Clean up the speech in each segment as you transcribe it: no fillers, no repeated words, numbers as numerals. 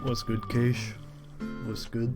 What's good, Keish? What's good?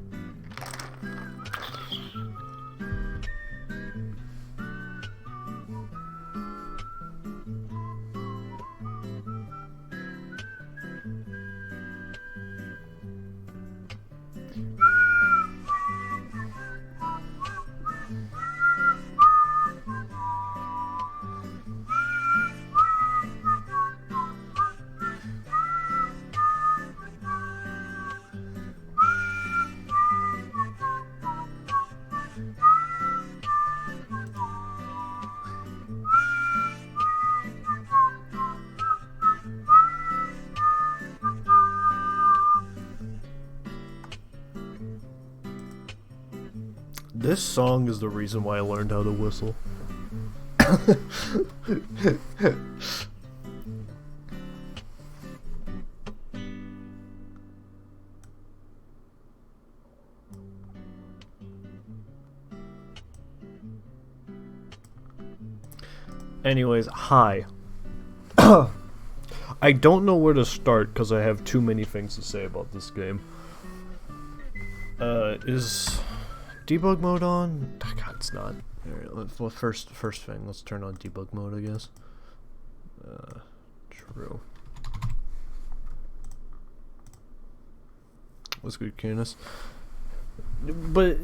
This song is the reason why I learned how to whistle. Anyways, hi. I don't know where to start because I have too many things to say about this game. Is debug mode on? God, it's not. Alright, well, first thing, let's turn on debug mode, I guess. True. What's good, Canis? But,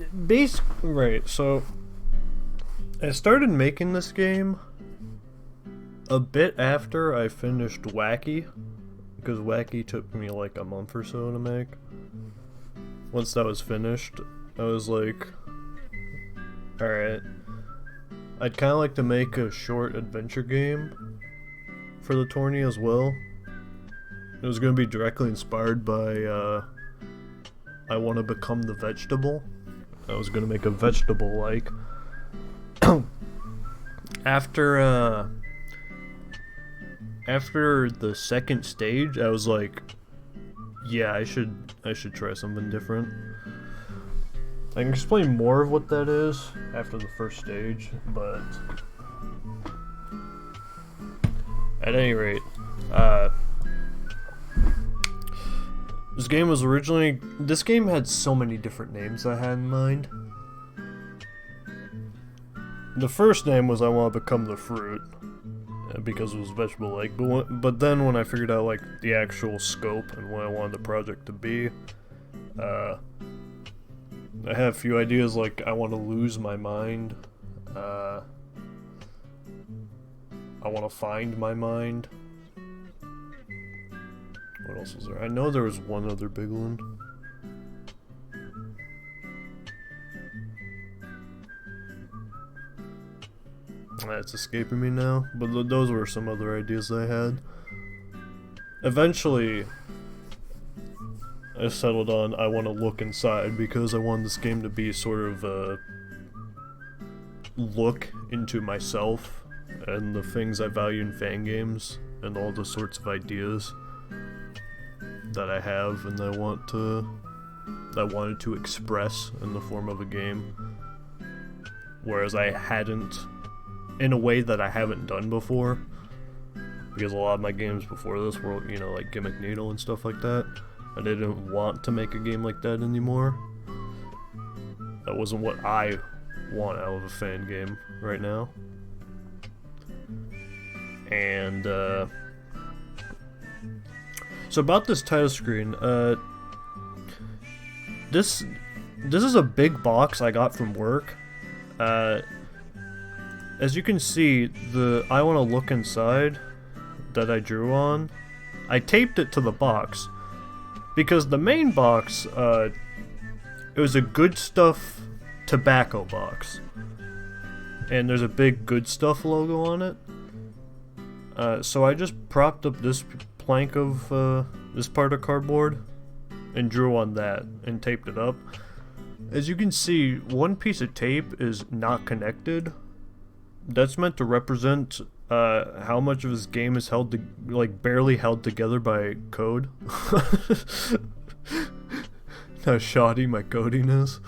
right, so I started making this game a bit after I finished Wacky, because Wacky took me like a month or so to make. Once that was finished, I was like, alright, I'd kind of like to make a short adventure game for the tourney as well. It was going to be directly inspired by, I Want to Become the Vegetable. I was going to make a vegetable-like. After the second stage, I was like, yeah, I should try something different. I can explain more of what that is after the first stage, but at any rate, this game had so many different names I had in mind. The first name was I Want to Become the Fruit, because it was vegetable-like, but then when I figured out like the actual scope and what I wanted the project to be, I have a few ideas, like I want to lose my mind, I want to find my mind. What else was there? I know there was one other big one. It's escaping me now, but those were some other ideas I had. Eventually, I settled on I want to look inside, because I wanted this game to be sort of a look into myself and the things I value in fan games and all the sorts of ideas that I have and that I wanted to express in the form of a game, whereas I hadn't, in a way that I haven't done before, because a lot of my games before this were, you know, like Gimmick Needle and stuff like that. I didn't want to make a game like that anymore. That wasn't what I want out of a fan game right now. And, so about this title screen, this is a big box I got from work. As you can see, the I Want to Look Inside that I drew on, I taped it to the box, because the main box, it was a Good Stuff tobacco box, and there's a big Good Stuff logo on it. So I just propped up this plank of this part of cardboard and drew on that and taped it up. As you can see, one piece of tape is not connected. That's meant to represent how much of this game is barely held together by code. How shoddy my coding is.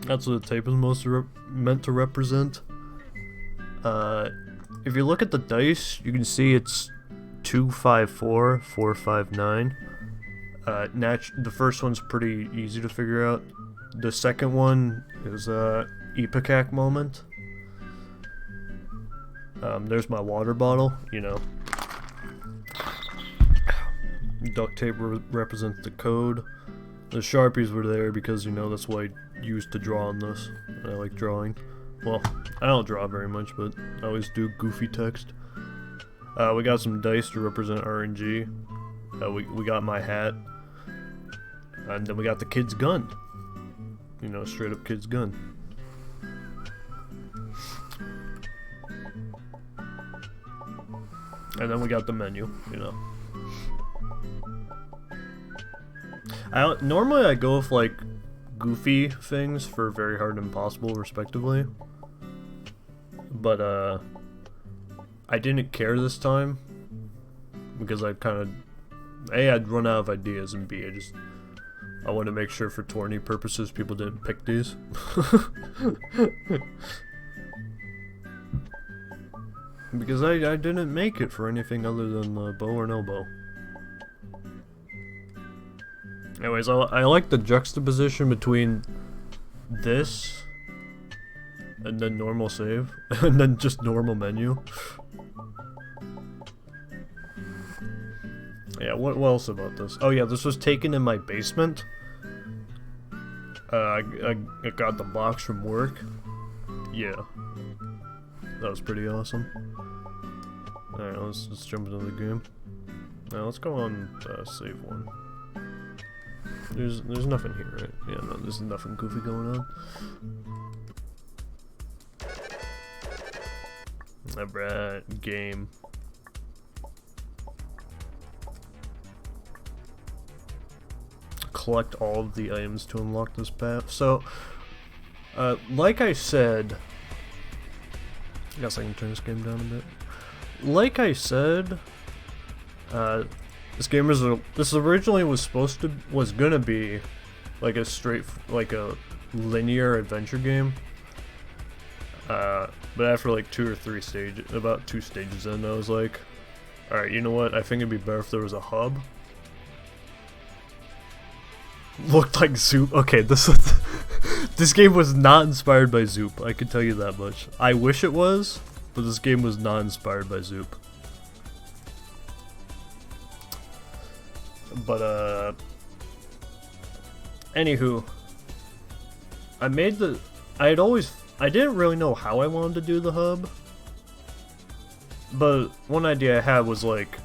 That's what the tape is meant to represent. If you look at the dice, you can see it's 254, 459. The first one's pretty easy to figure out. The second one is Ipecac moment. There's my water bottle, you know. Duct tape represents the code. The Sharpies were there because, you know, that's what I used to draw on this. I like drawing. Well, I don't draw very much, but I always do goofy text. We got some dice to represent RNG. We got my hat. And then we got the kid's gun. You know, straight up kid's gun. And then we got the menu, you know. Normally I go with like goofy things for very hard and impossible respectively. But I didn't care this time because I kind of A, I'd run out of ideas, and B, I want to make sure for tourney purposes people didn't pick these. Because I didn't make it for anything other than bow or no bow. Anyways, I like the juxtaposition between this and then normal save, and then just normal menu. Yeah, what else about this? Oh yeah, this was taken in my basement. I got the box from work. Yeah. That was pretty awesome. Alright, let's jump into the game. Now let's go on save one. There's nothing here, right? Yeah, no, there's nothing goofy going on. Alright, game. Collect all of the items to unlock this path. So, like I said, I guess I can turn this game down a bit. Like I said, this game originally was gonna be like a linear adventure game. But after like about two stages in, I was like, alright, you know what? I think it'd be better if there was a hub. Looked like Zoop. Okay, this game was not inspired by Zoop. I can tell you that much. I wish it was, but this game was not inspired by Zoop. But anywho, I didn't really know how I wanted to do the hub, but one idea I had was like,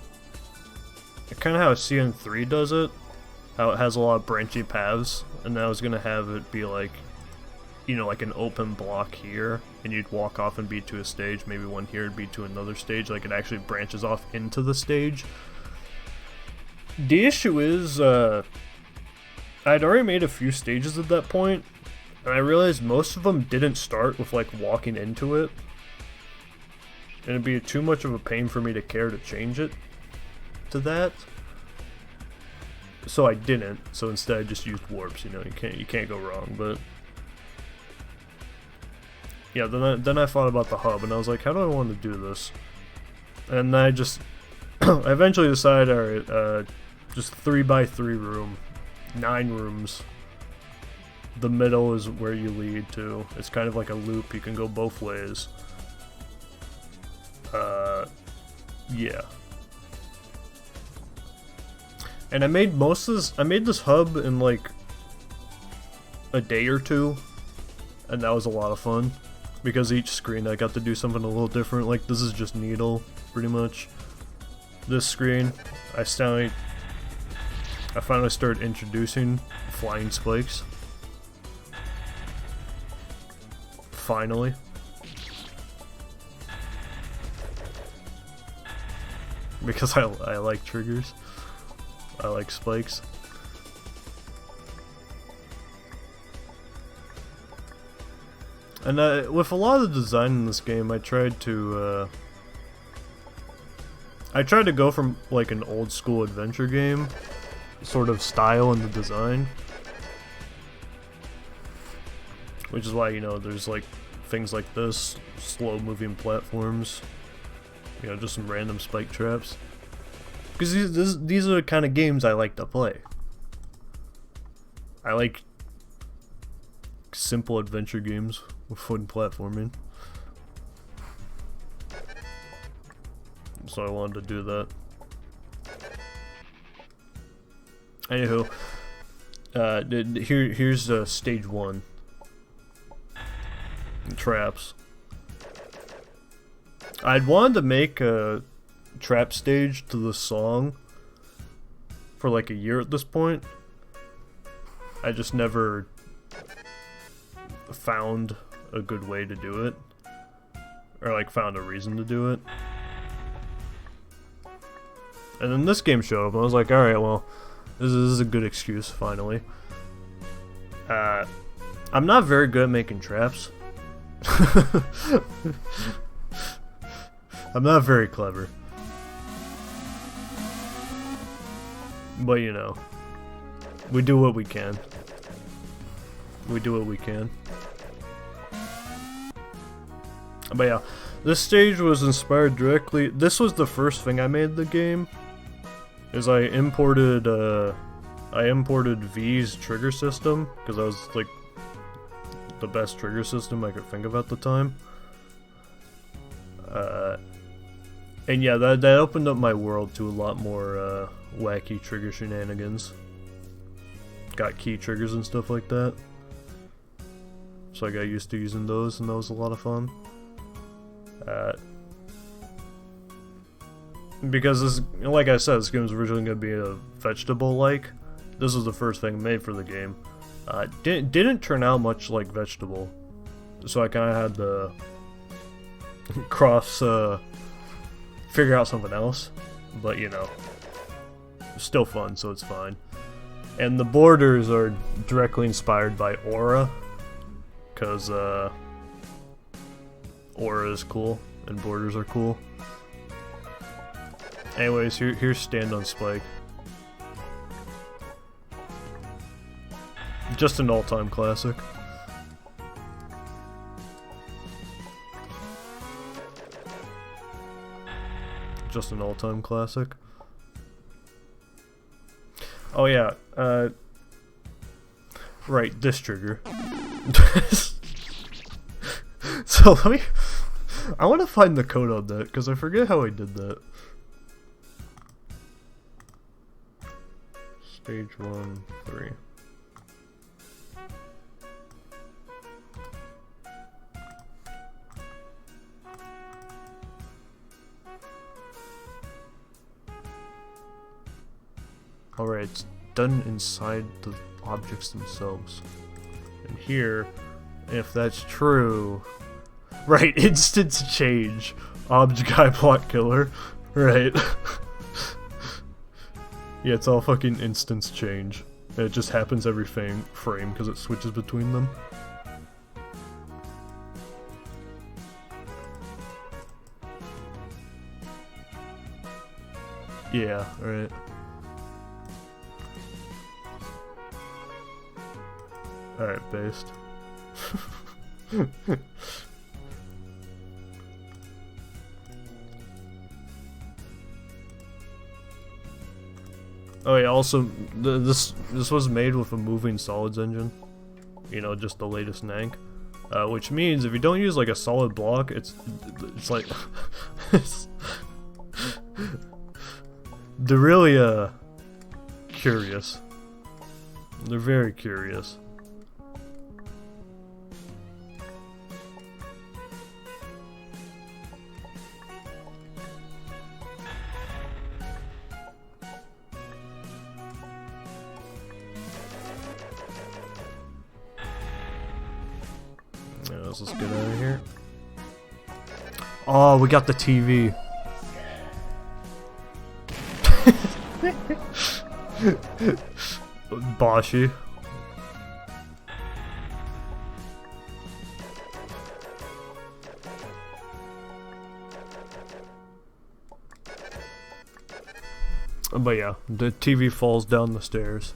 kind of how CN3 does it. How it has a lot of branchy paths, and I was gonna have it be like, you know, like an open block here, and you'd walk off and be to a stage, maybe one here would be to another stage, like it actually branches off into the stage. The issue is, I'd already made a few stages at that point, and I realized most of them didn't start with like walking into it, and it'd be too much of a pain for me to care to change it to that. So I didn't. So instead, I just used warps. You know, you can't go wrong. But yeah, then I thought about the hub, and I was like, how do I want to do this? And I just I eventually decided, alright, just 3x3 room, 9 rooms. The middle is where you lead to. It's kind of like a loop. You can go both ways. Yeah. And I made this hub in like a day or two, and that was a lot of fun, because each screen I got to do something a little different. Like this is just needle, pretty much. This screen, I finally started introducing flying spikes. Finally. Because I like triggers. I like spikes. And with a lot of the design in this game, I tried to go from like an old school adventure game sort of style in the design. Which is why, you know, there's like things like this, slow moving platforms, you know, just some random spike traps. Because these are the kind of games I like to play. I like simple adventure games with fun platforming. So I wanted to do that. Anywho, here's stage 1. Traps. I'd wanted to make a trap stage to the song for like a year at this point. I just never found a good way to do it, or like found a reason to do it. And then this game showed up and I was like, alright, well, this is a good excuse finally. I'm not very good at making traps. I'm not very clever. But you know, we do what we can. We do what we can. But yeah, this stage was inspired directly. This was the first thing I made in the game. Is I imported V's trigger system because that was like the best trigger system I could think of at the time. And yeah, that opened up my world to a lot more wacky trigger shenanigans. Got key triggers and stuff like that. So I got used to using those, and that was a lot of fun. Because this, like I said, this game was originally going to be a vegetable-like. This was the first thing made for the game. Didn't turn out much like vegetable, so I kind of had to figure out something else. But you know, still fun, so it's fine. And the borders are directly inspired by Aura, because Aura is cool and borders are cool. Anyways, here's Stand on Spike. Just an all-time classic. Just an all-time classic. Oh yeah, right, this trigger. So I want to find the code on that, because I forget how I did that. Stage 1, 3. Alright, it's done inside the objects themselves. And here, if that's true... Right, instance change. Obj guy block killer. Right. Yeah, it's all fucking instance change. And it just happens every frame because it switches between them. Yeah, right. Alright, based. Oh yeah, also, this was made with a moving solids engine. You know, just the latest nank. Which means if you don't use like a solid block, it's like... They're really, curious. They're very curious. Let's just get out of here. Oh, we got the TV. Boshi. But yeah, the TV falls down the stairs.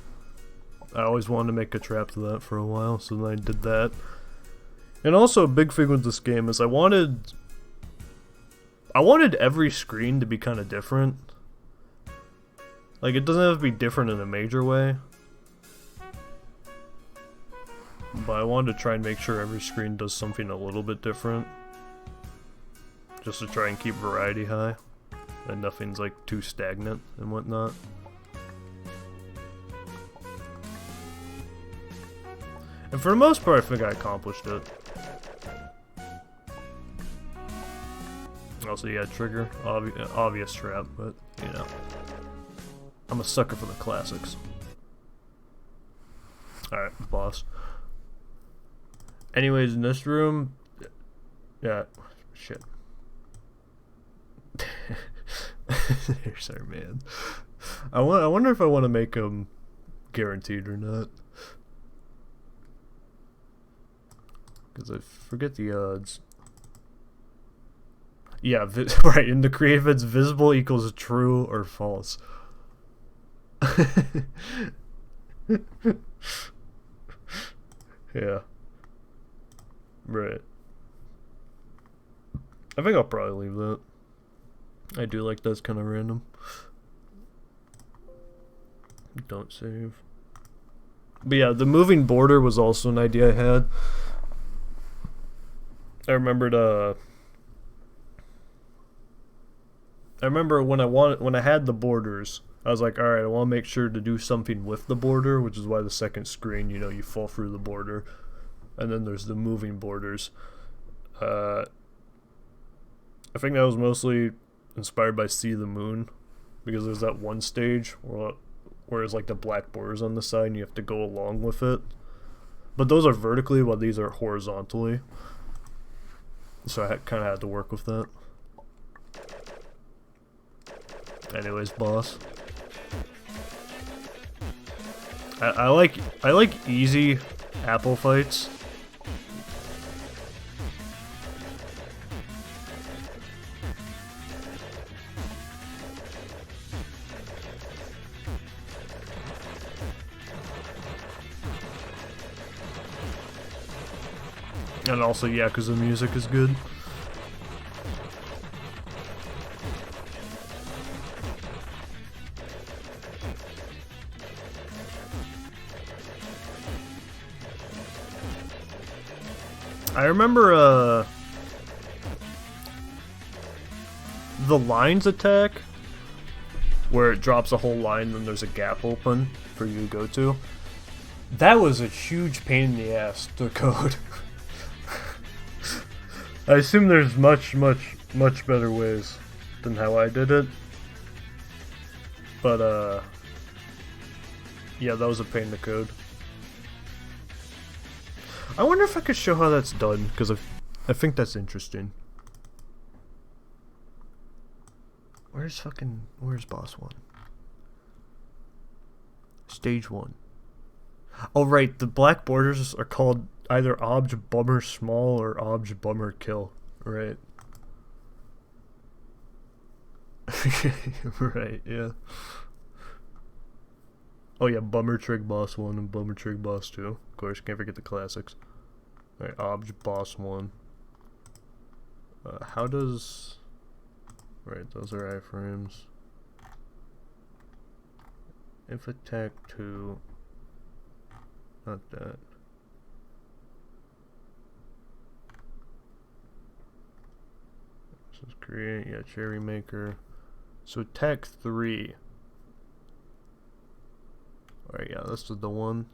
I always wanted to make a trap to that for a while, so then I did that. And also a big thing with this game is I wanted every screen to be kind of different. Like, it doesn't have to be different in a major way. But I wanted to try and make sure every screen does something a little bit different. Just to try and keep variety high. And nothing's like too stagnant and whatnot. And for the most part, I think I accomplished it. Also, yeah, trigger. Obvious trap, but, you know. I'm a sucker for the classics. Alright, boss. Anyways, in this room... Yeah, shit. There's our man. I wonder if I want to make him guaranteed or not. Because I forget the odds. Yeah, right, in the creative it's visible equals true or false. Yeah. Right. I think I'll probably leave that. I do like that's kind of random. Don't save. But yeah, the moving border was also an idea I had. I remembered I remember when I had the borders, I was like, alright, I want to make sure to do something with the border, which is why the second screen, you know, you fall through the border. And then there's the moving borders. I think that was mostly inspired by See the Moon, because there's that one stage where there's like the black borders on the side and you have to go along with it. But those are vertically while these are horizontally. So I kind of had to work with that. Anyways, boss. I like easy apple fights. And also, yeah, because the music is good. I remember, the lines attack, where it drops a whole line and there's a gap open for you to go to. That was a huge pain in the ass to code. I assume there's much better ways than how I did it. But, yeah, that was a pain to code. I wonder if I could show how that's done, because I think that's interesting. Where's boss 1? Stage 1. Oh right, the black borders are called either Obj Bummer Small or Obj Bummer Kill, right? Right, yeah. Oh yeah, Bummer Trig Boss 1 and Bummer Trig Boss 2. Of course, can't forget the classics. Alright, Obj Boss 1. How does... Right, those are iframes. If attack 2... Not that. This is create, yeah, Cherry Maker. So attack 3. Alright, yeah, this is the one.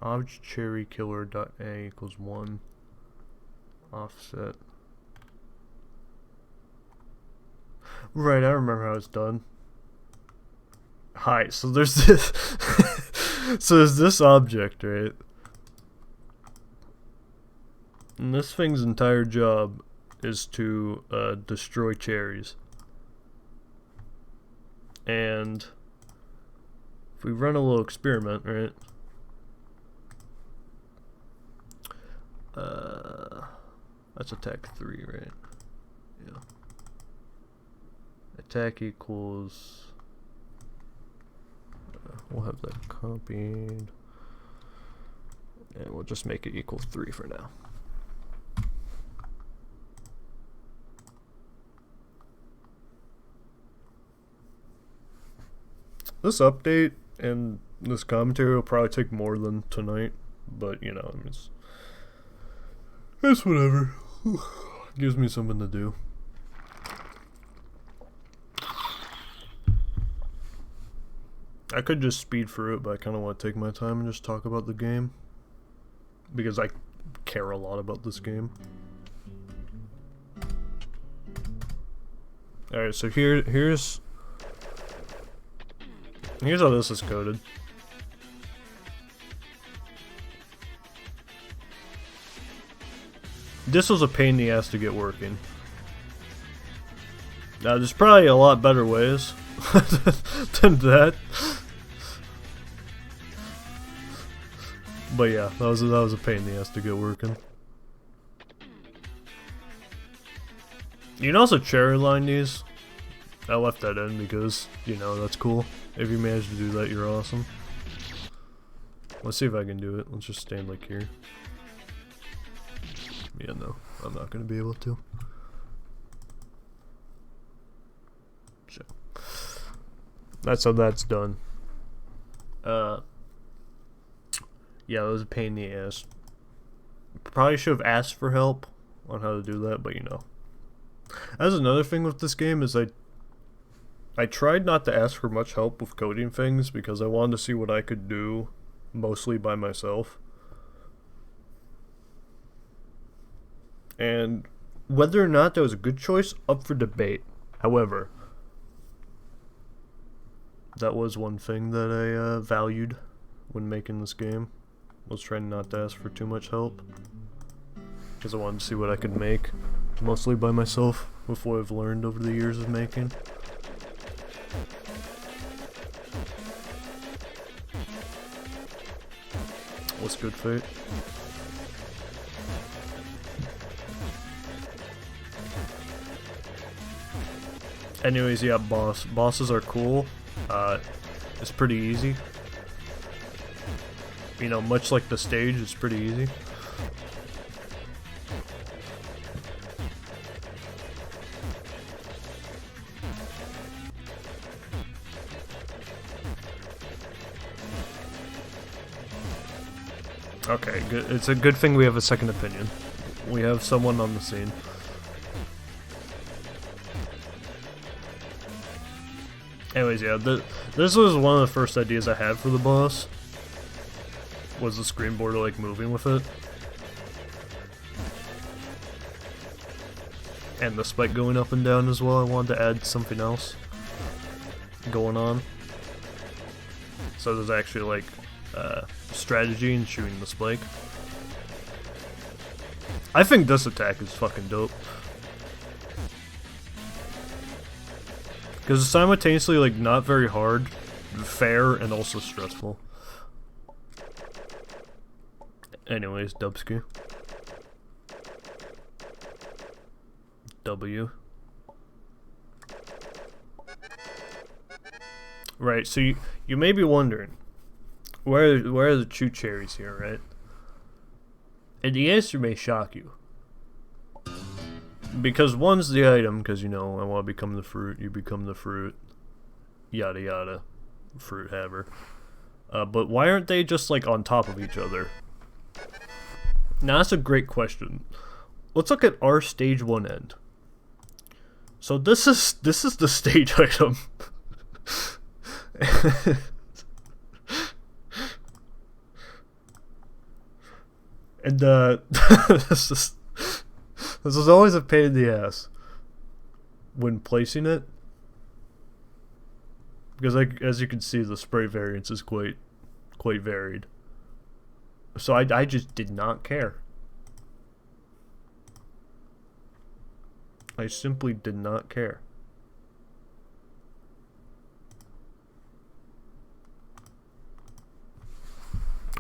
Obj cherry killer dot a equals 1. Offset. Right, I remember how it's done. Hi, so there's this so there's this object, right? And this thing's entire job is to destroy cherries. And if we run a little experiment, right? That's attack 3, right? Yeah. Attack equals... we'll have that copied. And we'll just make it equal 3 for now. this update and this commentary will probably take more than tonight, but you know, it's whatever. Gives me something to do. I could just speed through it, but I kind of want to take my time and just talk about the game. Because I care a lot about this game. Alright, so here's how this is coded. This was a pain in the ass to get working. Now, there's probably a lot better ways than that. But yeah, that was a pain in the ass to get working. You can also cherry line these. I left that in because, you know, that's cool. If you manage to do that, you're awesome. Let's see if I can do it. Let's just stand like here. Yeah, no, I'm not gonna be able to. So that's how that's done. Yeah, it was a pain in the ass. Probably should have asked for help on how to do that, but you know. That's another thing with this game is I tried not to ask for much help with coding things because I wanted to see what I could do mostly by myself. And whether or not that was a good choice, up for debate. However, that was one thing that I valued when making this game. Was trying not to ask for too much help. Because I wanted to see what I could make mostly by myself with what I've learned over the years of making. What's good, Fate? Anyways, yeah, bosses are cool. It's pretty easy. You know, much like the stage, it's pretty easy. Okay, good. It's a good thing we have a second opinion. We have someone on the scene. Anyways, yeah, this was one of the first ideas I had for the boss. Was the screen border like moving with it. And the spike going up and down as well. I wanted to add something else going on. So there's actually like strategy in shooting the spike. I think this attack is fucking dope. Because it's simultaneously like not very hard, fair, and also stressful. Anyways, Dubsky. W. Right, so you may be wondering, where are the true cherries here, right? And the answer may shock you. Because one's the item, because you know, I want to become the fruit, you become the fruit, yada yada, fruit haver. But why aren't they just like on top of each other? Now that's a great question. Let's look at our stage 1 end. So this is the stage item. And this is always a pain in the ass when placing it, because like as you can see, the spray variance is quite varied. So I just did not care. I simply did not care.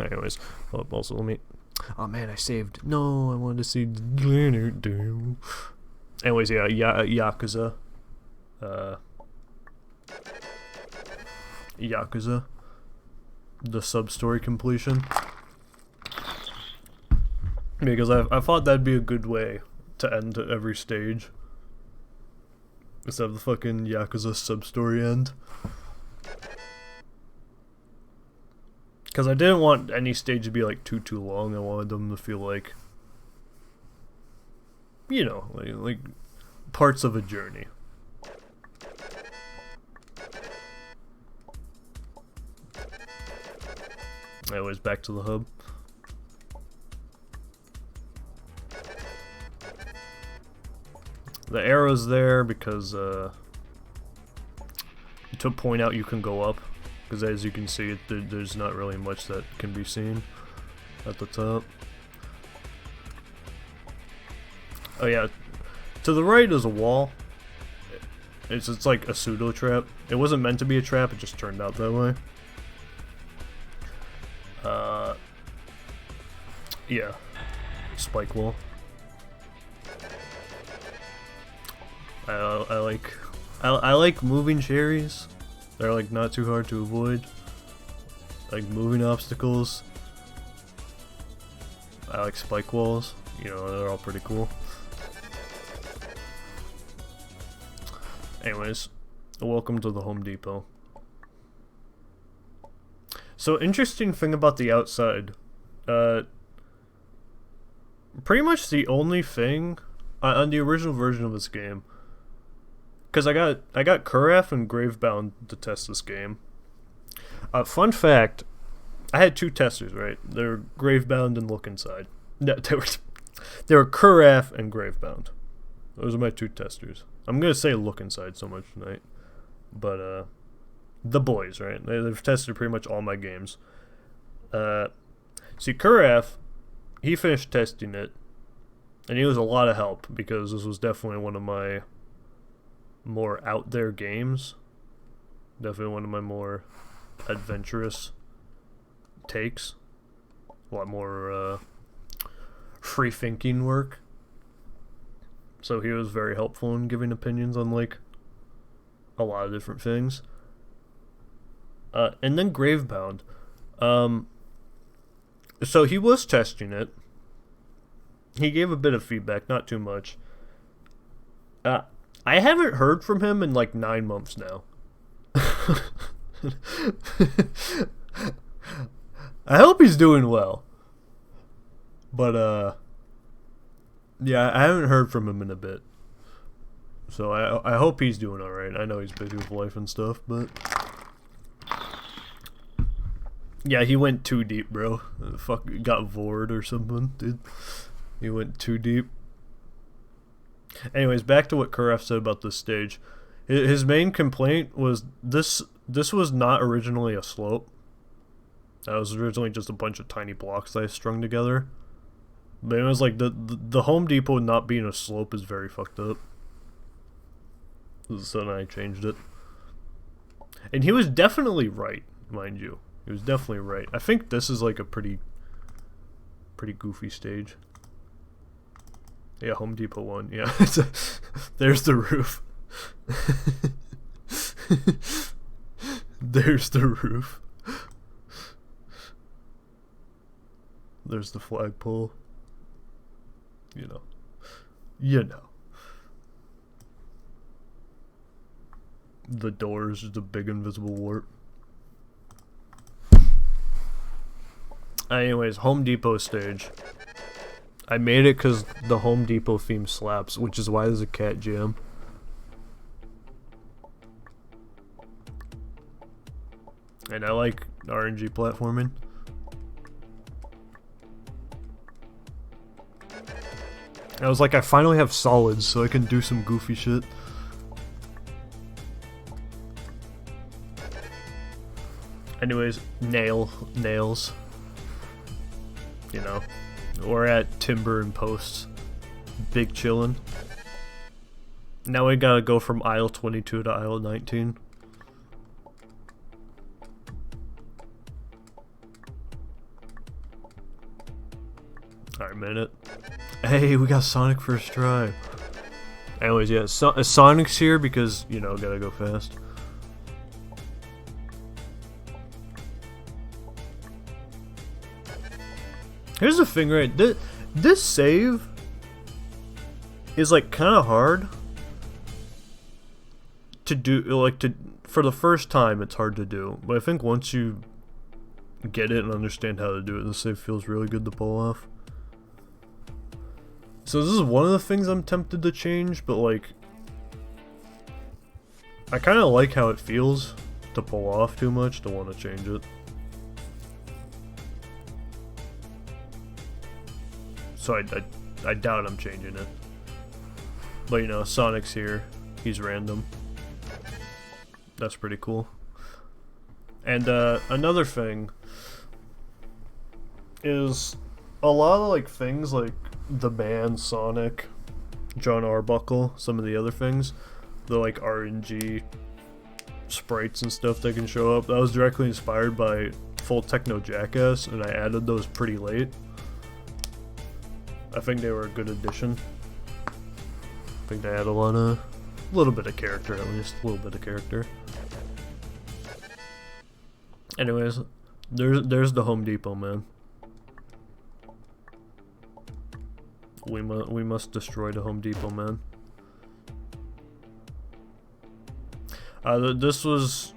Anyways, also let me. Oh man, I saved. No, I wanted to see Leonard do. Anyways, yeah, Yakuza. Yakuza. The sub-story completion. Because I thought that'd be a good way to end every stage. Instead of the fucking Yakuza sub-story end. Because I didn't want any stage to be like too long. I wanted them to feel like, you know, like parts of a journey. Anyways, back to the hub. The arrow's there because to point out you can go up. Because as you can see, there's not really much that can be seen at the top. Oh yeah, to the right is a wall. It's like a pseudo trap. It wasn't meant to be a trap, it just turned out that way. Yeah, spike wall. I like moving cherries. They're like not too hard to avoid. Like moving obstacles. I like spike walls. You know, they're all pretty cool. Anyways, welcome to the Home Depot. So interesting thing about the outside. Pretty much the only thing on the original version of this game. Because I got Kuraf and Gravebound to test this game. Fun fact, I had two testers, right? They were Gravebound and Look Inside. No, they were Kuraf and Gravebound. Those are my two testers. I'm gonna say Look Inside so much tonight, but the boys, right? They've tested pretty much all my games. See, Kuraf, he finished testing it, and he was a lot of help because this was definitely one of my more out there games. Definitely one of my more adventurous takes. A lot more free thinking work. So he was very helpful in giving opinions on like a lot of different things. And then Gravebound. So he was testing it. He gave a bit of feedback, not too much. I haven't heard from him in like 9 months now. I hope he's doing well. But yeah, I haven't heard from him in a bit. So I hope he's doing alright. I know he's busy with life and stuff, but yeah, he went too deep, bro. Fuck, got vored or something, dude. He went too deep. Anyways, back to what Kuraf said about this stage. His main complaint was this was not originally a slope. That was originally just a bunch of tiny blocks that I strung together. But it was like the Home Depot not being a slope is very fucked up. So then I changed it. And he was definitely right, mind you. He was definitely right. I think this is like a pretty goofy stage. Yeah, Home Depot one. Yeah, there's the roof. There's the roof. There's the flagpole. You know. You know. The doors, the big invisible warp. Anyways, Home Depot stage. I made it because the Home Depot theme slaps, which is why there's a cat jam. And I like RNG platforming. I was like, I finally have solids, so I can do some goofy shit. Anyways, nails. You know. We're at timber and posts. Big chillin'. Now we gotta go from aisle 22 to aisle 19. Alright, minute. Hey, we got Sonic first try. Anyways, yeah, Sonic's here because, you know, gotta go fast. Here's the thing, right? This save is like kind of hard to do. Like for the first time, it's hard to do. But I think once you get it and understand how to do it. This save feels really good to pull off. So this is one of the things I'm tempted to change, but like, I kind of like how it feels to pull off too much to want to change it. So I doubt I'm changing it. But you know, Sonic's here. He's random. That's pretty cool. And another thing is a lot of like things like the band Sonic, John Arbuckle, some of the other things, the like RNG sprites and stuff that can show up, that was directly inspired by Full Techno Jackass, and I added those pretty late. I think they were a good addition. I think they had a little bit of character, at least a little bit of character. Anyways, there's the Home Depot, man. We must destroy the Home Depot, man. This was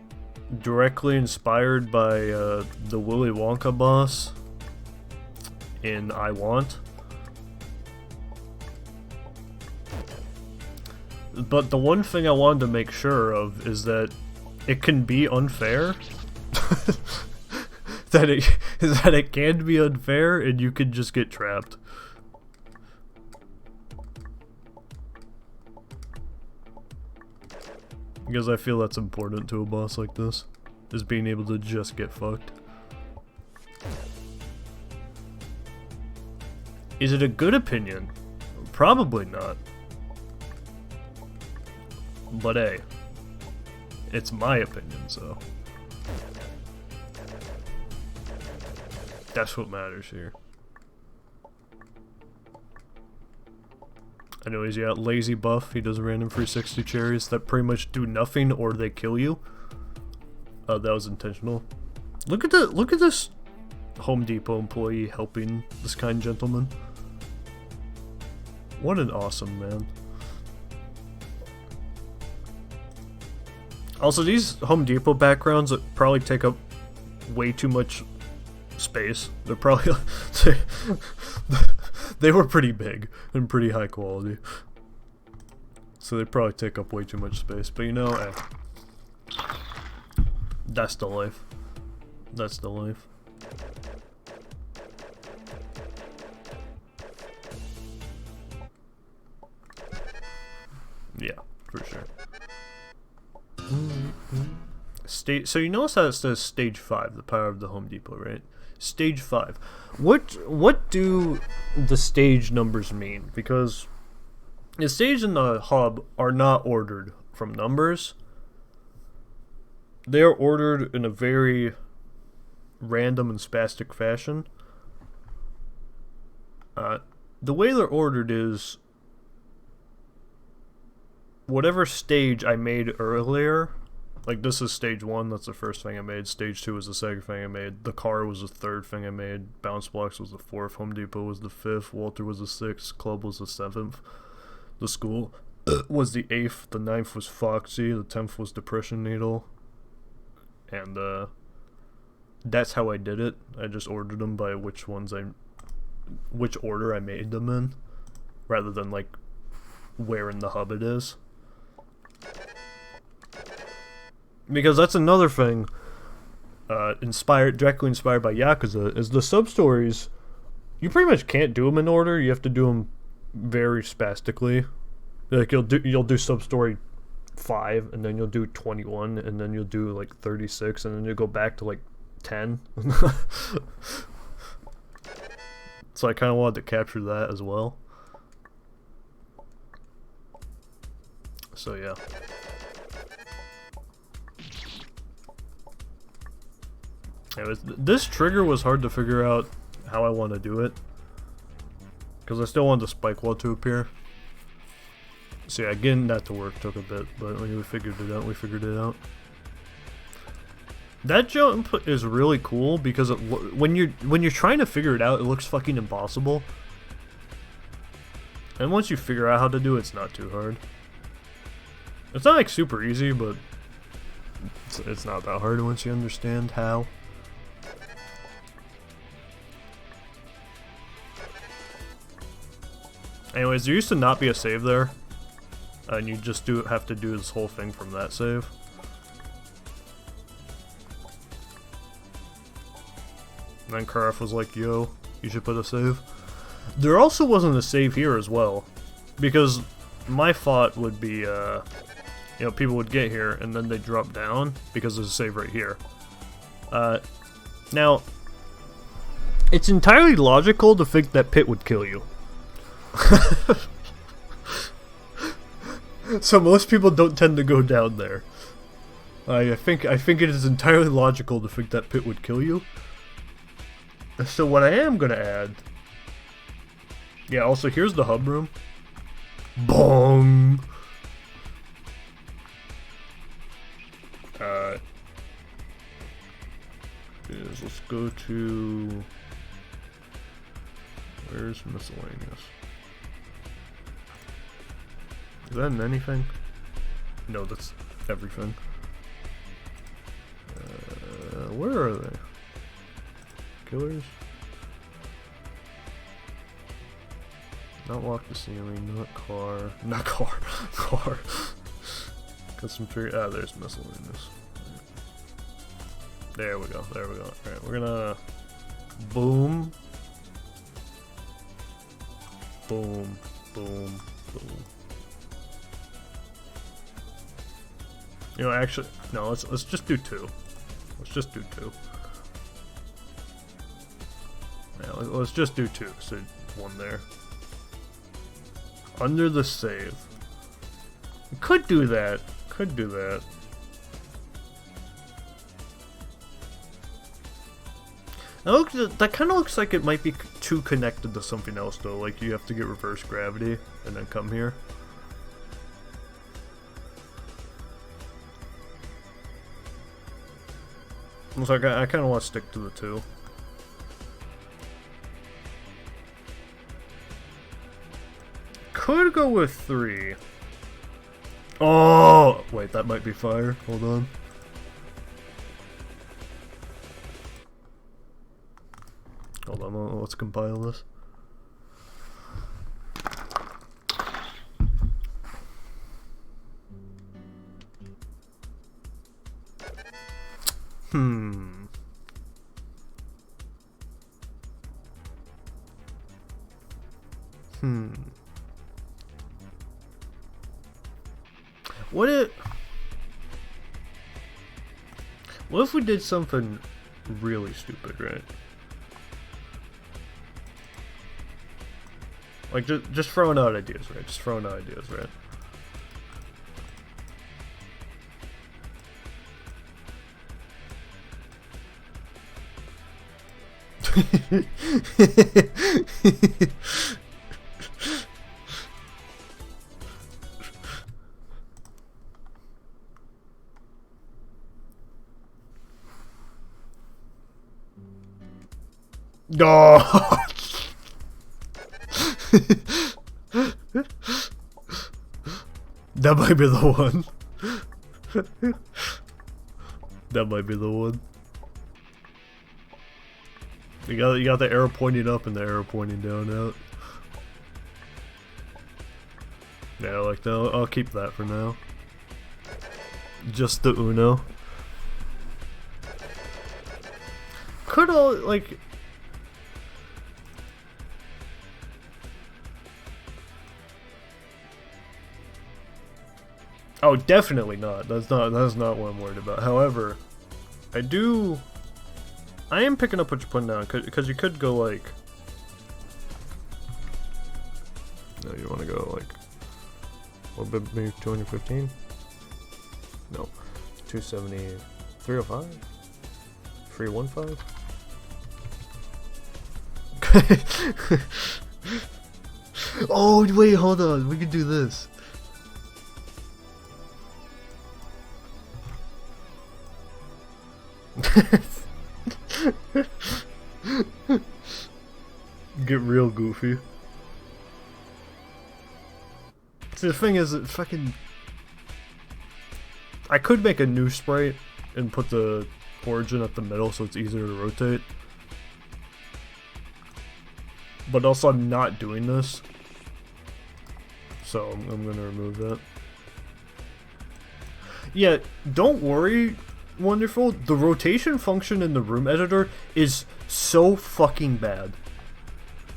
directly inspired by the Willy Wonka boss in I Want. But the one thing I wanted to make sure of is that it can be unfair. that it can be unfair and you can just get trapped. Because I feel that's important to a boss like this, is being able to just get fucked. Is it a good opinion? Probably not. But hey, it's my opinion, so that's what matters here. I know he's got lazy buff, he does random 360 cherries that pretty much do nothing or they kill you. That was intentional. Look at this Home Depot employee helping this kind gentleman. What an awesome man. Also, these Home Depot backgrounds probably take up way too much space. They're probably they were pretty big and pretty high quality, so they probably take up way too much space. But you know, that's the life. That's the life. Yeah, for sure. So you notice how it says Stage 5, the power of the Home Depot, right? Stage 5. What do the stage numbers mean? Because the stage and the hub are not ordered from numbers. They are ordered in a very random and spastic fashion. The way they're ordered is whatever stage I made earlier, like this is stage 1, that's the first thing I made, stage 2 was the second thing I made, the car was the third thing I made, Bounce Blocks was the 4th, Home Depot was the 5th, Walter was the 6th, Club was the 7th, the school was the 8th, the 9th was Foxy, the 10th was Depression Needle, and that's how I did it. I just ordered them by which order I made them in, rather than like where in the hub it is. Because that's another thing directly inspired by Yakuza, is the sub-stories, you pretty much can't do them in order. You have to do them very spastically. Like you'll do sub-story 5, and then you'll do 21, and then you'll do like 36, and then you'll go back to like 10. So I kind of wanted to capture that as well. So yeah. Anyways, this trigger was hard to figure out how I want to do it, because I still wanted the spike wall to appear. So yeah, getting that to work took a bit, but when we figured it out, That jump is really cool because when you're trying to figure it out, it looks fucking impossible. And once you figure out how to do it, it's not too hard. It's not like super easy, but it's not that hard once you understand how. Anyways, there used to not be a save there. And you just have to do this whole thing from that save. And then Karaf was like, yo, you should put a save. There also wasn't a save here as well. Because my thought would be, you know, people would get here and then they drop down because there's a save right here. Now, it's entirely logical to think that Pit would kill you. So most people don't tend to go down there. I think it is entirely logical to think that Pit would kill you. So what I am gonna add... Yeah, also here's the hub room. Bong! Let's go to... Where's miscellaneous? Is that in anything? No, that's everything. Where are they? Killers? Not walk the ceiling, not car. Not car. Car. Got some tree. Ah, there's miscellaneous. There we go, there we go. Alright, we're gonna... Boom. Boom. Boom. Boom. You know, actually, no. Let's just do 2. Let's just do 2. Yeah, let's just do 2. So 1 there. Under the save. Could do that. Could do that. That kind of looks like it might be too connected to something else, though. Like you have to get reverse gravity and then come here. Looks like I kind of want to stick to the 2. Could go with 3. Oh! Wait, that might be fire. Hold on. Hold on, let's compile this. What if we did something really stupid, right? Like, just throwing out ideas, right? Just throwing out ideas, right? Oh. That might be the one. That might be the one. You got the arrow pointing up and the arrow pointing down out. Yeah, I like that. I'll keep that for now. Just the Uno. Could all like. Oh, definitely not. That's not what I'm worried about. However, I am picking up what you're putting down because you could go like. No, you want to go like. What bit? Maybe 215? No, 270, 305, 315. Oh wait, hold on. We could do this. Get real goofy. See, the thing is, it fucking. I could make a new sprite and put the origin at the middle so it's easier to rotate. But also, I'm not doing this so I'm gonna remove that. Yeah, don't worry, Wonderful. The rotation function in the room editor is so fucking bad.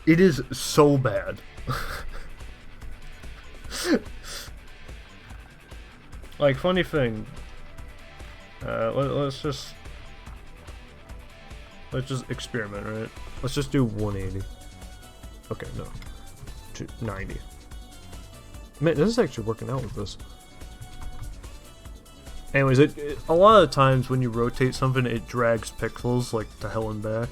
It is so bad. Like, funny thing. Let's just experiment, right? Let's just do 180. Okay, no. 90. Man, this is actually working out with this. Anyways, a lot of times when you rotate something, it drags pixels, like, to hell and back.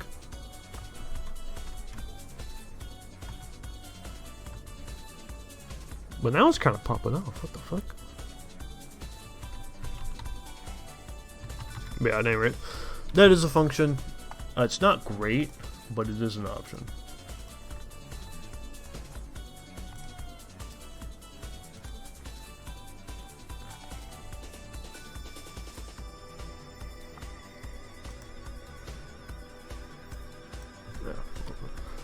But now it's kind of popping off. What the fuck? Yeah, at any rate, that is a function. It's not great, but it is an option. Yeah.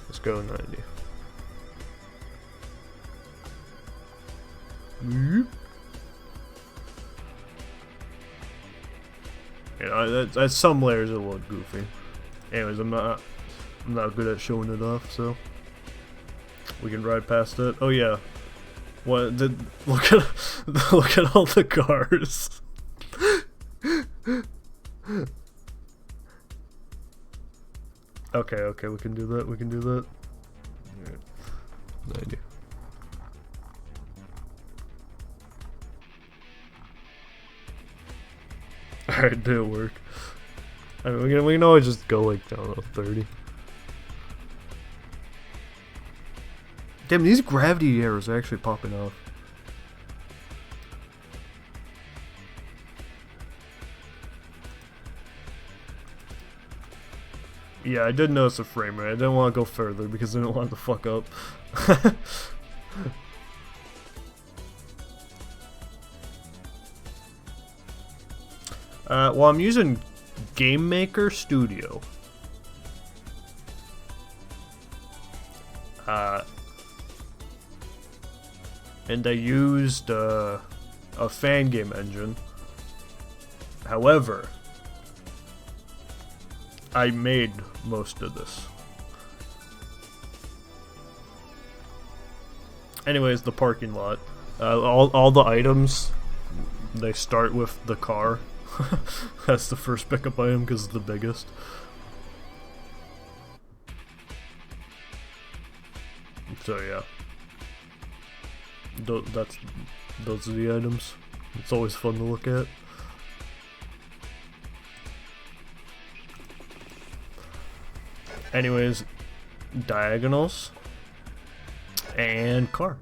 Let's go 90. You know, that's some layers a little goofy. Anyways, I'm not good at showing it off, so we can ride past it. Oh yeah, what? Look at all the cars. Okay, we can do that. We can do that. Right. 90. Alright, did it work? I mean, we can always just go like, I don't know, 30. Damn, these gravity arrows are actually popping off. Yeah, I did notice a frame rate. I didn't want to go further because I didn't want it to fuck up. Well, I'm using Game Maker Studio. And I used a fan game engine. However, I made most of this. Anyways, the parking lot. All the items, they start with the car. That's the first pickup item because it's the biggest. So yeah, those are the items. It's always fun to look at. Anyways, diagonals and car.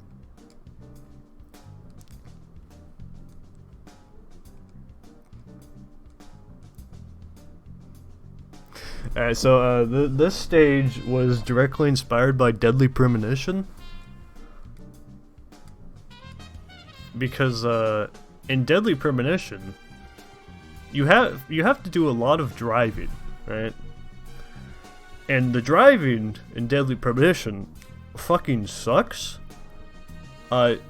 Alright, so this stage was directly inspired by Deadly Premonition. Because in Deadly Premonition, you have to do a lot of driving, right? And the driving in Deadly Premonition fucking sucks. And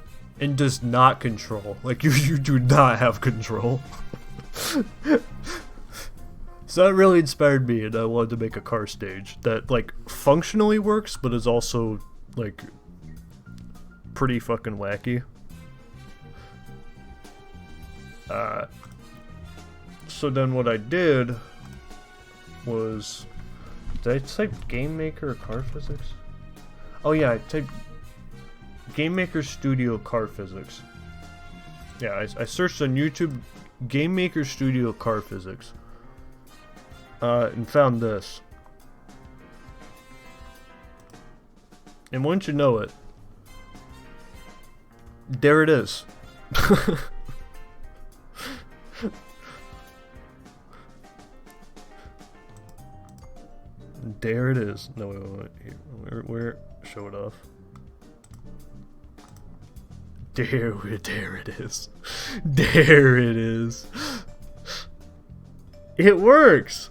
does not control. Like, you do not have control. So that really inspired me, and I wanted to make a car stage that, like, functionally works, but is also, like, pretty fucking wacky. So then what I did was... Did I type Game Maker or Car Physics? Oh yeah, I typed Game Maker Studio Car Physics. Yeah, I searched on YouTube Game Maker Studio Car Physics. And found this. And once you know it, there it is. There it is. No, wait. Where? Show it off. There it is. There it is. It works!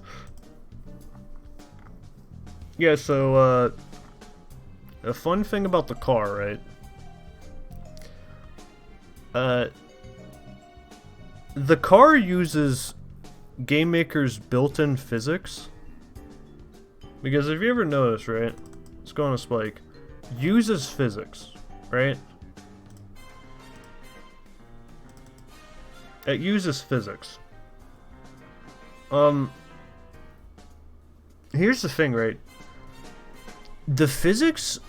Yeah, so, a fun thing about the car, right? Uh, the car uses Game Maker's built-in physics. Because if you ever notice, right? Let's go on a Spike. Uses physics, right? It uses physics. Here's the thing, right? The physics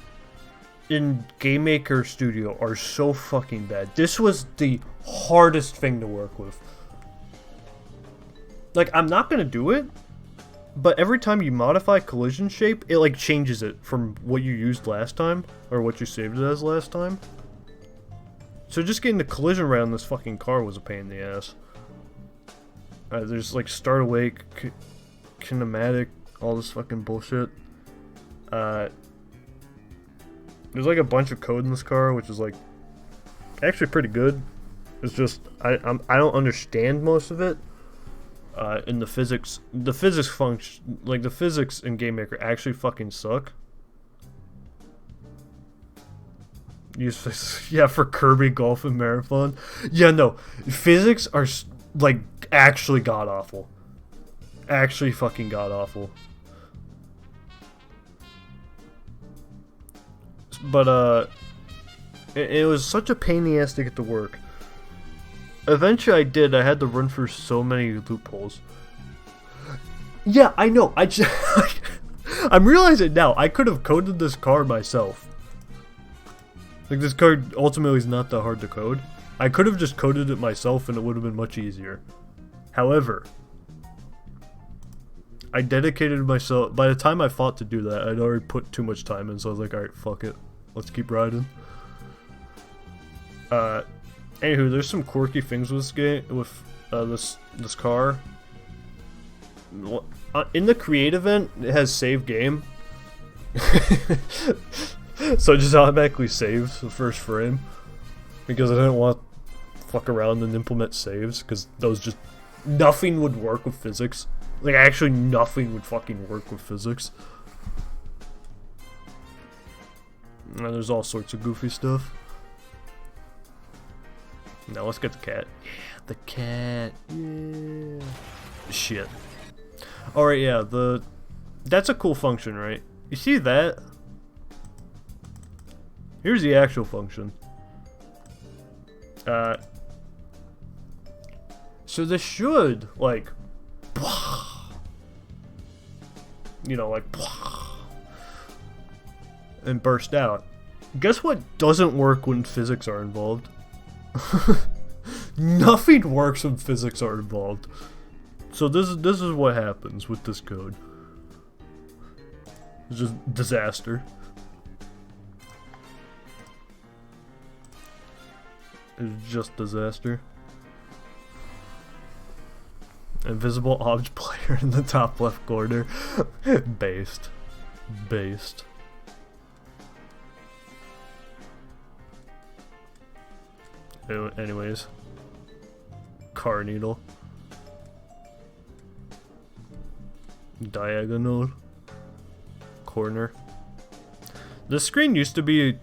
in Game Maker Studio are so fucking bad. This was the hardest thing to work with. Like, I'm not gonna do it, but every time you modify collision shape, it like changes it from what you used last time, or what you saved it as last time. So just getting the collision right on this fucking car was a pain in the ass. There's like start awake, kinematic, all this fucking bullshit. There's like a bunch of code in this car, which is like actually pretty good. It's just I don't understand most of it. In the physics function, like the physics in Game Maker actually fucking suck. Use physics, yeah, for Kirby Golf and Marathon. Yeah, no, physics are like actually god awful. Actually fucking god awful. But it was such a pain in the ass to get to work. Eventually I did. I had to run through so many loopholes. Yeah, I know. I just I'm realizing now I could have coded this car myself. Like, this card ultimately is not that hard to code. I could have just coded it myself and it would have been much easier. However, I dedicated myself. By the time I fought to do that, I'd already put too much time in, so I was like, alright, fuck it. Let's keep riding. Anywho, there's some quirky things with this game, with this car. In the create event, it has save game. So it just automatically saves the first frame. Because I didn't want to fuck around and implement saves, because those just... nothing would work with physics. Like, actually nothing would fucking work with physics. And there's all sorts of goofy stuff. Now let's get the cat. Yeah, the cat. Yeah. Shit. Alright, yeah, that's a cool function, right? You see that? Here's the actual function. So this should, like, you know, like, and burst out. Guess what doesn't work when physics are involved? Nothing works when physics are involved. So this is what happens with this code. It's just disaster. It's just disaster. Invisible object player in the top left corner. Based. Anyways. Car needle. Diagonal. Corner. This screen used to be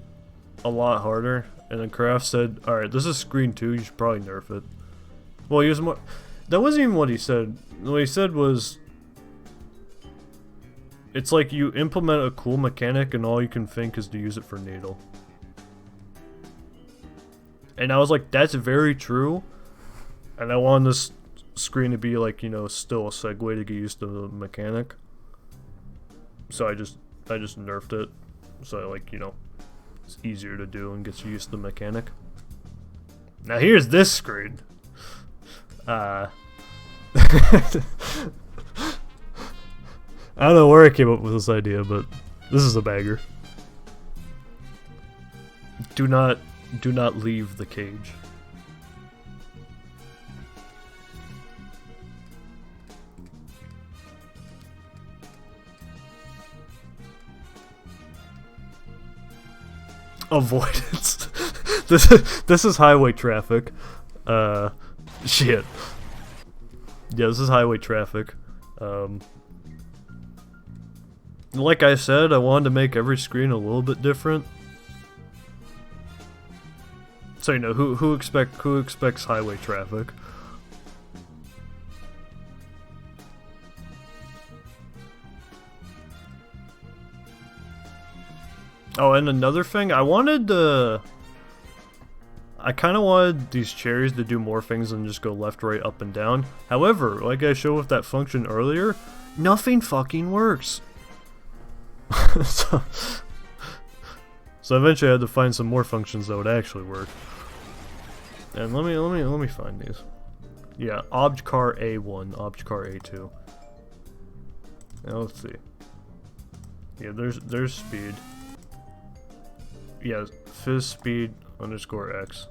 a lot harder, and then Kraft said, alright, this is screen 2, you should probably nerf it. Well, he was more... That wasn't even what he said. What he said was... It's like you implement a cool mechanic and all you can think is to use it for needle. And I was like, that's very true. And I want this screen to be like, you know, still a segue to get used to the mechanic. So I just nerfed it. So like, you know, it's easier to do and gets you used to the mechanic. Now here's this screen. I don't know where I came up with this idea, but this is a bagger. Do not leave the cage. Avoidance. This is highway traffic. Shit. Yeah, this is highway traffic. Like I said, I wanted to make every screen a little bit different. So you know who expects highway traffic. Oh, and another thing, I kind of wanted these cherries to do more things than just go left, right, up, and down. However, like I showed with that function earlier, nothing fucking works. so eventually I had to find some more functions that would actually work. And let me find these. Yeah, ObjCar A1, ObjCar A2. Now let's see. Yeah, there's speed. Yeah, fizz speed underscore x.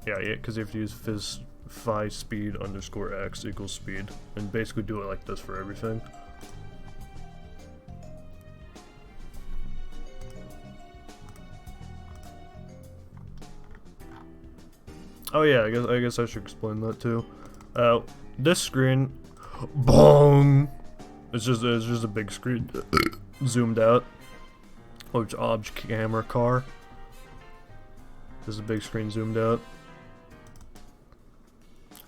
Yeah, because you have to use fizz phi speed underscore x equals speed, and basically do it like this for everything. Oh yeah, I guess I should explain that too. This screen, bong. It's just a big screen, zoomed out. Which Obj camera car. This is a big screen zoomed out.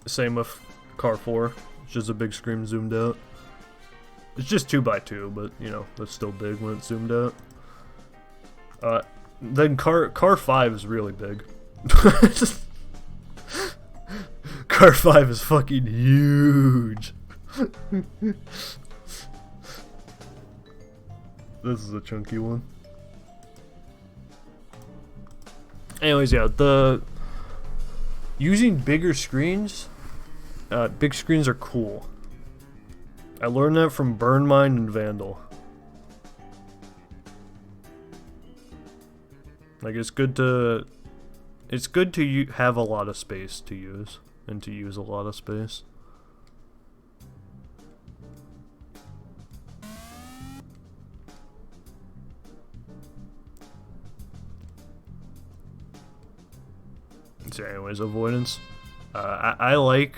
Same with car 4. It's just a big screen zoomed out. It's just 2x2, but you know that's still big when it's zoomed out. Then car 5 is really big. Car 5 is fucking huge. This is a chunky one. Anyways, yeah, using bigger screens, big screens are cool. I learned that from Burnmine and Vandal. Like, it's good to have a lot of space to use, and to use a lot of space. So anyways, avoidance. I like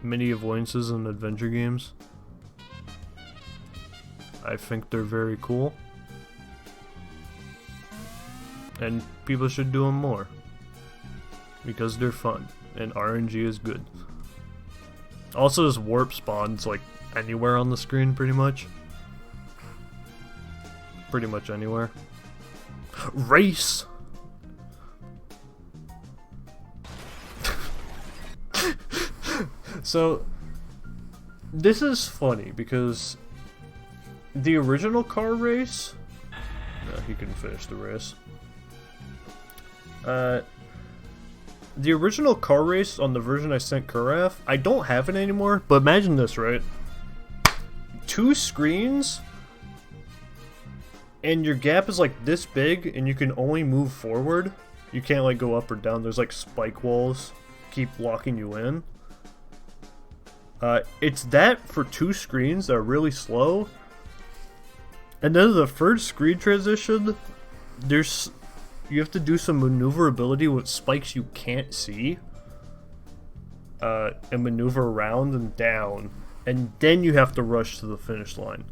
mini avoidances in adventure games. I think they're very cool. And people should do them more. Because they're fun. And RNG is good. Also, this warp spawns like anywhere on the screen, pretty much. Pretty much anywhere. Race! So, this is funny because the original car race. No, he couldn't finish the race. The original car race on the version I sent Kuraf, I don't have it anymore, but imagine this, right? 2 screens, and your gap is like this big, and you can only move forward. You can't like go up or down. There's like spike walls keep locking you in. It's that for 2 screens that are really slow. And then the third screen transition, you have to do some maneuverability with spikes you can't see. And maneuver around and down. And then you have to rush to the finish line.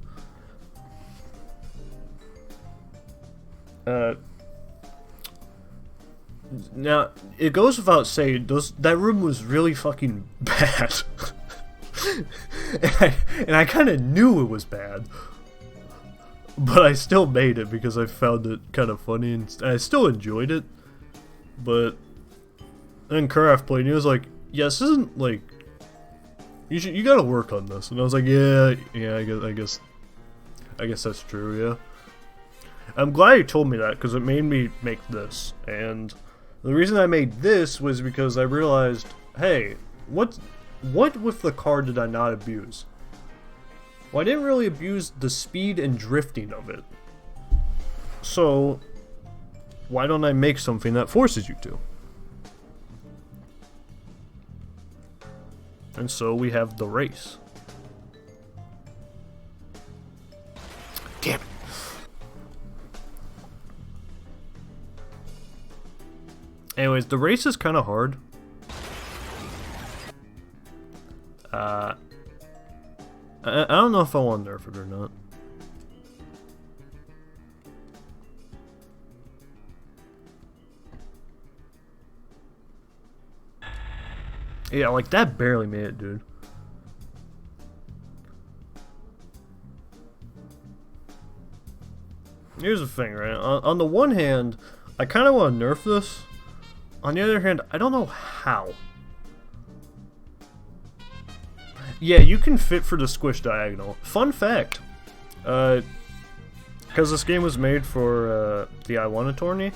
Now, it goes without saying, that room was really fucking bad. and I kind of knew it was bad, but I still made it because I found it kind of funny, and I still enjoyed it. But then Kuraf played, and he was like, "Yeah, this isn't like you gotta work on this." And I was like, "Yeah, I guess that's true, yeah." I'm glad you told me that because it made me make this, and the reason I made this was because I realized, hey, what with the car did I not abuse? Well, I didn't really abuse the speed and drifting of it. So, why don't I make something that forces you to? And so we have the race. Damn it. Anyways, the race is kind of hard. I don't know if I want to nerf it or not. Yeah, like that barely made it, dude. Here's the thing, right? On the one hand, I kind of want to nerf this. On the other hand, I don't know how. Yeah, you can fit for the squish diagonal. Fun fact. Because this game was made for the I Wanna tourney,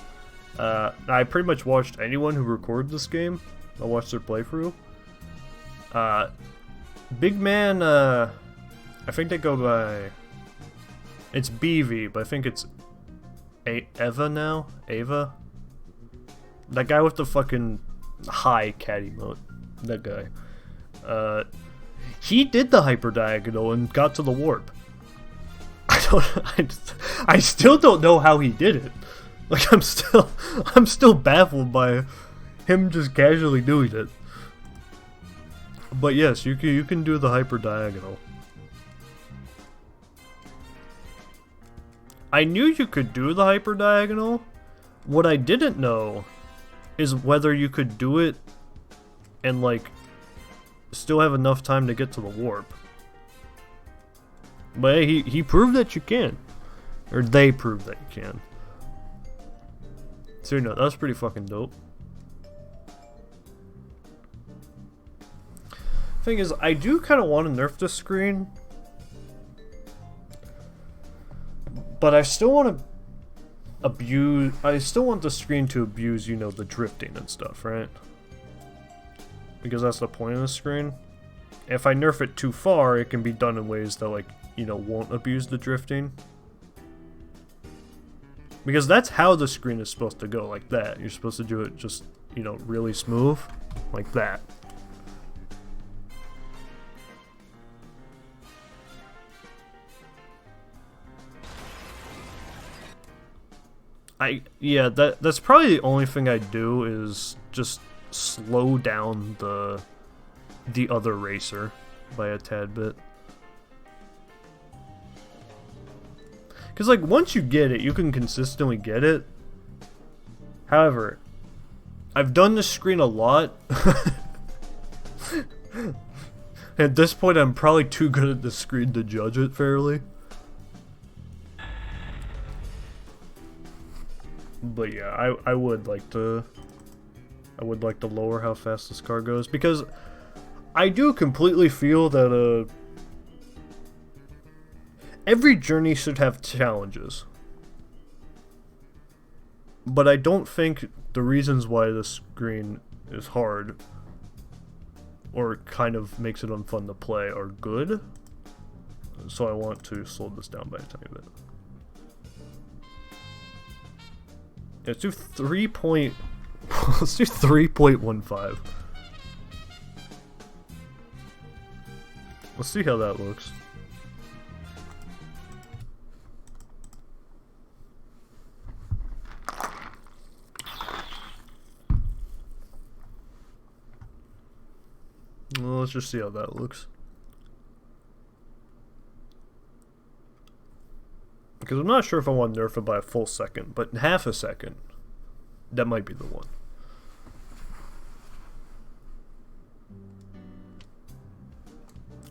I pretty much watched anyone who recorded this game. I watched their playthrough. Big Man, I think they go by... It's BV, but I think it's Eva now? Ava? That guy with the fucking high cat emote. That guy. He did the hyper diagonal and got to the warp. I still don't know how he did it. Like, I'm still baffled by him just casually doing it. But yes, you can do the hyper diagonal. I knew you could do the hyper diagonal. What I didn't know is whether you could do it and like still have enough time to get to the warp. But hey, he proved that you can. Or they proved that you can. So, you know, that's pretty fucking dope. Thing is, I do kind of want to nerf this screen. But I still want to abuse... I still want the screen to abuse, you know, the drifting and stuff, right? Because that's the point of the screen. If I nerf it too far, it can be done in ways that, like, you know, won't abuse the drifting. Because that's how the screen is supposed to go, like that. You're supposed to do it just, you know, really smooth, like that. Yeah, that's probably the only thing I do is just slow down the other racer by a tad bit. Because, like, once you get it, you can consistently get it. However, I've done this screen a lot. At this point, I'm probably too good at this screen to judge it fairly. But yeah, I would like to lower how fast this car goes, because I do completely feel that every journey should have challenges. But I don't think the reasons why this screen is hard or kind of makes it unfun to play are good. So I want to slow this down by a tiny bit. Let's do 3 point... Let's do 3.15. Let's see how that looks. Well, let's just see how that looks. Because I'm not sure if I want to nerf it by a full second, but half a second, that might be the one.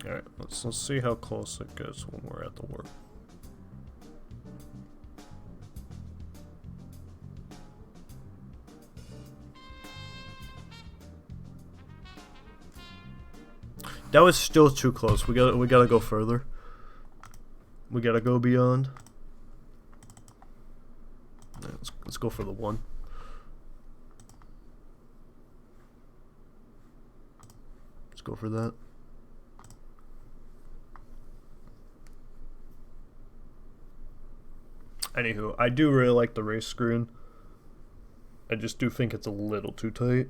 Alright, let's see how close it gets when we're at the warp. That was still too close. We gotta go further. We gotta go beyond. Let's go for the one. Let's go for that. Anywho, I do really like the race screen. I just do think it's a little too tight.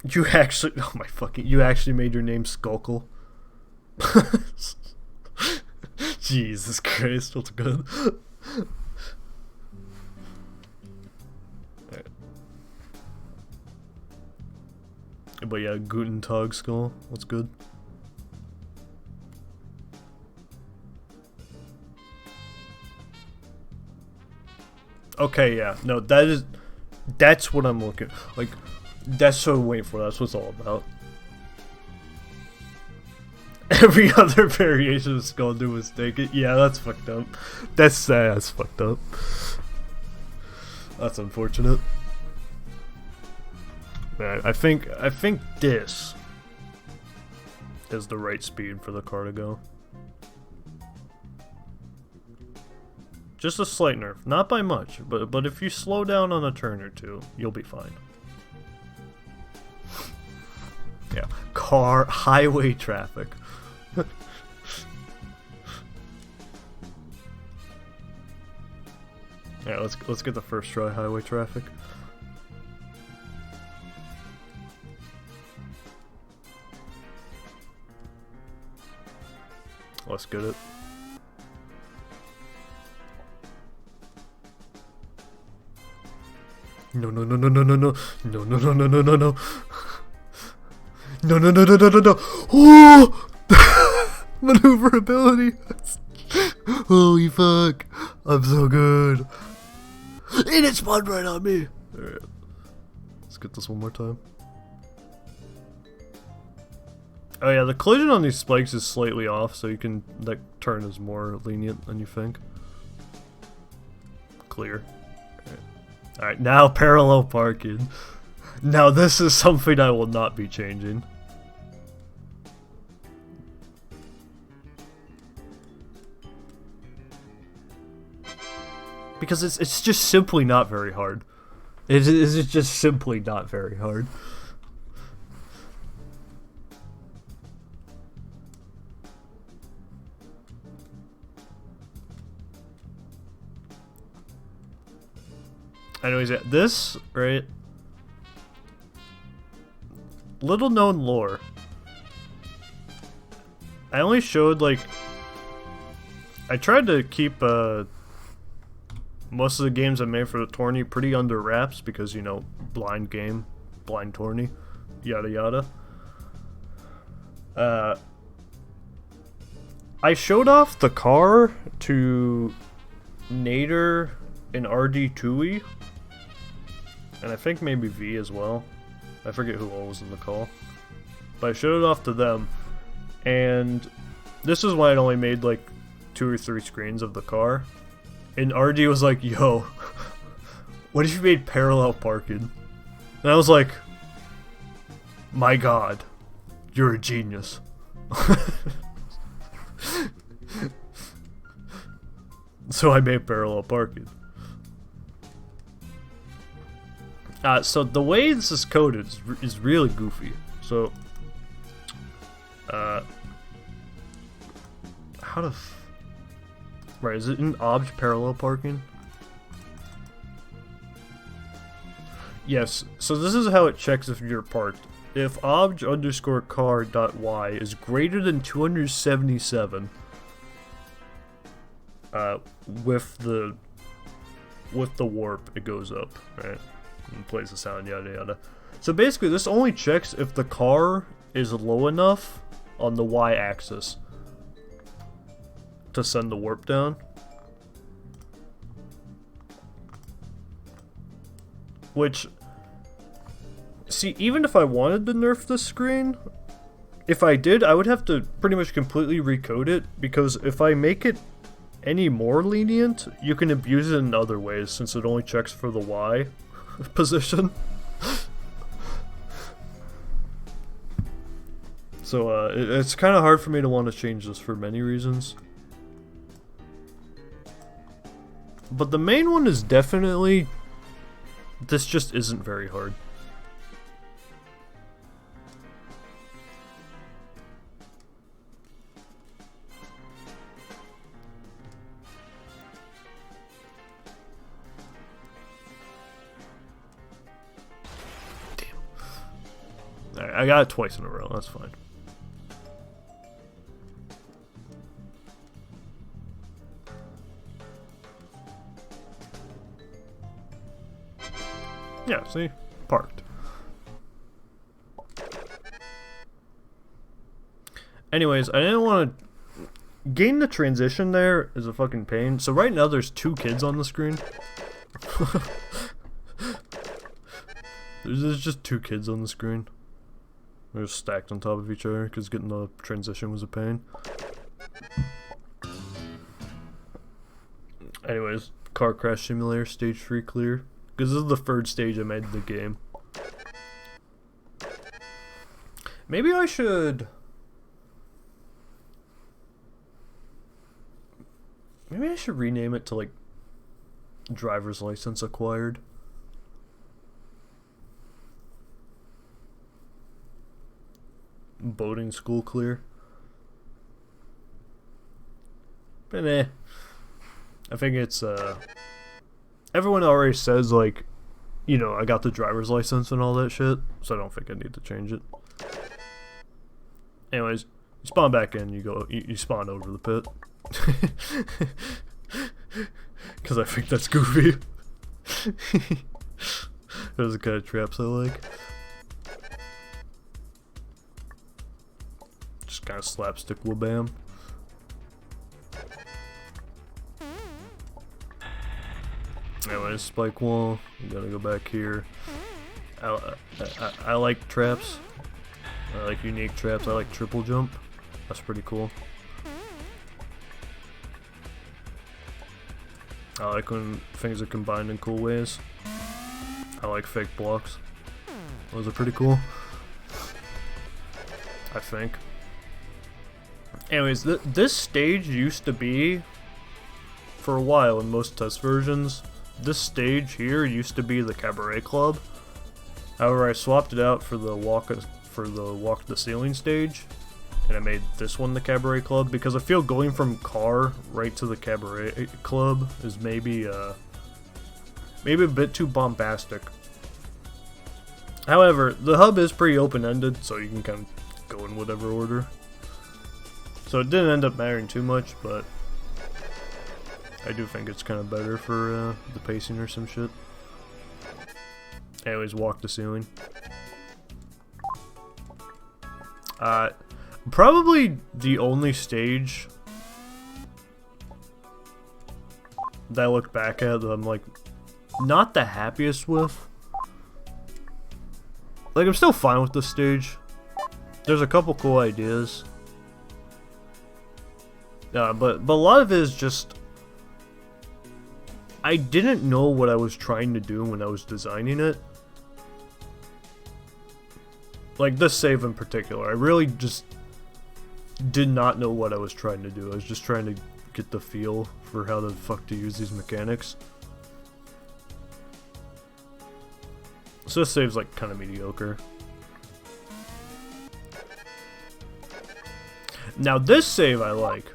You actually, oh my fucking, you actually made your name Skulkle. Jesus Christ, that's good. Right. But yeah, Guten Tag Skull, what's good? Okay, yeah, no, that's what I'm looking, like, That's what I'm waiting for. That's what it's all about. Every other variation of Skull do mistake it. Yeah, that's fucked up. That's sad. That's fucked up. That's unfortunate. Man, I think this is the right speed for the car to go. Just a slight nerf, not by much, but if you slow down on a turn or two, you'll be fine. Yeah, highway traffic. Yeah, let's get the first try highway traffic. Let's get it. No. No. Oh! Maneuverability. Holy fuck. I'm so good. And it spawned right on me. Alright. Let's get this one more time. Oh yeah, the collision on these spikes is slightly off, so you can, that turn is more lenient than you think. Clear. Alright, now parallel parking. Now this is something I will not be changing. Because it's just simply not very hard. It is just simply not very hard. Anyways, yeah, this, right? Little known lore. I only showed, like... I tried to keep, most of the games I made for the tourney pretty under wraps because, you know, blind game, blind tourney, yada yada. I showed off the car to Nader and RD2E, and I think maybe V as well. I forget who all was in the call. But I showed it off to them, and this is why I only made like 2 or 3 screens of the car. And RD was like, yo, what if you made parallel parking? And I was like, my god, you're a genius. So I made parallel parking. So the way this is coded is really goofy. So, how to... Right, is it in obj parallel parking? Yes, so this is how it checks if you're parked. If obj underscore car dot y is greater than 277, with the warp, it goes up, right? And plays the sound, yada yada. So basically, this only checks if the car is low enough on the y-axis to send the warp down. Which, see, even if I wanted to nerf this screen, if I did, I would have to pretty much completely recode it, because if I make it any more lenient, you can abuse it in other ways, since it only checks for the Y position. So, it's kind of hard for me to want to change this for many reasons. But the main one is definitely, this just isn't very hard. Damn. Alright, I got it twice in a row, that's fine. Yeah, see? Parked. Anyways, I didn't want to... Gain the transition there is a fucking pain. So right now there's 2 kids on the screen. There's just two kids on the screen. They're stacked on top of each other because getting the transition was a pain. Anyways, Car Crash Simulator stage 3 clear. Because this is the third stage I made in the game. Maybe I should... Maybe I should rename it to like driver's license acquired. Boating school clear. But I think it's everyone already says like, you know, I got the driver's license and all that shit, so I don't think I need to change it. Anyways, you spawn back in, you spawn over the pit. Because I think that's goofy. Those are the kind of traps I like. Just kind of slapstick wabam. Anyways, spike wall. You gotta go back here. I like traps. I like unique traps. I like triple jump. That's pretty cool. I like when things are combined in cool ways. I like fake blocks. Those are pretty cool, I think. Anyways, this stage used to be, for a while in most test versions, this stage here used to be the Cabaret Club. However, I swapped it out for the walk the ceiling stage, and I made this one the Cabaret Club because I feel going from car right to the Cabaret Club is maybe a bit too bombastic. However, the hub is pretty open-ended, so you can kind of go in whatever order. So it didn't end up mattering too much, but I do think it's kind of better for the pacing or some shit. Anyways, walk the ceiling. Probably the only stage that I look back at that I'm like not the happiest with. Like, I'm still fine with this stage. There's a couple cool ideas. But a lot of it is just I didn't know what I was trying to do when I was designing it. Like this save in particular, I really just did not know what I was trying to do. I was just trying to get the feel for how the fuck to use these mechanics. So this save's like kind of mediocre. Now this save I like.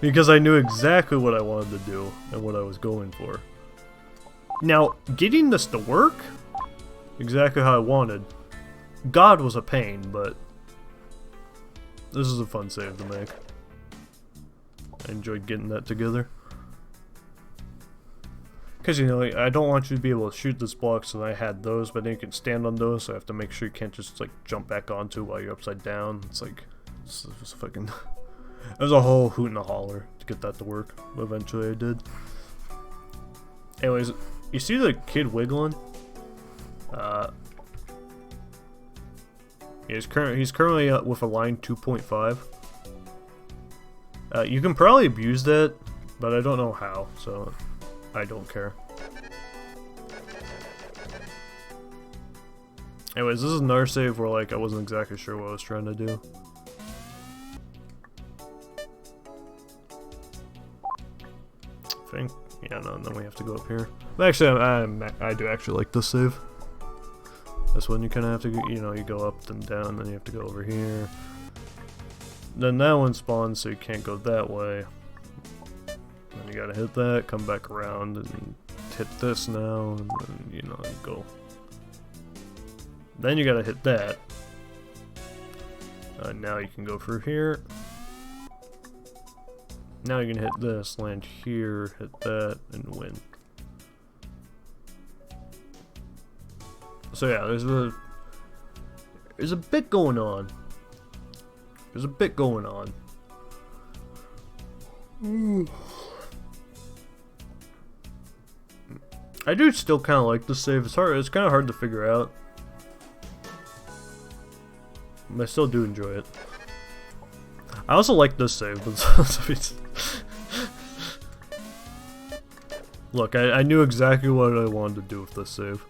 Because I knew exactly what I wanted to do and what I was going for. Now, getting this to work exactly how I wanted, God was a pain, but this is a fun save to make. I enjoyed getting that together. Because, you know, I don't want you to be able to shoot this block, so I had those, but then you can stand on those, so I have to make sure you can't just, like, jump back onto while you're upside down. It's like, it's fucking... It was a whole hoot and a holler to get that to work, but eventually I did. Anyways, you see the kid wiggling? He's currently with a line 2.5. You can probably abuse that, but I don't know how, so I don't care. Anyways, this is another save where like I wasn't exactly sure what I was trying to do. Yeah, no, and then we have to go up here. But actually, I do actually like this save. This one you kind of have to, you know, you go up and down, then you have to go over here. Then that one spawns, so you can't go that way. Then you gotta hit that, come back around, and hit this now, and then, you know, go. Then you gotta hit that. Now you can go through here. Now you can hit this, land here, hit that, and win. So yeah, there's a bit going on. There's a bit going on. I do still kind of like the save. It's hard. It's kind of hard to figure out. I still do enjoy it. I also like this save. Look, I knew exactly what I wanted to do with this save.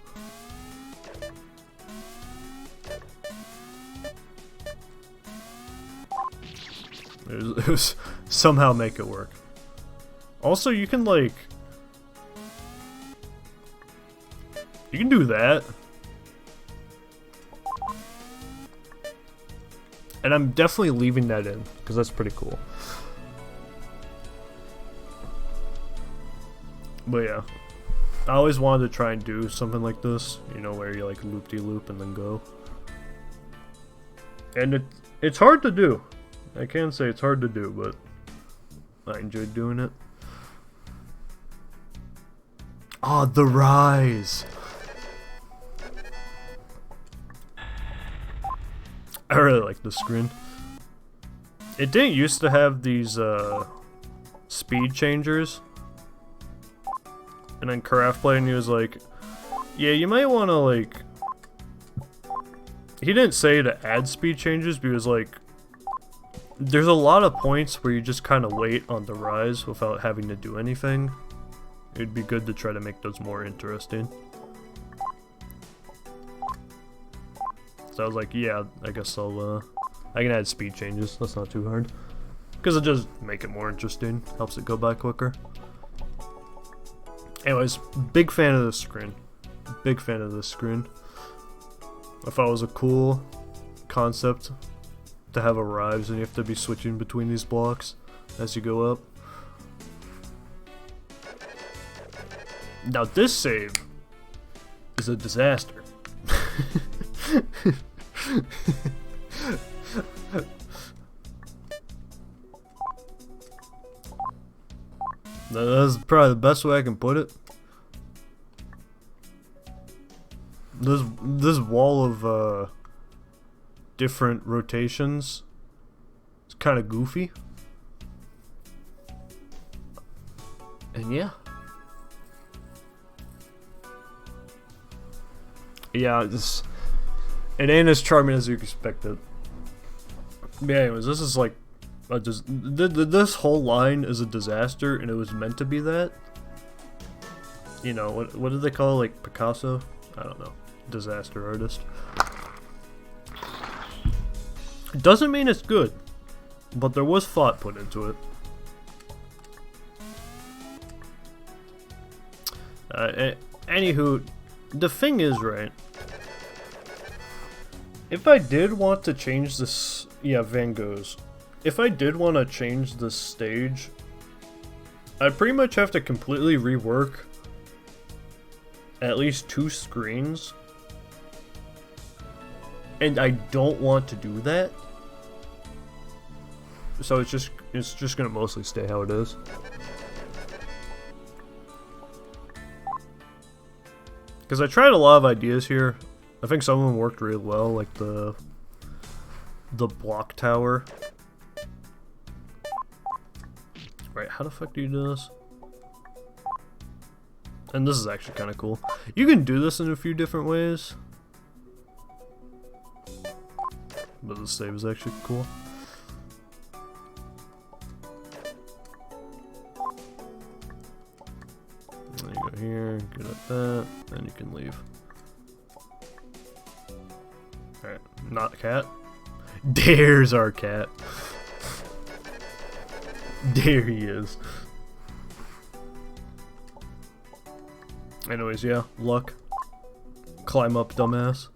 It was somehow make it work. Also, you can like... You can do that. And I'm definitely leaving that in, because that's pretty cool. But yeah. I always wanted to try and do something like this, you know, where you like loop-de-loop and then go. And it's hard to do. I can say it's hard to do, but I enjoyed doing it. Ah, the rise! I really like this screen. It didn't used to have these speed changers. And then Carafe played and he was like, yeah, you might want to like... He didn't say to add speed changes, but he was like, there's a lot of points where you just kind of wait on the rise without having to do anything. It'd be good to try to make those more interesting. So I was like, yeah, I guess I can add speed changes. That's not too hard. Because it just make it more interesting. Helps it go by quicker. Anyways, big fan of this screen. Big fan of this screen. I thought it was a cool concept to have arrives and you have to be switching between these blocks as you go up. Now this save is a disaster. That's probably the best way I can put it. This wall of different rotations is kind of goofy. And yeah. Yeah, it ain't as charming as you expected. But anyways, this is like this whole line is a disaster, and it was meant to be that. You know, what did they call it, like Picasso? I don't know. Disaster artist. It doesn't mean it's good, but there was thought put into it. Anywho, the thing is, right, if I did want to change this, yeah, Van Gogh's. If I did want to change this stage, I'd pretty much have to completely rework at least 2 screens. And I don't want to do that. So it's just gonna mostly stay how it is. Because I tried a lot of ideas here. I think some of them worked really well, like the block tower. Right, how the fuck do you do this? And this is actually kind of cool. You can do this in a few different ways. But the save is actually cool. Then you go here, get at that, then you can leave. Alright, not cat. There's our cat. There he is. Anyways, yeah, luck. Climb up, dumbass.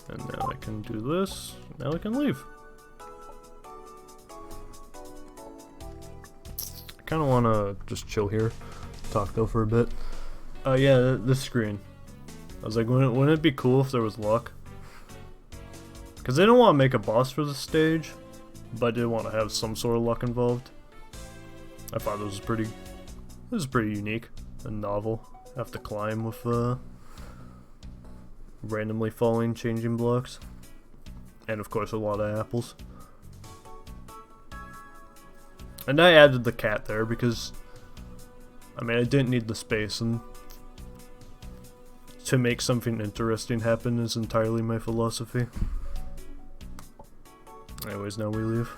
And now I can do this. Now I can leave. I kind of want to just chill here. Talk though for a bit. Yeah, this screen. I was like, wouldn't it be cool if there was luck? Because they don't want to make a boss for the stage, but I did want to have some sort of luck involved. I thought this was pretty unique and novel. Have to climb with randomly falling changing blocks, and of course a lot of apples. And I added the cat there because, I mean, I didn't need the space, and to make something interesting happen is entirely my philosophy. Anyways, now we leave.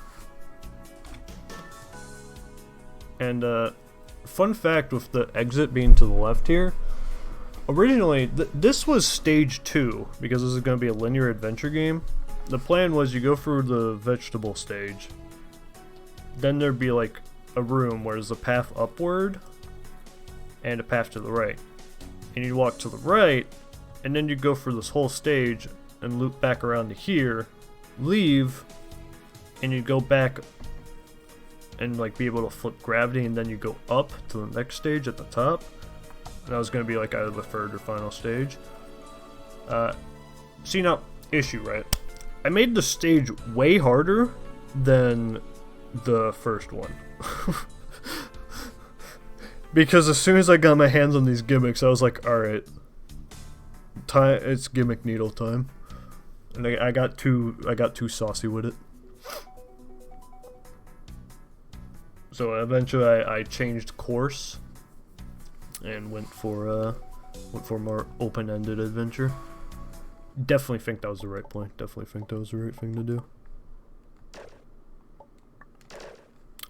And, fun fact with the exit being to the left here, originally, this was stage 2, because this is going to be a linear adventure game. The plan was you go through the vegetable stage, then there'd be like a room where there's a path upward, and a path to the right. And you'd walk to the right, and then you'd go through this whole stage, and loop back around to here, leave, and you'd go back and like be able to flip gravity, and then you go up to the next stage at the top. And that was going to be like either the third or final stage. See now, issue, right? I made the stage way harder than the first one. Because as soon as I got my hands on these gimmicks, I was like, alright, it's gimmick needle time. And I got too saucy with it. So eventually I changed course and went for more open-ended adventure. Definitely think that was the right point. Definitely think that was the right thing to do.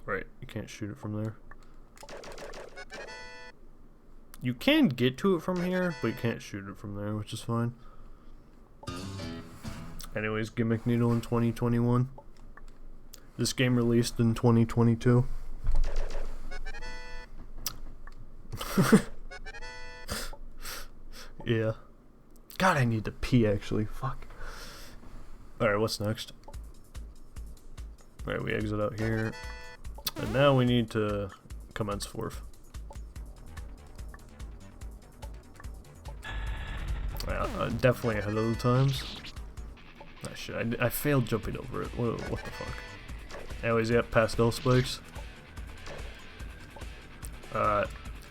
Right, you can't shoot it from there. You can get to it from here, but you can't shoot it from there, which is fine. Anyways, Gimmick Needle in 2021. This game released in 2022. Yeah. God, I need to pee actually. Fuck. Alright, what's next? Alright, we exit out here. And now we need to commence forth. Yeah, definitely ahead of the times. Ah, shit, I failed jumping over it. What the fuck? Anyways, yeah, pastel spikes.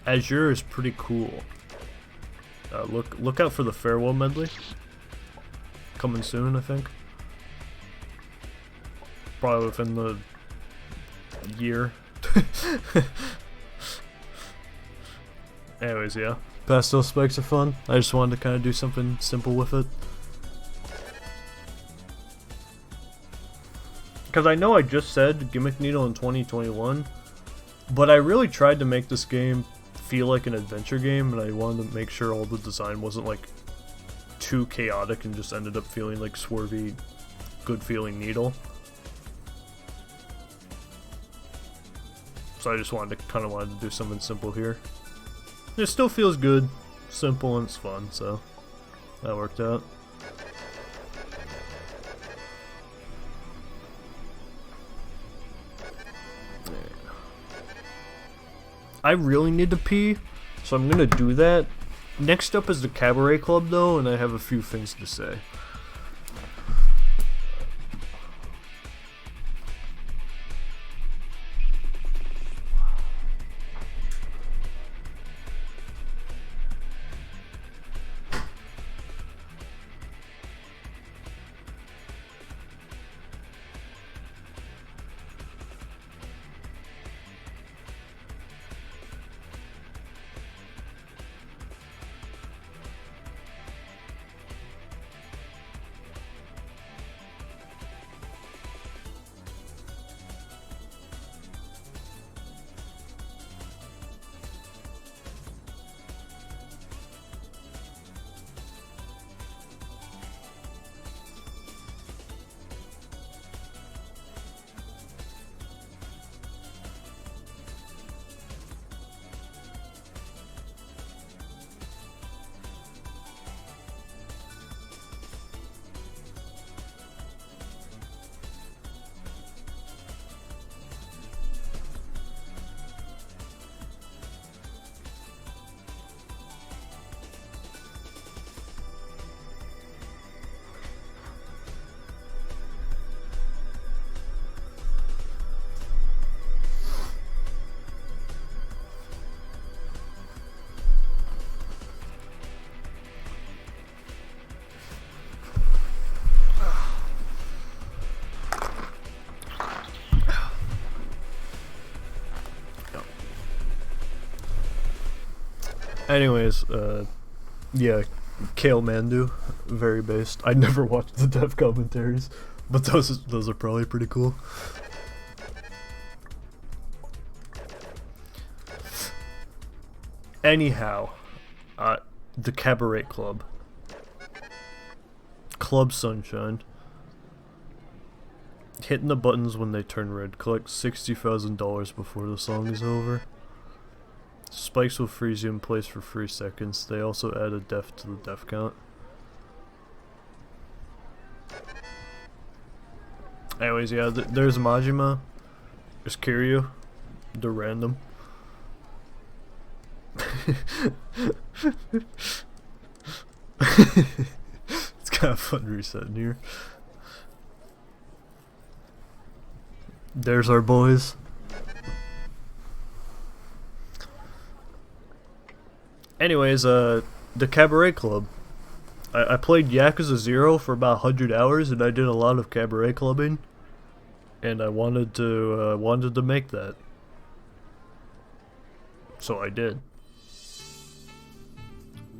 Azure is pretty cool. Look out for the Farewell medley. Coming soon, I think. Probably within the year. Anyways, yeah. Pastel spikes are fun. I just wanted to kind of do something simple with it. Because I know I just said Gimmick Needle in 2021, but I really tried to make this game feel like an adventure game, and I wanted to make sure all the design wasn't like too chaotic and just ended up feeling like swervy, good feeling Needle. So I just wanted to do something simple here. It still feels good, simple, and it's fun, so that worked out. I really need to pee, so I'm gonna do that. Next up is the Cabaret Club though, and I have a few things to say. Anyways, yeah, Kale Mandu, very based. I never watched the dev commentaries, but those are probably pretty cool. Anyhow, the Cabaret Club. Club Sunshine. Hitting the buttons when they turn red. Collect $60,000 before the song is over. Spikes will freeze you in place for 3 seconds. They also add a death to the death count. Anyways, yeah, there's Majima. There's Kiryu. They're random. It's kind of fun resetting here. There's our boys. Anyways, the Cabaret Club. I played Yakuza 0 for about 100 hours, and I did a lot of cabaret clubbing. And I wanted to make that. So I did.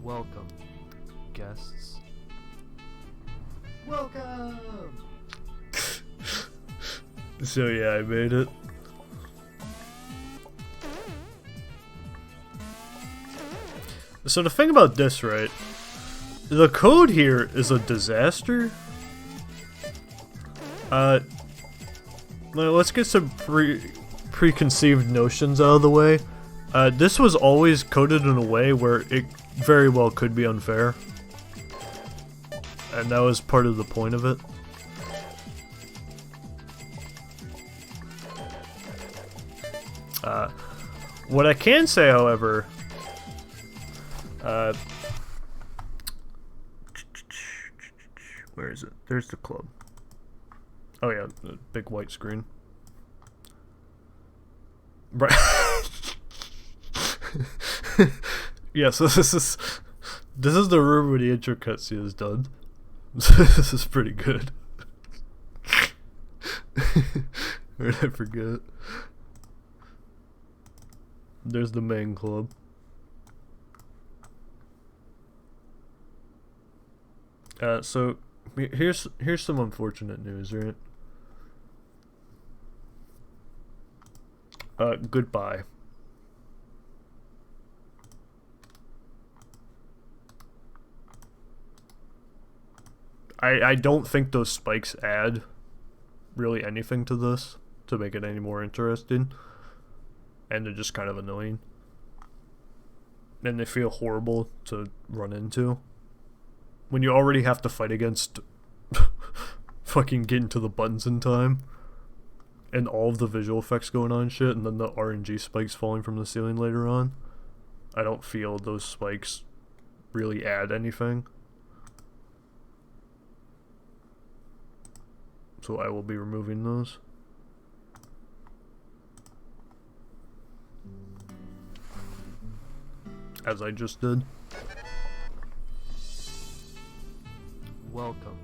Welcome, guests. Welcome! So yeah, I made it. So the thing about this, right? The code here is a disaster. Let's get some preconceived notions out of the way. This was always coded in a way where it very well could be unfair. And that was part of the point of it. What I can say, however, where is it? There's the club. Oh yeah, the big white screen. Right. Yeah, so this is the room where the intro cutscene is done. This is pretty good. Where did I forget? There's the main club. So here's some unfortunate news, right? Goodbye. I don't think those spikes add really anything to this to make it any more interesting. And they're just kind of annoying. And they feel horrible to run into. When you already have to fight against fucking getting to the buttons in time. And all of the visual effects going on and shit, and then the RNG spikes falling from the ceiling later on. I don't feel those spikes really add anything. So I will be removing those. As I just did. Welcome,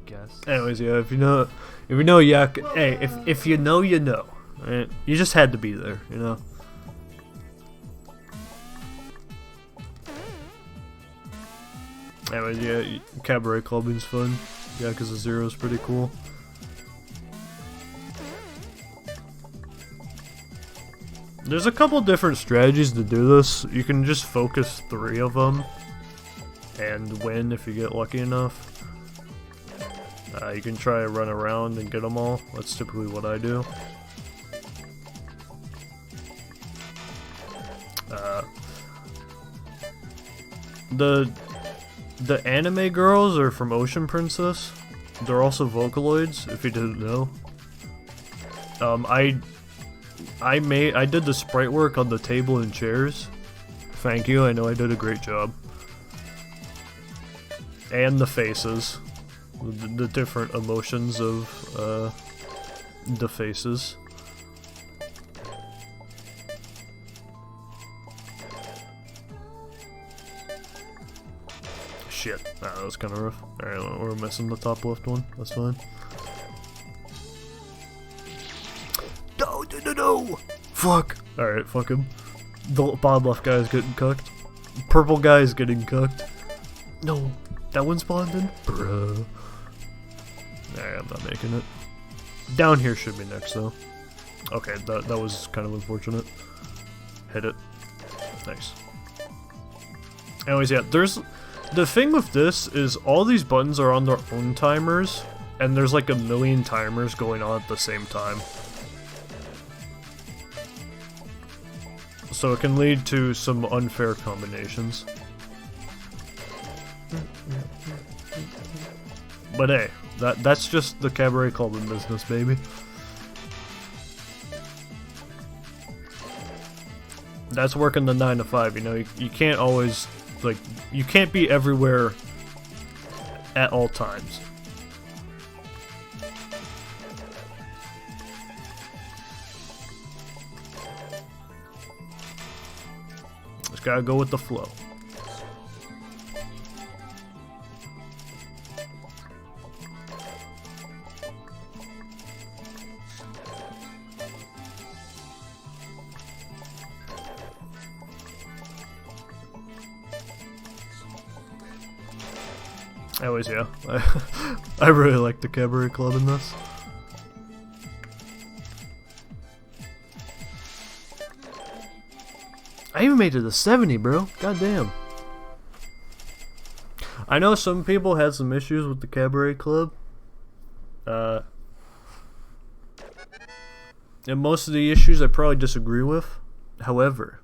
guests. Anyways, yeah, if you know Yak, hey, if you know, you know. Right? You just had to be there, you know. Anyways, yeah, cabaret clubbing's fun. Yakuza 0 is pretty cool. There's a couple different strategies to do this. You can just focus 3 of them and win if you get lucky enough. You can try to run around and get them all. That's typically what I do. The anime girls are from Ocean Princess. They're also Vocaloids, if you didn't know. I did the sprite work on the table and chairs. Thank you, I know I did a great job. And the faces. The different emotions of the faces. Shit, that was kind of rough. Alright, we're missing the top left one. That's fine. No! Fuck! Alright, fuck him. The bottom left guy is getting cooked. Purple guy is getting cooked. No, that one spawned in? Bruh. Nah, I'm not making it. Down here should be next though. Okay, that was kind of unfortunate. Hit it. Nice. Anyways, yeah, there's... The thing with this is all these buttons are on their own timers, and there's like a million timers going on at the same time. So it can lead to some unfair combinations. But hey, that's just the Cabaret Club in business, baby. That's working the 9 to 5, you know, you can't always, like, you can't be everywhere at all times. Just gotta go with the flow. Anyways, yeah, I really like the Cabaret Club in this. I even made it to 70, bro. God damn. I know some people had some issues with the Cabaret Club. And most of the issues I probably disagree with. However,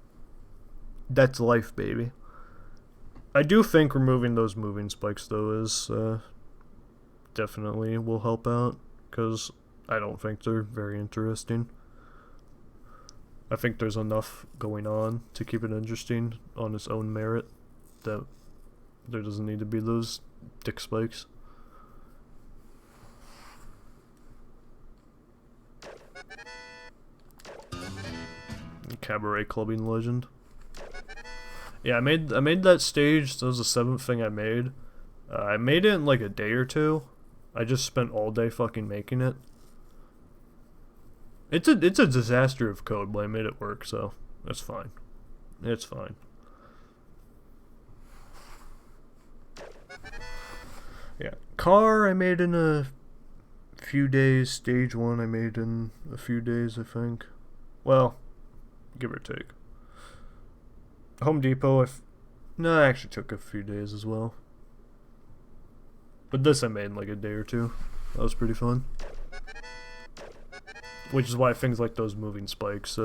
that's life, baby. I do think removing those moving spikes, though, is definitely will help out, because I don't think they're very interesting. I think there's enough going on to keep it interesting on its own merit that there doesn't need to be those dick spikes. Cabaret Clubbing Legend. Yeah, I made that stage. That was the 7th thing I made. I made it in like a day or two. I just spent all day fucking making it. It's a disaster of code, but I made it work, so that's fine. It's fine. Yeah, car I made in a few days. Stage 1 I made in a few days, I think. Well, give or take. Home Depot, no, it actually took a few days as well. But this I made in like a day or two. That was pretty fun. Which is why things like those moving spikes,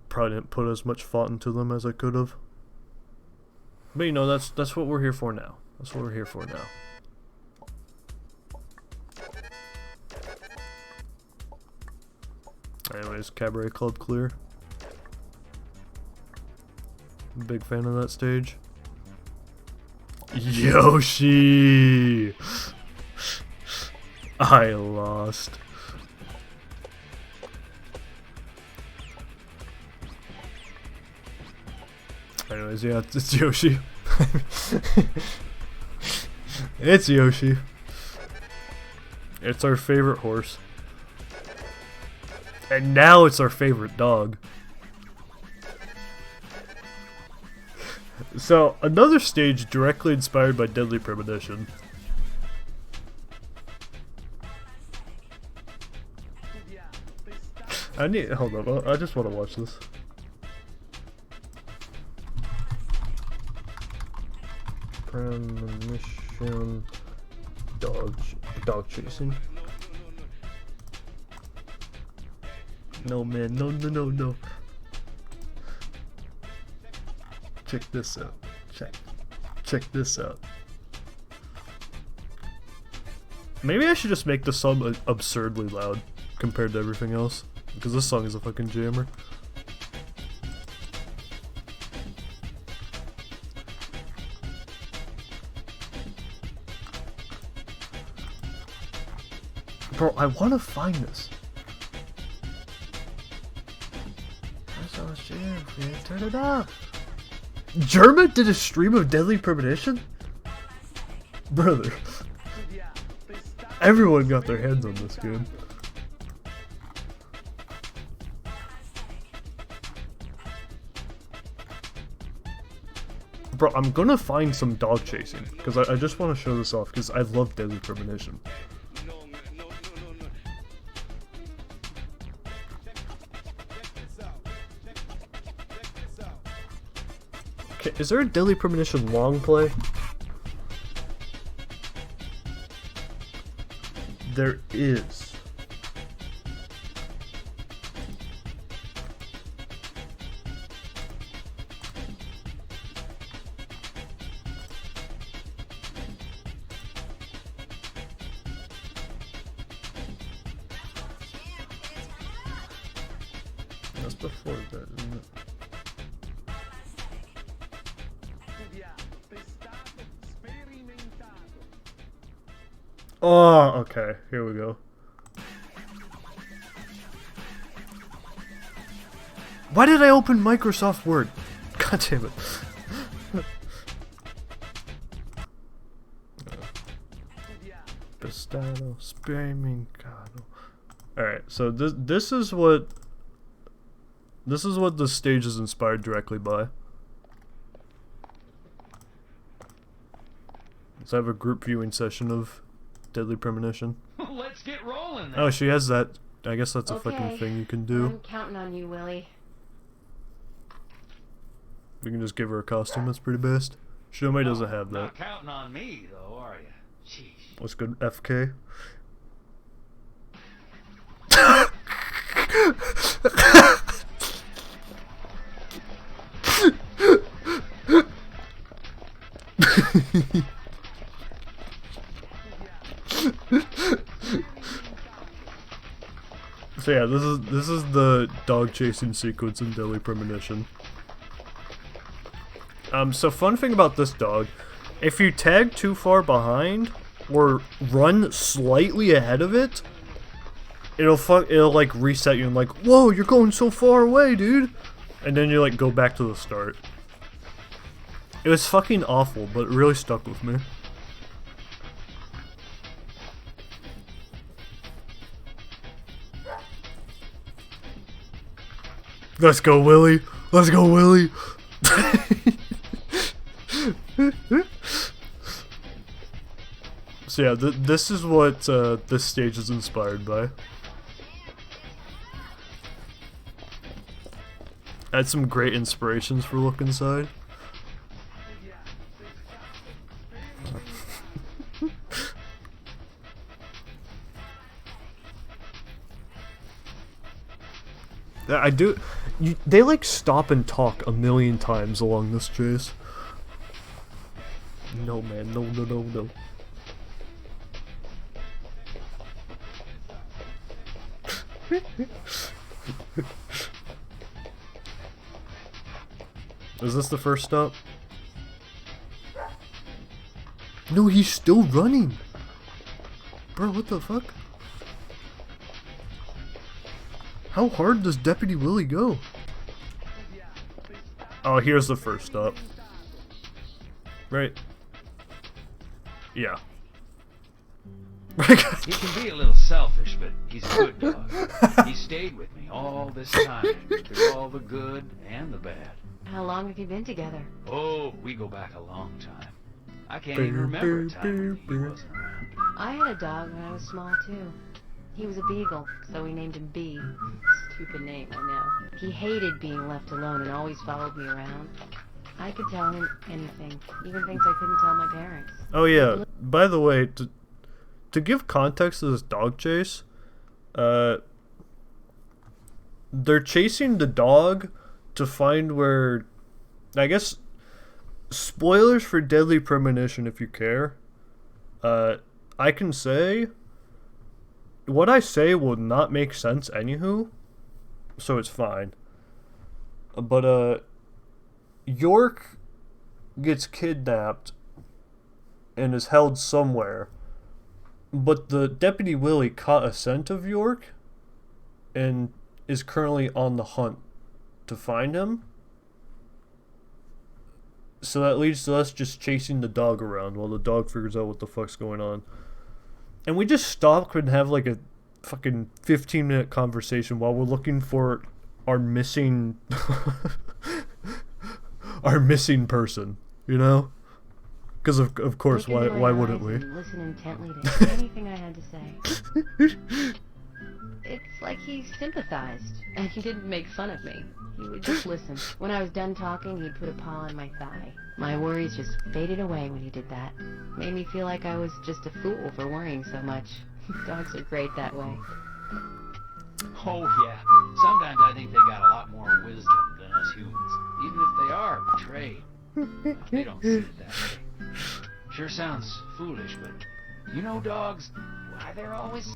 probably didn't put as much thought into them as I could have. But you know, that's what we're here for now. That's what we're here for now. Anyways, Cabaret Club clear. Big fan of that stage. Yoshi! I lost. Anyways, yeah, it's Yoshi. It's Yoshi. It's our favorite horse. And now it's our favorite dog. So, another stage directly inspired by Deadly Premonition. Hold on, I just want to watch this. Premonition dog chasing. No man, no. Check this out. Check this out. Maybe I should just make the song absurdly loud compared to everything else, because this song is a fucking jammer. Bro, I want to find this. Turn it up. Germa did a stream of Deadly Premonition? Brother. Everyone got their hands on this game. Bro, I'm gonna find some dog chasing, because I just want to show this off, because I love Deadly Premonition. Okay, is there a Deadly Premonition long play? There is. That's before that, isn't it? Oh, okay. Here we go. Why did I open Microsoft Word? God damn it. Pistado, Sperimentado. Alright, so this is what the stage is inspired directly by. Let's have a group viewing session of Deadly Premonition. Let's get rolling then. Oh, she has that. I guess that's a fucking Okay. thing you can do. I'm counting on you, Willie. We can just give her a costume. That's pretty best. Shumei doesn't have that. Not counting on me, though, are you? Jeez. What's good, FK? So yeah, this is the dog chasing sequence in Deadly Premonition. So fun thing about this dog, if you tag too far behind or run slightly ahead of it, it'll like reset you and like, whoa, you're going so far away, dude, and then you like go back to the start. It was fucking awful, but it really stuck with me. Let's go, Willie. Let's go, Willie. So yeah, this is what this stage is inspired by. I had some great inspirations for Look Inside. I do. They like stop and talk a million times along this chase. No, man, no, no, no, no. Is this the first stop? No, he's still running. Bro, what the fuck? How hard does Deputy Willie go? Oh, here's the first stop. Right? Yeah. He can be a little selfish, but he's a good dog. He stayed with me all this time, through all the good and the bad. How long have you been together? Oh, we go back a long time. I can't even remember a time when he wasn't around. I had a dog when I was small, too. He was a beagle, so we named him B. Stupid name, I know. He hated being left alone and always followed me around. I could tell him anything, even things I couldn't tell my parents. Oh yeah, by the way, to give context to this dog chase, they're chasing the dog to find where, I guess, spoilers for Deadly Premonition if you care. I can say, what I say will not make sense anywho, so it's fine. But, York gets kidnapped and is held somewhere, but the Deputy Willie caught a scent of York and is currently on the hunt to find him. So that leads to us just chasing the dog around while the dog figures out what the fuck's going on. And we just stop and have like a fucking 15-minute conversation while we're looking for our missing our missing person. you know? Because of course, Look into my why wouldn't eyes we? and listen intently to anything I had to say. It's like he sympathized, and he didn't make fun of me. He would just listen. When I was done talking, he'd put a paw on my thigh. My worries just faded away when he did that. Made me feel like I was just a fool for worrying so much. Dogs are great that way. Oh, yeah. Sometimes I think they got a lot more wisdom than us humans, even if they are betrayed. They don't see it that way. Sure sounds foolish, but you know dogs, why they're always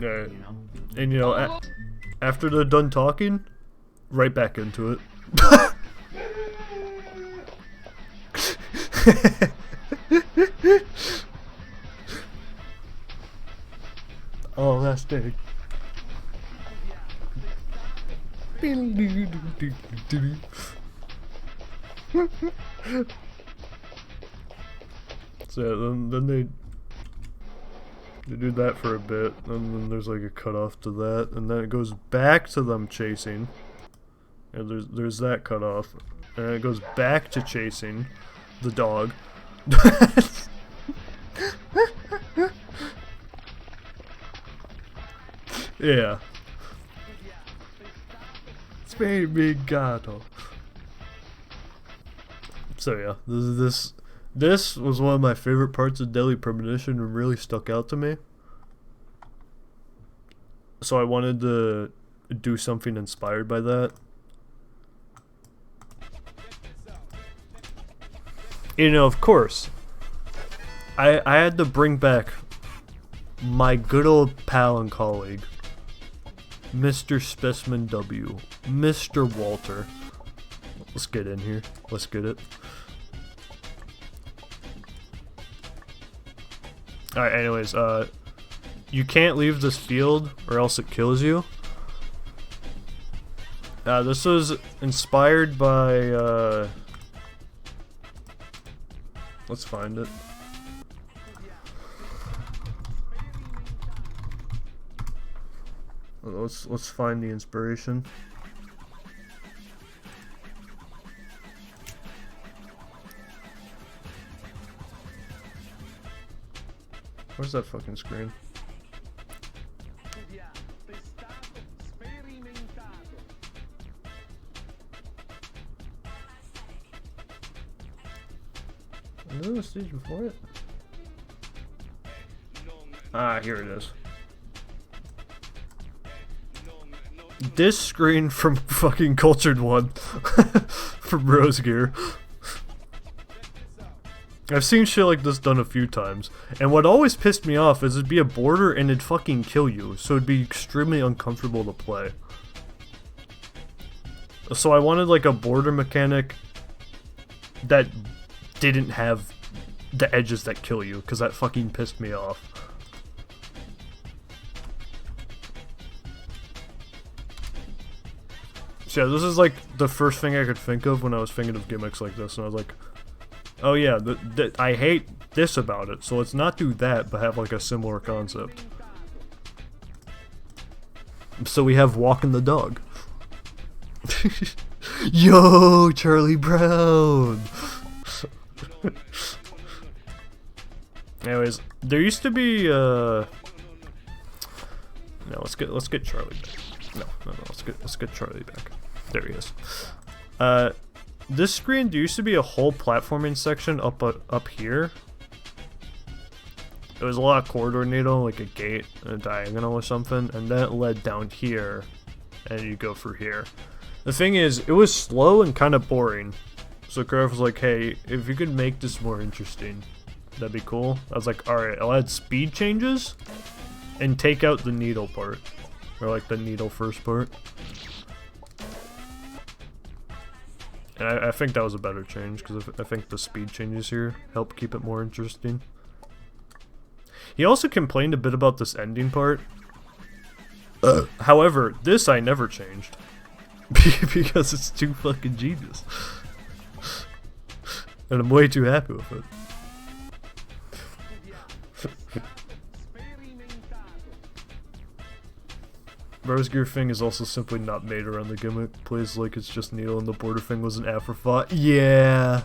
Yeah. you know. And you know, after they're done talking, right back into it. Oh, that's big. So then they do that for a bit, and then there's like a cutoff to that, and then it goes back to them chasing. And there's that cutoff, and it goes back to chasing the dog. Yeah. Sperigato. So yeah, this was one of my favorite parts of Deadly Premonition and really stuck out to me. So I wanted to do something inspired by that. You know, of course, I had to bring back my good old pal and colleague, Mr. Specimen W, Mr. Walter. Let's get in here. Let's get it. Alright, anyways, you can't leave this field or else it kills you. This was inspired by, let's find it. Let's find the inspiration. Where's that fucking screen? Is there a stage before it? Ah, here it is. This screen from fucking Cultured One from Rose Gear. I've seen shit like this done a few times, and what always pissed me off is it'd be a border and it'd fucking kill you, so it'd be extremely uncomfortable to play. So I wanted like a border mechanic that didn't have the edges that kill you, because that fucking pissed me off. So yeah, this is like the first thing I could think of when I was thinking of gimmicks like this, and I was like, oh yeah, I hate this about it, so let's not do that, but have like a similar concept. So we have Walking the Dog. Yo, Charlie Brown! Anyways, there used to be, no, let's get Charlie back. No, let's get Charlie back. There he is. This screen, there used to be a whole platforming section up here. It was a lot of corridor needle, like a gate, a diagonal or something, and then it led down here, and you go through here. The thing is, it was slow and kind of boring, so Craft was like, hey, if you could make this more interesting, that'd be cool. I was like, alright, I'll add speed changes, and take out the needle part, or like the needle first part. And I think that was a better change, because I think the speed changes here help keep it more interesting. He also complained a bit about this ending part. However, this I never changed. Because it's too fucking genius. And I'm way too happy with it. Rose Gear thing is also simply not made around the gimmick. Plays like it's just needle and the border thing was an afterthought. Yeah.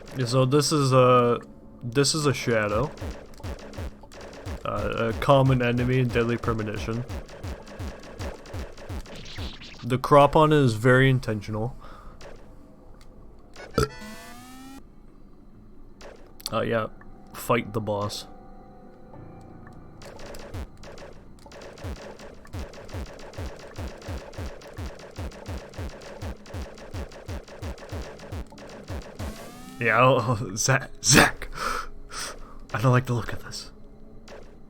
So this is a shadow. A common enemy in Deadly Premonition. The crop on it is very intentional. Yeah, fight the boss. Yeah, Zach! I don't like the look of this.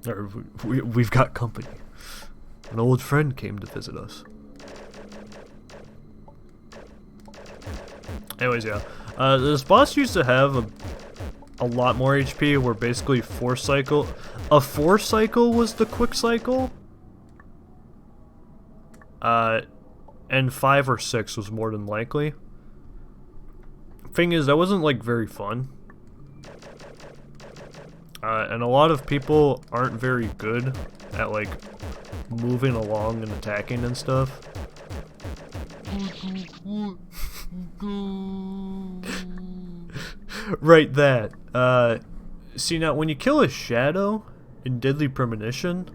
Or, we've got company. An old friend came to visit us. Anyways, yeah. This boss used to have a lot more HP, where basically a 4 cycle was the quick cycle. And 5 or 6 was more than likely. Thing is, that wasn't like very fun. And a lot of people aren't very good at like moving along and attacking and stuff. Right, that. See, now when you kill a shadow in Deadly Premonition,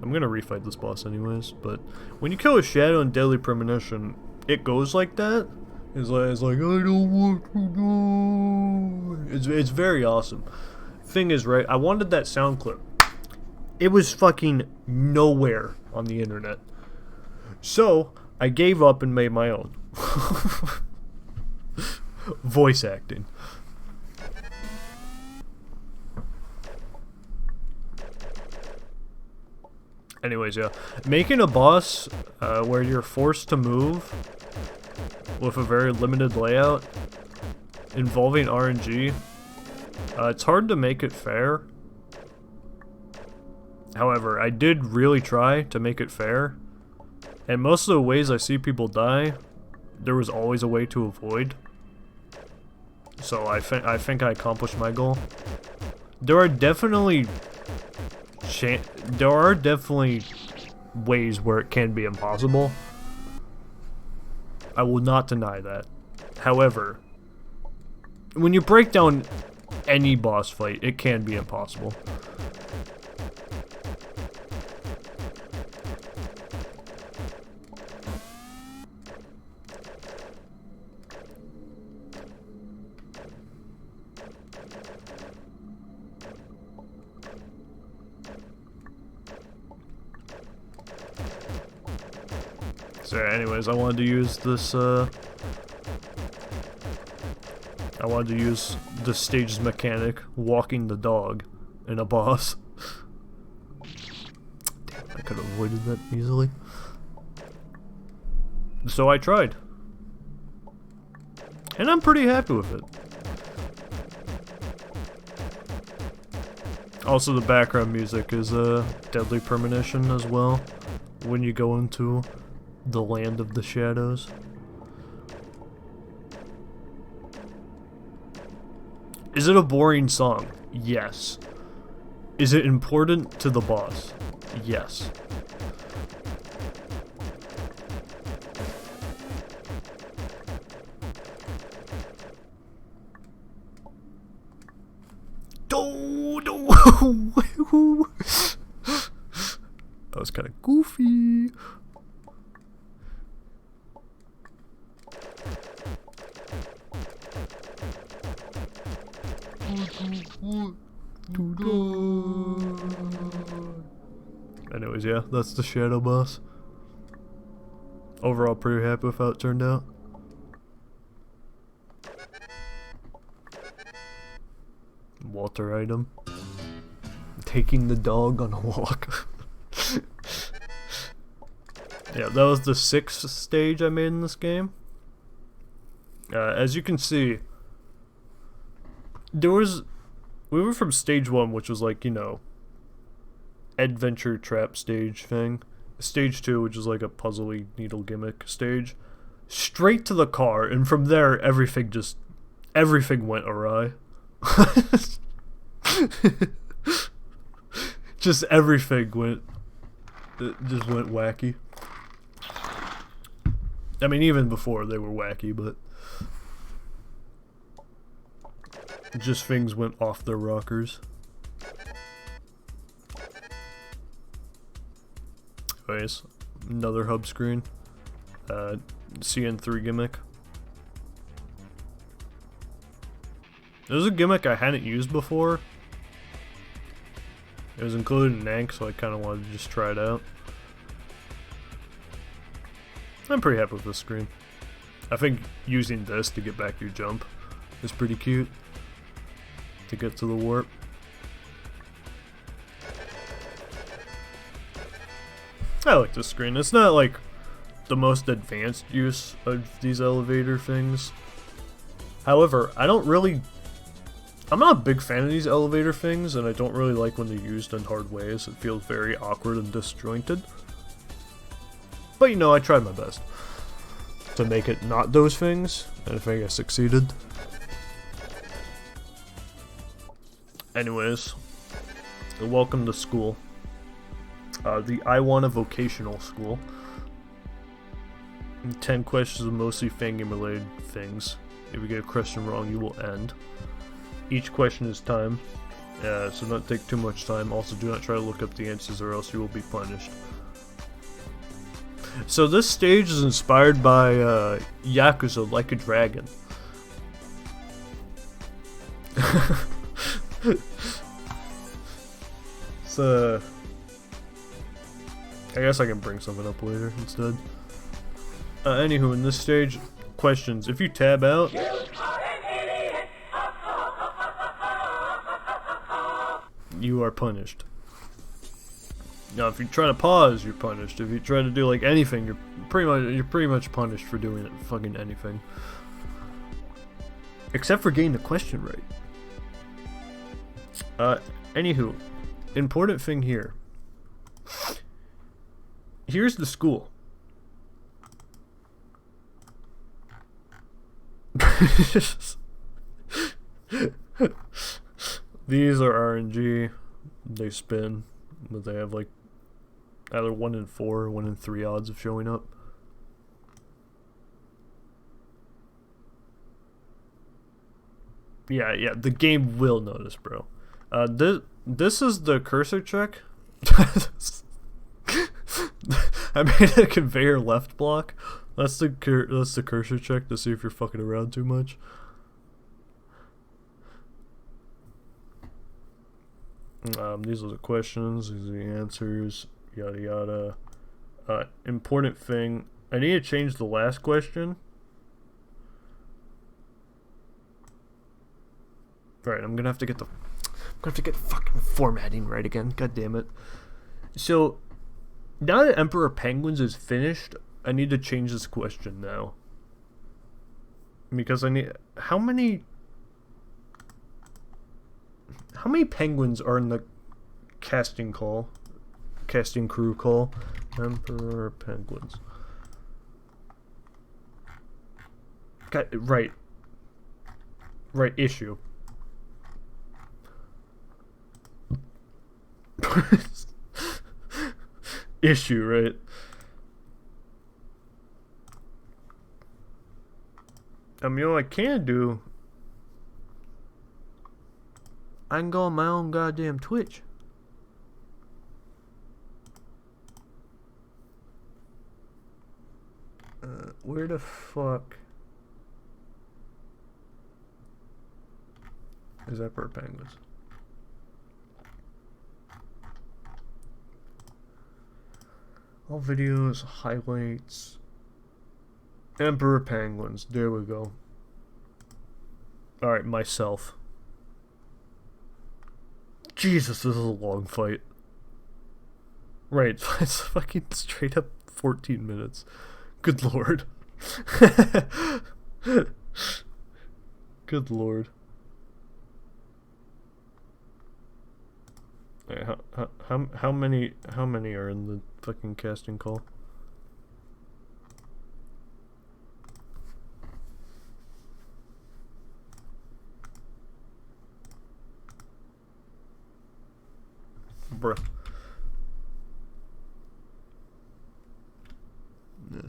I'm gonna refight this boss anyways, but when you kill a shadow in Deadly Premonition, it goes like that. It's like I don't want to go. It's very awesome. Thing is, right, I wanted that sound clip. It was fucking nowhere on the internet. So, I gave up and made my own. Voice acting. Anyways, yeah. Making a boss where you're forced to move with a very limited layout involving RNG, it's hard to make it fair. However, I did really try to make it fair, and most of the ways I see people die, there was always a way to avoid. So I think I accomplished my goal. There are definitely ways where it can be impossible. I will not deny that. However, when you break down any boss fight, it can be impossible. So anyways, I wanted to use this, I wanted to use the stage's mechanic, walking the dog, in a boss. Damn, I could have avoided that easily. So I tried. And I'm pretty happy with it. Also, the background music is Deadly Premonition as well, when you go into the land of the shadows. Is it a boring song? Yes. Is it important to the boss? Yes. That was kind of goofy. Anyways, yeah, that's the shadow boss. Overall, pretty happy with how it turned out. Walter item. Taking the dog on a walk. Yeah, that was the 6th stage I made in this game. As you can see, we were from stage 1, which was like, you know, adventure trap stage thing. Stage 2, which is like a puzzly needle gimmick stage. Straight to the car, and from there, everything went awry. Just everything went wacky. I mean, even before they were wacky, but Just things went off their rockers. Anyways, another hub screen. CN3 gimmick. This is a gimmick I hadn't used before. It was included in Nank, so I kind of wanted to just try it out. I'm pretty happy with this screen. I think using this to get back your jump is pretty cute. To get to the warp. I like this screen. It's not like the most advanced use of these elevator things. However, I'm not a big fan of these elevator things, and I don't really like when they're used in hard ways. It feels very awkward and disjointed. But you know, I tried my best to make it not those things, and I think I succeeded. Anyways, welcome to school. The I Want a Vocational School. 10 questions of mostly fangame related things. If you get a question wrong, you will end. Each question is timed, so don't take too much time. Also, do not try to look up the answers or else you will be punished. So this stage is inspired by Yakuza Like a Dragon. So I guess I can bring something up later instead. Anywho, in this stage, questions. If you tab out, you are punished. Now, if you try to pause, you're punished. If you try to do like anything, you're pretty much punished for doing fucking anything, except for getting the question right. Anywho, important thing here. Here's the school. These are RNG. They spin, but they have like either 1 in 4 or 1 in 3 odds of showing up. Yeah, the game will notice, bro. This is the cursor check. I made a conveyor left block. That's the cursor check to see if you're fucking around too much. These are the questions. These are the answers. Yada yada. Important thing. I need to change the last question. Right, I'm gonna have to get the fucking formatting right again. God damn it. So now that Emperor Penguins is finished, I need to change this question now. Because I need how many penguins are in the casting crew call? Emperor Penguins. Got right issue. Issue, right? I mean, what I can do, I can go on my own goddamn Twitch. Where the fuck is Emperor Penguins? All videos, highlights, Emperor Penguins. There we go. Alright, myself. Jesus, this is a long fight. Right, it's fucking straight up 14 minutes. Good lord. Good lord. Right, how many are in the fucking casting call? Bruh.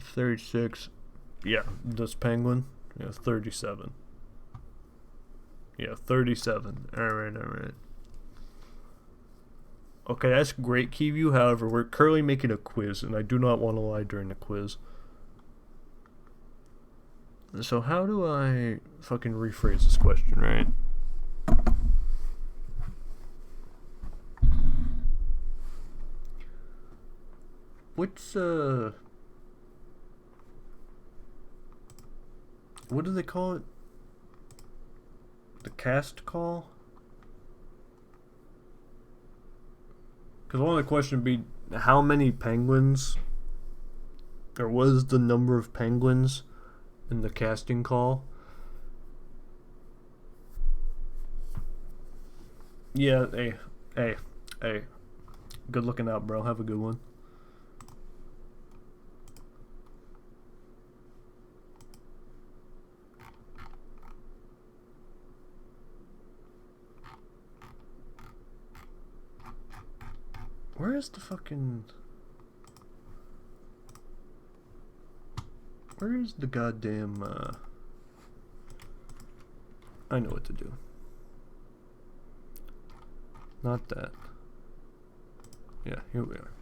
36. Yeah, this penguin. Yeah, 37. Yeah, 37. Alright, alright. Okay, that's great, Keyview. However, we're currently making a quiz, and I do not want to lie during the quiz. So how do I fucking rephrase this question, right? What's, what do they call it? The cast call? Because one of the questions would be, how many penguins, or what is the number of penguins in the casting call? Yeah, hey. Good looking out, bro. Have a good one. Where is the fucking... Where is the goddamn, I know what to do. Not that. Yeah, here we are.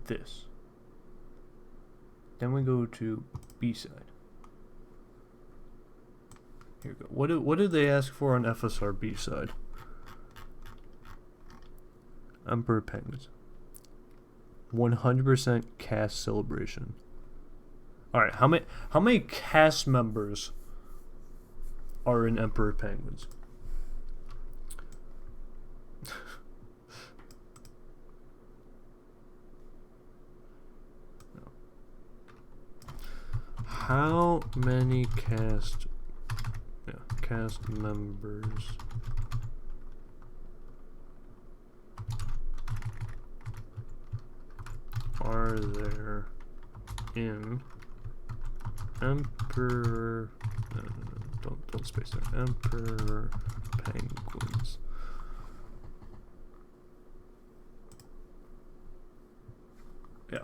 This. Then we go to B-side. Here we go. What did they ask for on FSR B-side? Emperor Penguins. 100% cast celebration. Alright, how many cast members are in Emperor Penguins? No. How many cast members are there in Emperor... No, don't space there. Emperor Penguins. Yeah.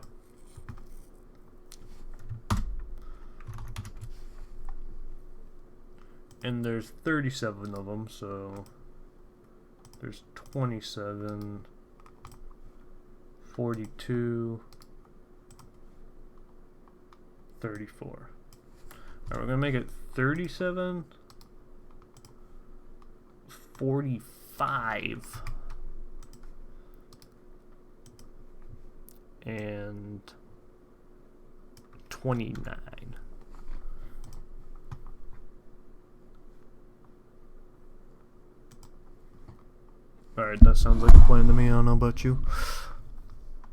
And there's 37 of them, so there's 27, 42, 34. Alright, we're gonna make it 37, 45, and 29. Alright, that sounds like a plan to me. I don't know about you.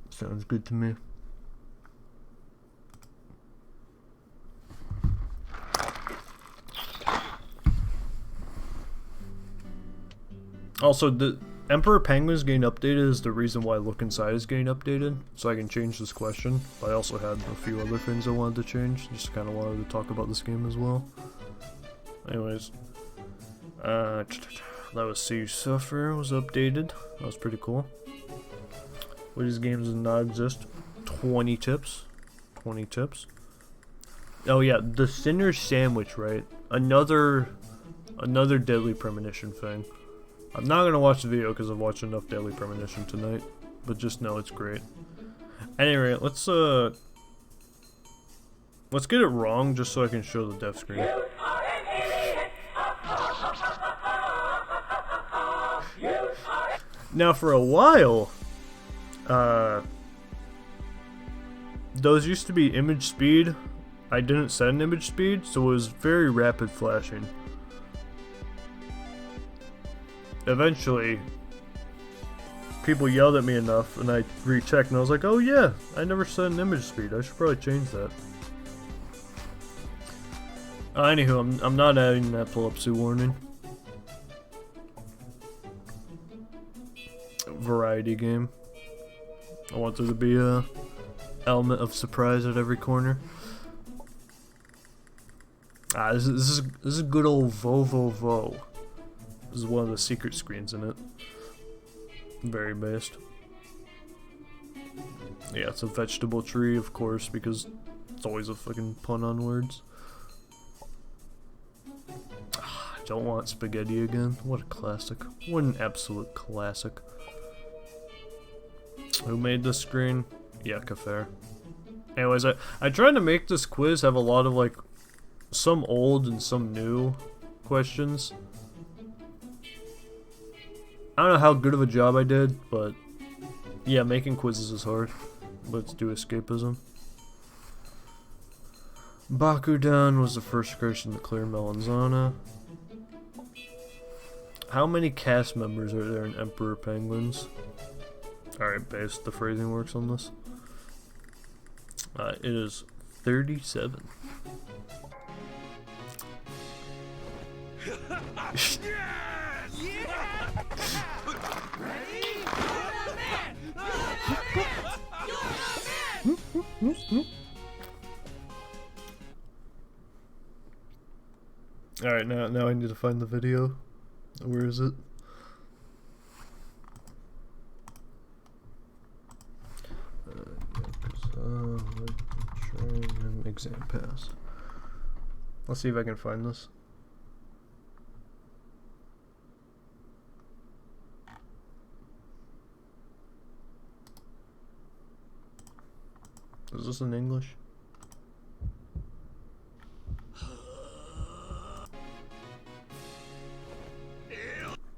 Sounds good to me. Also, the Emperor Penguins getting updated is the reason why Look Inside is getting updated, so I can change this question. But I also had a few other things I wanted to change, just kind of wanted to talk about this game as well. Anyways, that was Siege Sufferer was updated. That was pretty cool. Which games does not exist? 20 tips. 20 tips. Oh yeah, the Sinner's Sandwich, right? Another Deadly Premonition thing. I'm not gonna watch the video because I've watched enough Deadly Premonition tonight, but just know it's great. Anyway, let's get it wrong just so I can show the death screen. Now for a while, those used to be image speed. I didn't set an image speed, so it was very rapid flashing. Eventually, people yelled at me enough, and I rechecked, and I was like, oh yeah, I never set an image speed. I should probably change that. Anywho, I'm not adding that epilepsy warning. Variety game. I want there to be a element of surprise at every corner. This is good old Vo. This is one of the secret screens in it. Very based. Yeah, it's a vegetable tree, of course, because it's always a fucking pun on words. Don't want spaghetti again. What a classic. What an absolute classic. Who made this screen? Yucca Fair. Anyways, I tried to make this quiz have a lot of like some old and some new questions. I don't know how good of a job I did, but yeah, making quizzes is hard. Let's do escapism. Bakudan was the first person to clear Melanzana. How many cast members are there in Emperor Penguins? Alright, base, the phrasing works on this. It is 37. Alright, now I need to find the video. Where is it? Exam pass. Let's see if I can find this. Is this in English?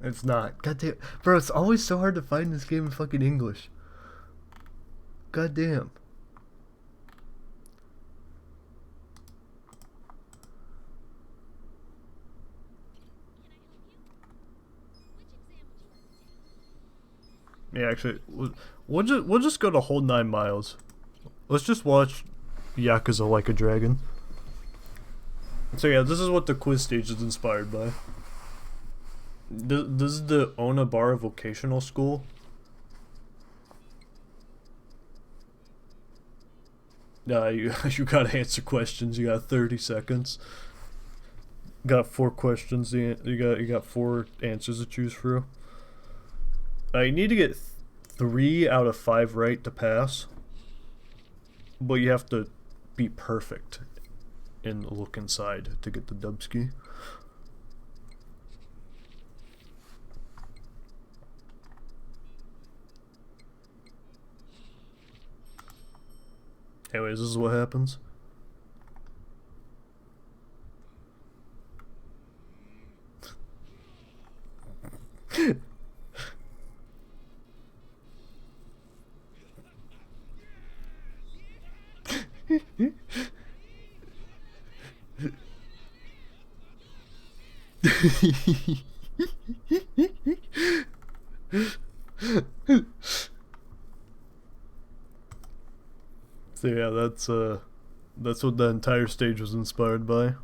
It's not. God damn. Bro, it's always so hard to find this game in fucking English. God damn. Yeah, actually, we'll just go to whole 9 miles. Let's just watch Yakuza Like a Dragon. So yeah, this is what the quiz stage is inspired by. This is the Onabara Vocational School. You gotta answer questions. You got 30 seconds. Got 4 questions. You got 4 answers to choose from. You need to get 3 out of 5 right to pass, but you have to be perfect and look inside to get the dubski. Anyways, this is what happens. So yeah, that's what the entire stage was inspired by.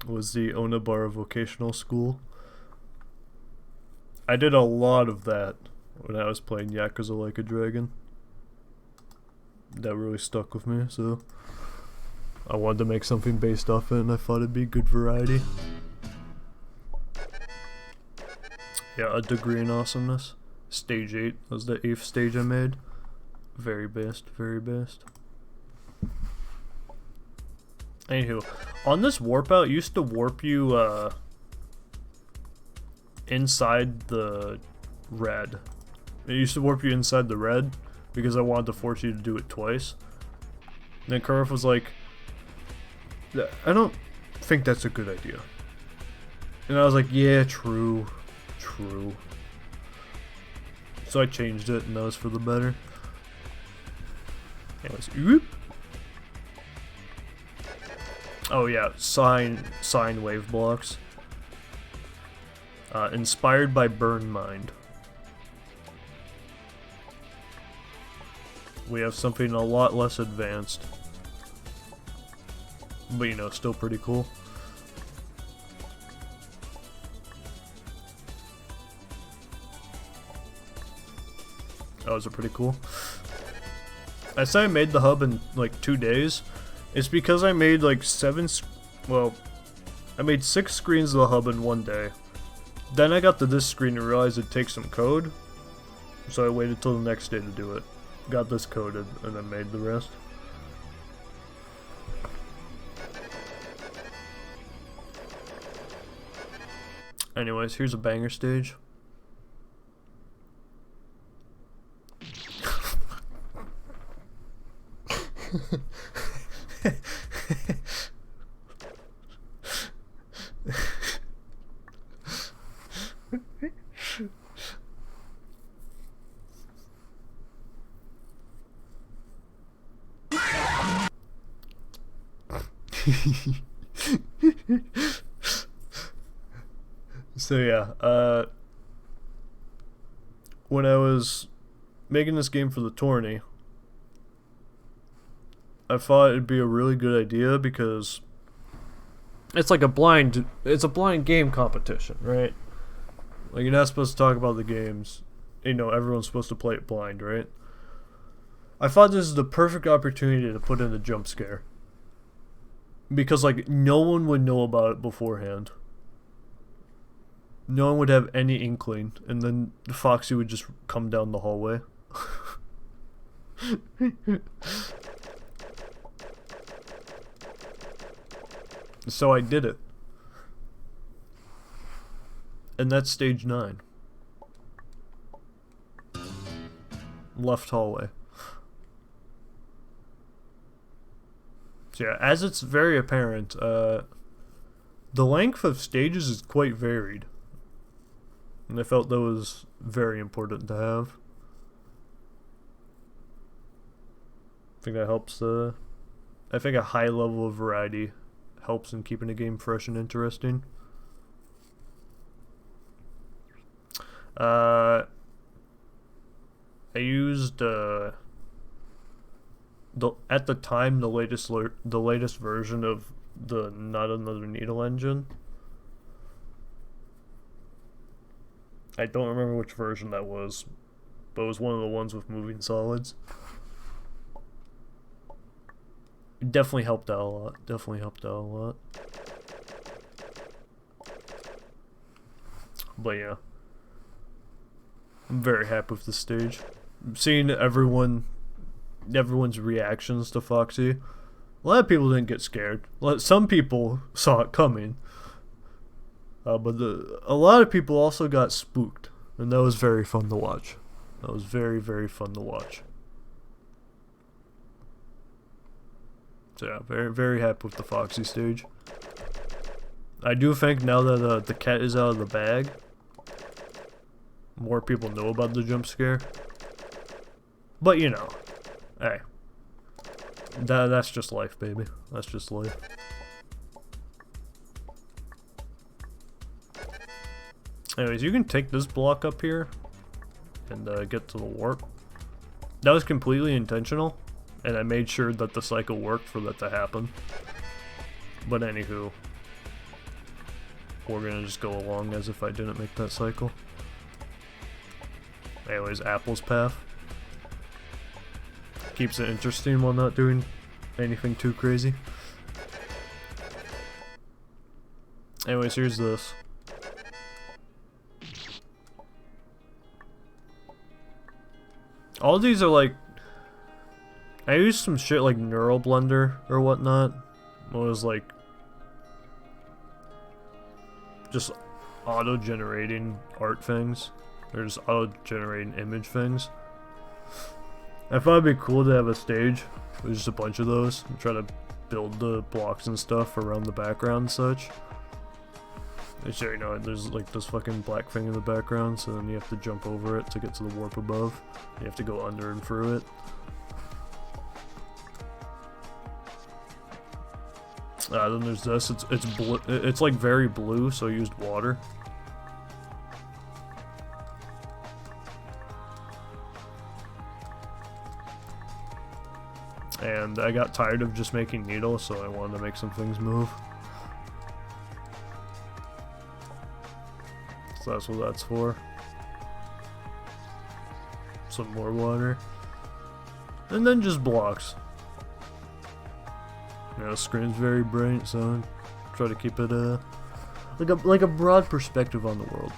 Was the Onabara Vocational School. I did a lot of that when I was playing Yakuza Like a Dragon. That really stuck with me, so I wanted to make something based off it, and I thought it'd be good variety. Yeah, a degree in awesomeness. Stage 8 was the 8th stage I made. Very best, very best. Anywho, on this warp out, it used to warp you inside the red. It used to warp you inside the red because I wanted to force you to do it twice. And then Kurov was like, I don't think that's a good idea. And I was like, yeah, true. So I changed it, and that was for the better. Anyways, whoop. Oh yeah, sine wave blocks. Inspired by Burn Mind. We have something a lot less advanced. But you know, still pretty cool. That was pretty cool. I say I made the hub in like 2 days. It's because I made like I made 6 screens of the hub in 1 day. Then I got to this screen and realized it'd take some code. So I waited till the next day to do it. Got this coded and then made the rest. Anyways, here's a banger stage. So yeah, when I was making this game for the tourney, I thought it'd be a really good idea because it's like a blind game competition, right? Like, you're not supposed to talk about the games. You know, everyone's supposed to play it blind, right? I thought this is the perfect opportunity to put in a jump scare. Because, like, no one would know about it beforehand. No one would have any inkling, and then Foxy would just come down the hallway. So I did it. And that's stage 9. Left hallway. So yeah, as it's very apparent, the length of stages is quite varied. And I felt that was very important to have. I think that helps I think a high level of variety helps in keeping the game fresh and interesting. I used at the time the latest version of the Not Another Needle engine. I don't remember which version that was, but it was one of the ones with moving solids. It definitely helped out a lot. But yeah, I'm very happy with the stage. Seeing everyone's reactions to Foxy. A lot of people didn't get scared. Some people saw it coming. But a lot of people also got spooked. And that was very fun to watch. That was very, very fun to watch. So yeah, very, very happy with the Foxy stage. I do think now that the cat is out of the bag, more people know about the jump scare. But you know, hey, that's just life, baby. That's just life. Anyways, you can take this block up here and get to the warp. That was completely intentional, and I made sure that the cycle worked for that to happen. But anywho, we're gonna just go along as if I didn't make that cycle. Anyways, Apple's path. Keeps it interesting while not doing anything too crazy. Anyways, here's this. All these are like, I used some shit like Neural Blender or whatnot. It was like just auto-generating art things, or just auto-generating image things. I thought it'd be cool to have a stage with just a bunch of those and try to build the blocks and stuff around the background and such. So, you know, there's like this fucking black thing in the background, so then you have to jump over it to get to the warp above. You have to go under and through it. Then there's this. It's like very blue, so I used water. And I got tired of just making needles, so I wanted to make some things move. So that's what that's for. Some more water. And then just blocks. You know, the screen's very bright, so I try to keep it like a broad perspective on the world.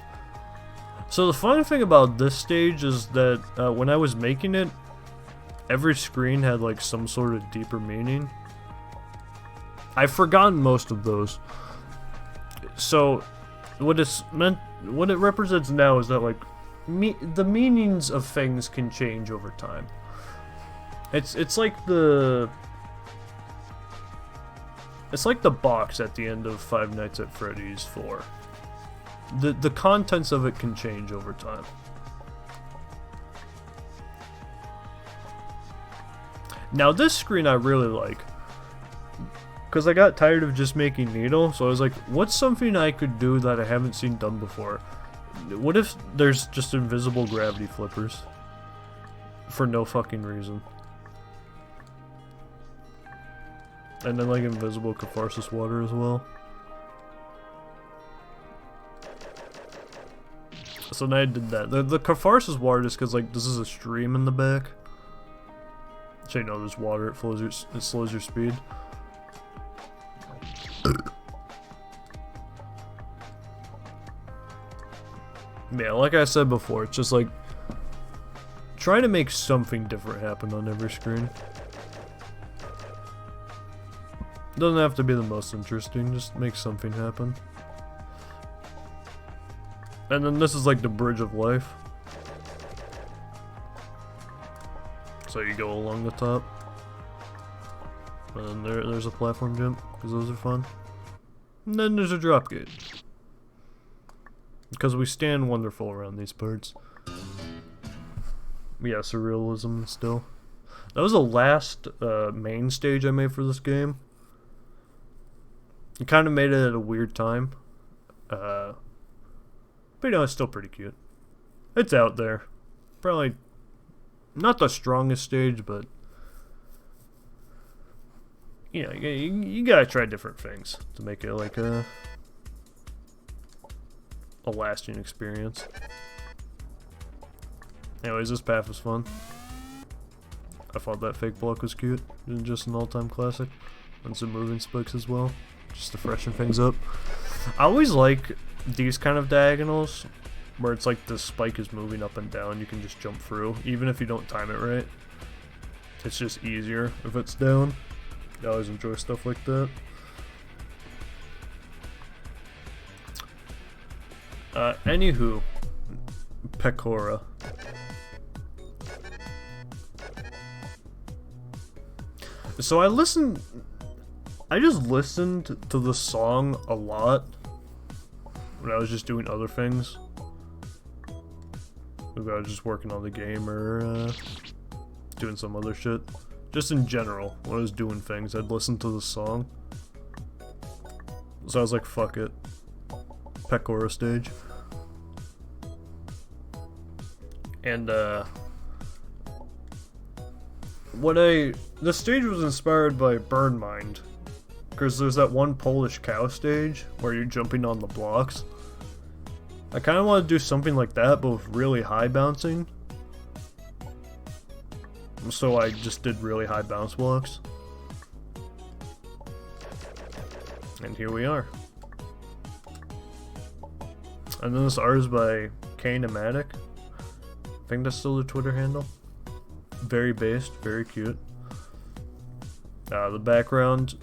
So the fun thing about this stage is that when I was making it, every screen had like some sort of deeper meaning. I've forgotten most of those. So what it's meant, what it represents now is that like the meanings of things can change over time. It's like the box at the end of Five Nights at Freddy's 4. The contents of it can change over time. Now this screen I really like, because I got tired of just making needle, so I was like, what's something I could do that I haven't seen done before? What if there's just invisible gravity flippers? For no fucking reason. And then like invisible catharsis water as well. So now I did that. The catharsis water just because like this is a stream in the back. So you know there's water, it slows your speed. Yeah, like I said before, it's just like try to make something different happen on every screen. Doesn't have to be the most interesting, just make something happen. And then this is like the bridge of life. So you go along the top. And then there's a platform jump, because those are fun. And then there's a drop gate. Because we stand wonderful around these parts. Yeah, surrealism still. That was the last main stage I made for this game. It kind of made it at a weird time. But you know, it's still pretty cute. It's out there. Probably not the strongest stage, but you know, you gotta try different things to make it like a lasting experience. Anyways, this path was fun. I thought that fake block was cute. And just an all-time classic. And some moving spikes as well. Just to freshen things up. I always like these kind of diagonals where it's like the spike is moving up and down. You can just jump through, even if you don't time it right. It's just easier if it's down. I always enjoy stuff like that. Anywho, Pecora. So I just listened to the song a lot when I was just doing other things. Maybe I was just working on the game or doing some other shit. Just in general, when I was doing things, I'd listen to the song. So I was like, fuck it. Pecora stage. And the stage was inspired by Burn Mind. Because there's that one Polish cow stage where you're jumping on the blocks. I kind of want to do something like that, but with really high bouncing. So I just did really high bounce blocks. And here we are. And then this art is by K-Nematic. I think that's still the Twitter handle. Very based, very cute. The background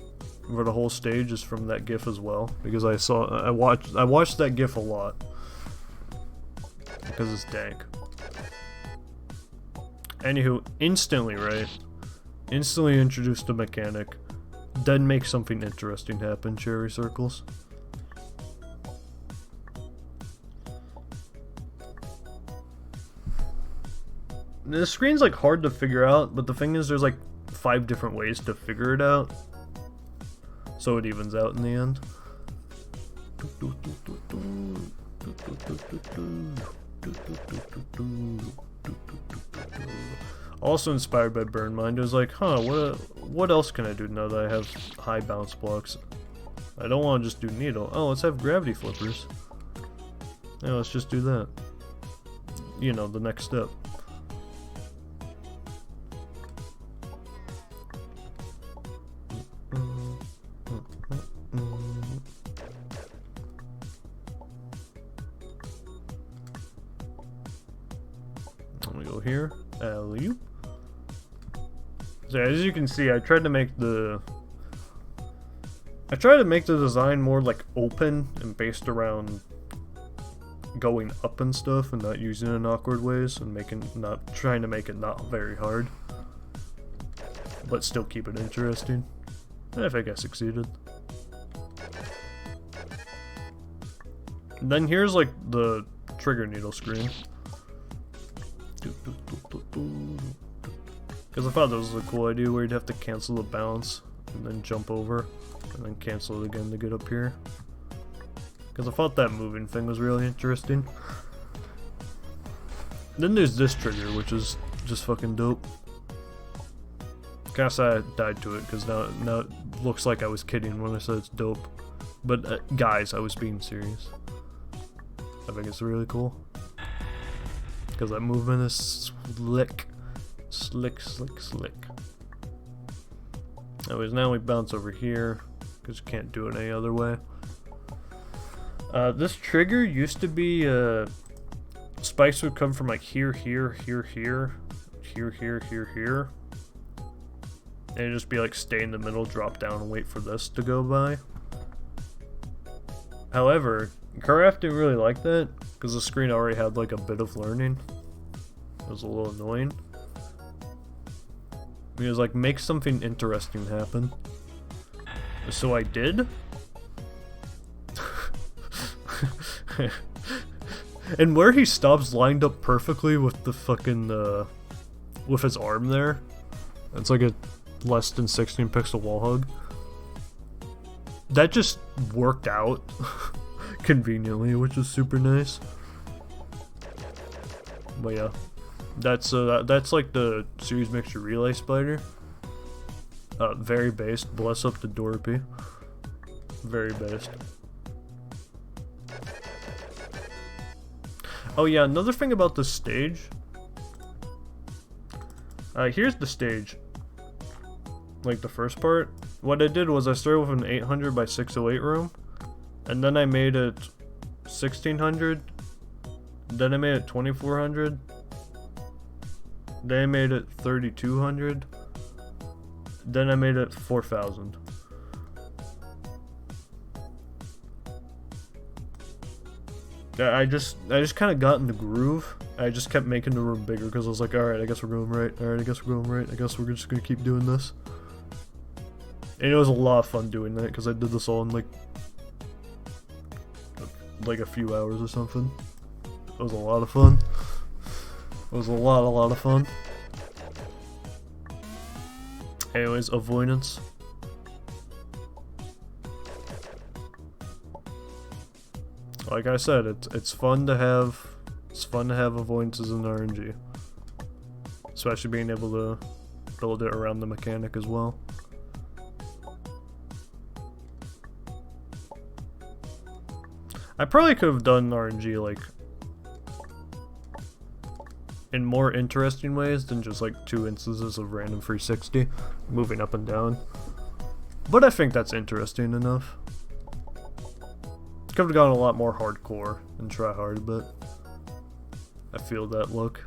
for the whole stage is from that GIF as well, because I watched that GIF a lot because it's dank. Anywho, instantly introduced a mechanic, then make something interesting happen. Cherry circles. The screen's like hard to figure out, but the thing is there's like 5 different ways to figure it out. So it evens out in the end. Also inspired by Burn Mind. It was like, huh, what else can I do now that I have high bounce blocks? I don't want to just do needle. Oh, let's have gravity flippers. Yeah, let's just do that. You know, the next step. Here, alley-oop. So as you can see, I tried to make the design more like open and based around going up and stuff and not using it in awkward ways and trying to make it not very hard, but still keep it interesting. And I think I succeeded. And then here's like the trigger needle screen. Because I thought that was a cool idea where you'd have to cancel the bounce and then jump over and then cancel it again to get up here. Because I thought that moving thing was really interesting. Then there's this trigger, which is just fucking dope. Guess I died to it because now it looks like I was kidding when I said it's dope. But guys, I was being serious. I think it's really cool. Because that movement is slick. Slick, slick, slick. Anyways, now we bounce over here. Because you can't do it any other way. This trigger used to be, spikes would come from like here, here, here, here, here, here, here, here. And it'd just be like stay in the middle, drop down, and wait for this to go by. However, Craft didn't really like that, because the screen already had like a bit of learning. It was a little annoying. He was like, make something interesting happen. So I did. And where he stops lined up perfectly with the fucking, with his arm there. It's like a less than 16 pixel wall hug. That just worked out conveniently, which is super nice. But yeah, that's like the series mixture relay spider. Very based. Bless up to Dorpy. Very based. Oh yeah, another thing about this stage. Here's the stage. Like the first part. What I did was I started with an 800 by 608 room. And then I made it 1600. Then I made it 2400. Then I made it 3200. Then I made it 4000. I just kind of got in the groove. I just kept making the room bigger because I was like, alright, I guess we're going right. Alright, I guess we're going right. I guess we're just gonna keep doing this. And it was a lot of fun doing that because I did this all in like a few hours or something. It was a lot of fun. It was a lot of fun. Anyways, avoidance. Like I said, it's fun to have avoidances in RNG. Especially being able to build it around the mechanic as well. I probably could have done RNG like in more interesting ways than just like 2 instances of random 360 moving up and down. But I think that's interesting enough. Could have gone a lot more hardcore and try hard, but I feel that look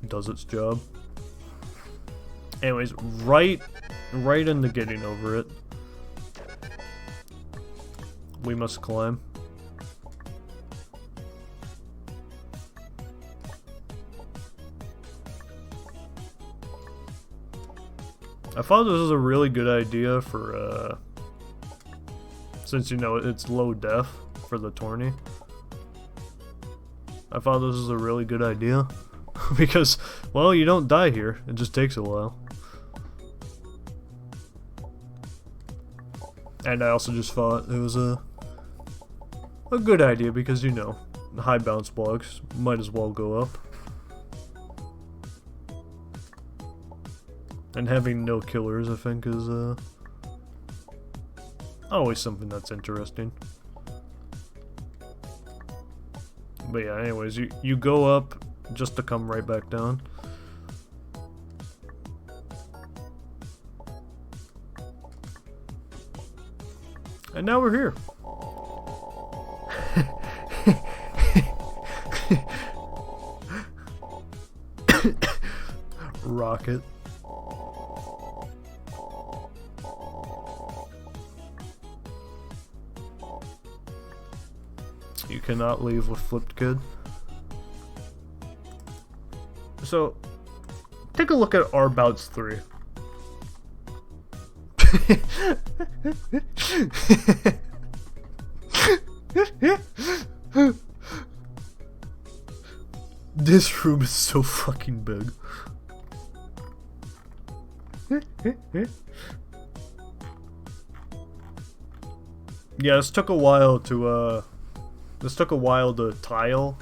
does its job. Anyways, right into getting over it. We must climb. I thought this was a really good idea for, since you know it's low def for the tourney. I thought this was a really good idea. Because, well, you don't die here. It just takes a while. And I also just thought it was a good idea because, you know, high bounce blocks might as well go up. And having no killers, I think, is always something that's interesting. But yeah, anyways, you go up just to come right back down. And now we're here. Rocket. You cannot leave with flipped kid. So, take a look at our bouts 3. This room is so fucking big. Yeah, this took a while to tile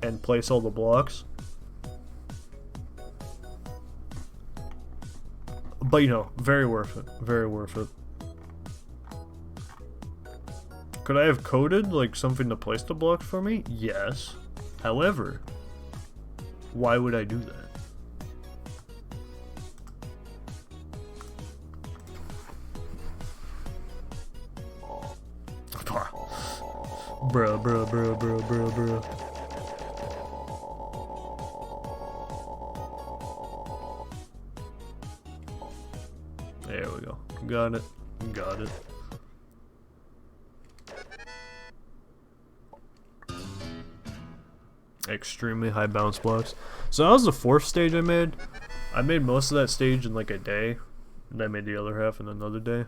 and place all the blocks. But you know, very worth it. Very worth it. Could I have coded like something to place the blocks for me? Yes. However, why would I do that? Bruh. There we go. Got it. Extremely high bounce blocks. So that was the 4th stage I made. I made most of that stage in like a day, and I made the other half in another day.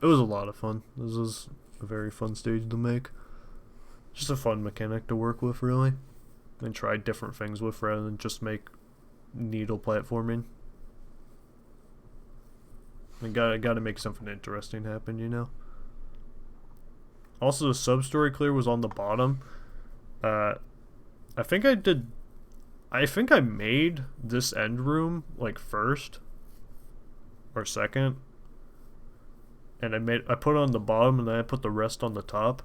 It was a lot of fun. This was a very fun stage to make. Just a fun mechanic to work with, really, and try different things with rather than just make needle platforming. I gotta make something interesting happen, you know. Also, the sub-story clear was on the bottom. I think I made this end room like first or second, and I put it on the bottom and then I put the rest on the top.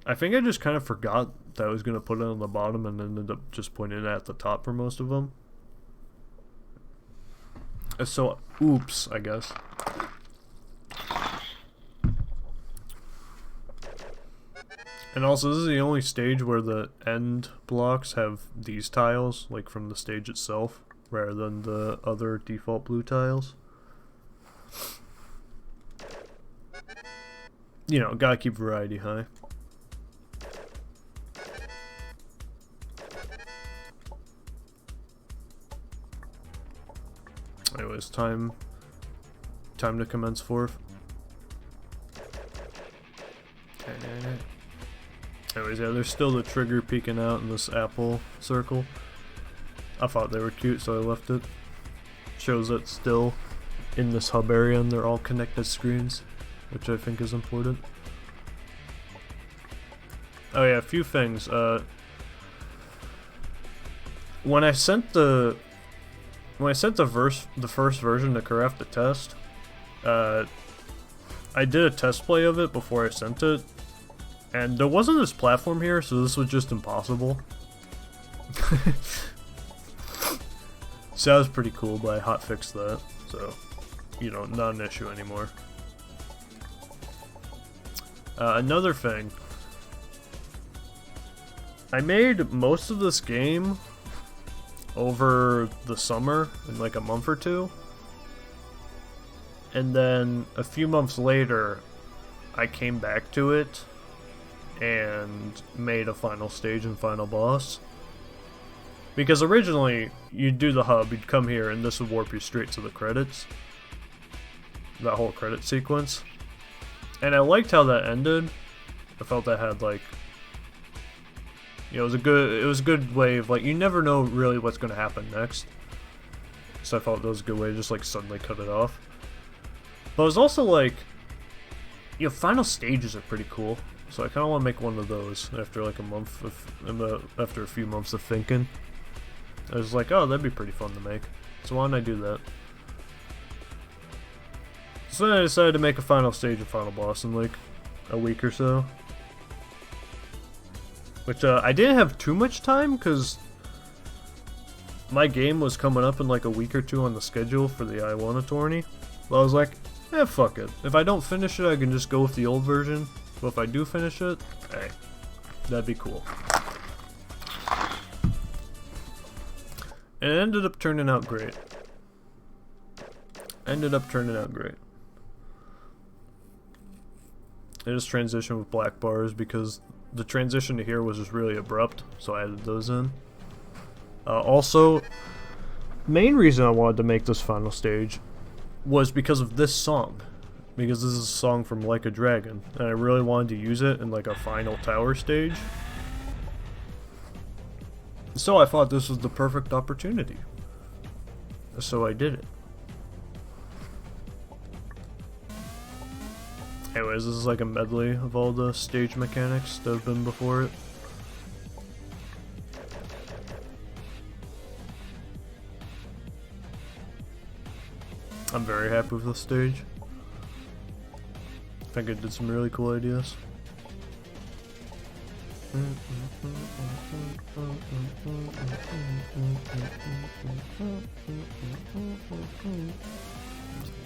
I think I just kind of forgot that I was gonna put it on the bottom and ended up just putting it at the top for most of them. So, oops, I guess. And also, this is the only stage where the end blocks have these tiles, like from the stage itself, rather than the other default blue tiles. You know, gotta keep variety high. Anyways, time to commence forth. Anyways, yeah, there's still the trigger peeking out in this apple circle. I thought they were cute, so I left it. Shows that still in this hub area and they're all connected screens, which I think is important. Oh yeah, a few things. When I sent the first version to Craft to test, I did a test play of it before I sent it, and there wasn't this platform here, so this was just impossible. So that was pretty cool, but I hotfixed that, so, you know, not an issue anymore. Another thing, I made most of this game over the summer in like a month or two, and then a few months later I came back to it and made a final stage and final boss, because originally you'd do the hub, you'd come here and this would warp you straight to the credits, that whole credit sequence, and I liked how that ended. I felt that had like, you know, it was a good way of, like, you never know really what's going to happen next. So I felt that was a good way to just, like, suddenly cut it off. But it was also, like, you know, final stages are pretty cool. So I kind of want to make one of those after, like, after a few months of thinking. I was like, oh, that'd be pretty fun to make. So why don't I do that? So then I decided to make a final stage and final boss in, like, a week or so. Which, I didn't have too much time, because my game was coming up in like a week or two on the schedule for the Iowa tourney. But I was like, fuck it. If I don't finish it, I can just go with the old version. But if I do finish it, hey, that'd be cool. And it ended up turning out great. I just transitioned with black bars because the transition to here was just really abrupt, so I added those in. Also, main reason I wanted to make this final stage was because of this song. Because this is a song from Like a Dragon, and I really wanted to use it in like a final tower stage. So I thought this was the perfect opportunity. So I did it. Anyways, this is like a medley of all the stage mechanics that have been before it. I'm very happy with this stage. I think I did some really cool ideas.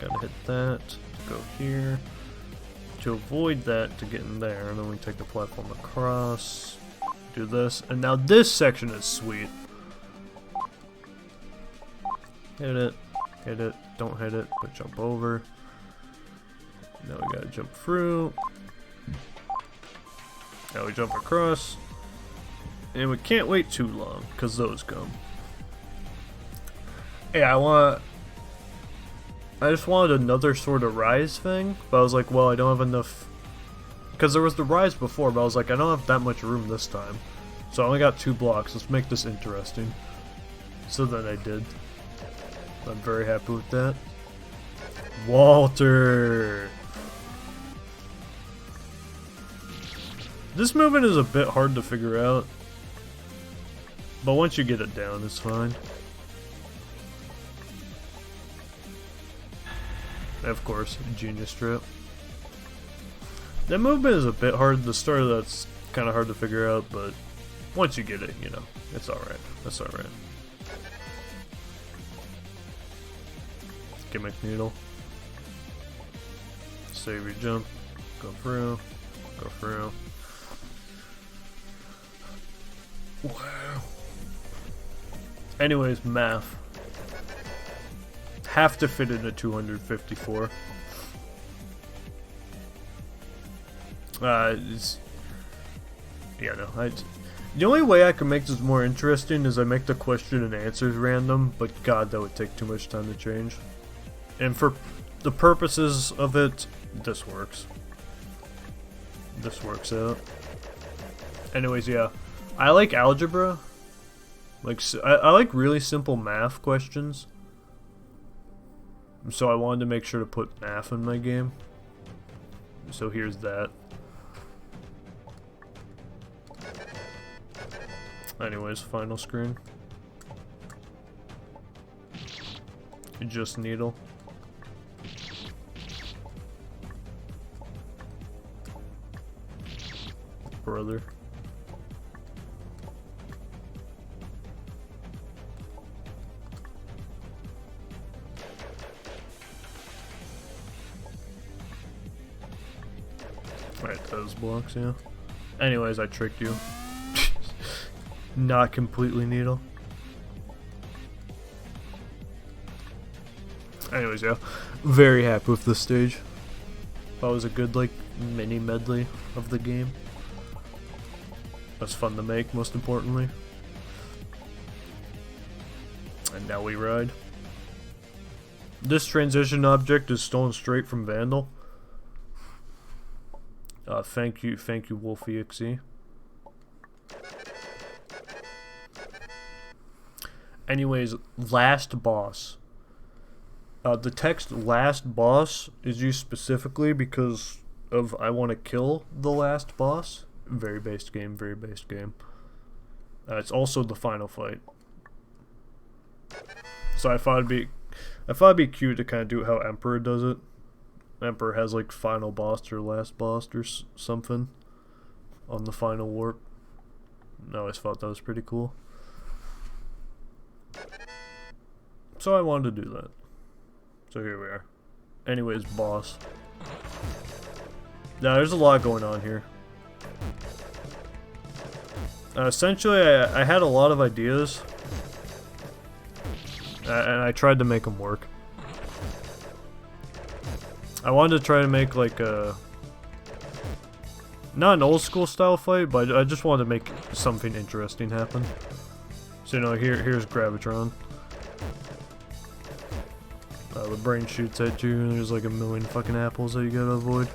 Gotta hit that to go here. To avoid that, to get in there, and then we take the platform across. Do this, and now this section is sweet. Hit it, don't hit it, but jump over. Now we gotta jump through. Now we jump across. And we can't wait too long, because those come. Yeah, I just wanted another sort of rise thing, but I was like, well, I don't have enough. Because there was the rise before, but I was like, I don't have that much room this time. So I only got 2 blocks, let's make this interesting. So then I did. I'm very happy with that. Walter! This movement is a bit hard to figure out, but once you get it down, it's fine. And of course, Genius Trip. That movement is a bit hard. The start of that's kind of hard to figure out, but once you get it, you know, it's alright. That's alright. Gimmick Needle. Save your jump. Go through. Go through. Wow. Anyways, math. Have to fit into 254. Yeah, no. The only way I can make this more interesting is I make the question and answers random, but god, that would take too much time to change. And for the purposes of it, this works. This works out. Anyways, yeah. I like algebra. Like, I like really simple math questions. So I wanted to make sure to put math in my game. So here's that. Anyways, final screen. Just needle. Brother. Right, those blocks, yeah. Anyways, I tricked you. Not completely needle. Anyways, yeah. Very happy with this stage. That was a good, like, mini medley of the game. That's fun to make, most importantly. And now we ride. This transition object is stolen straight from Vandal. Thank you, Wolfie XE. Anyways, last boss. The text "last boss" is used specifically because of I want to kill the last boss. Very based game, very based game. It's also the final fight. So I thought it'd be cute to kind of do how Emperor does it. Emperor has like final boss or last boss or something on the final warp. I always thought that was pretty cool. So I wanted to do that. So here we are. Anyways, boss. Now there's a lot going on here. Essentially, I had a lot of ideas. And I tried to make them work. I wanted to try to make like a not an old school style fight, but I just wanted to make something interesting happen. So you know, here's Gravitron. The brain shoots at you, and there's like a million fucking apples that you gotta avoid.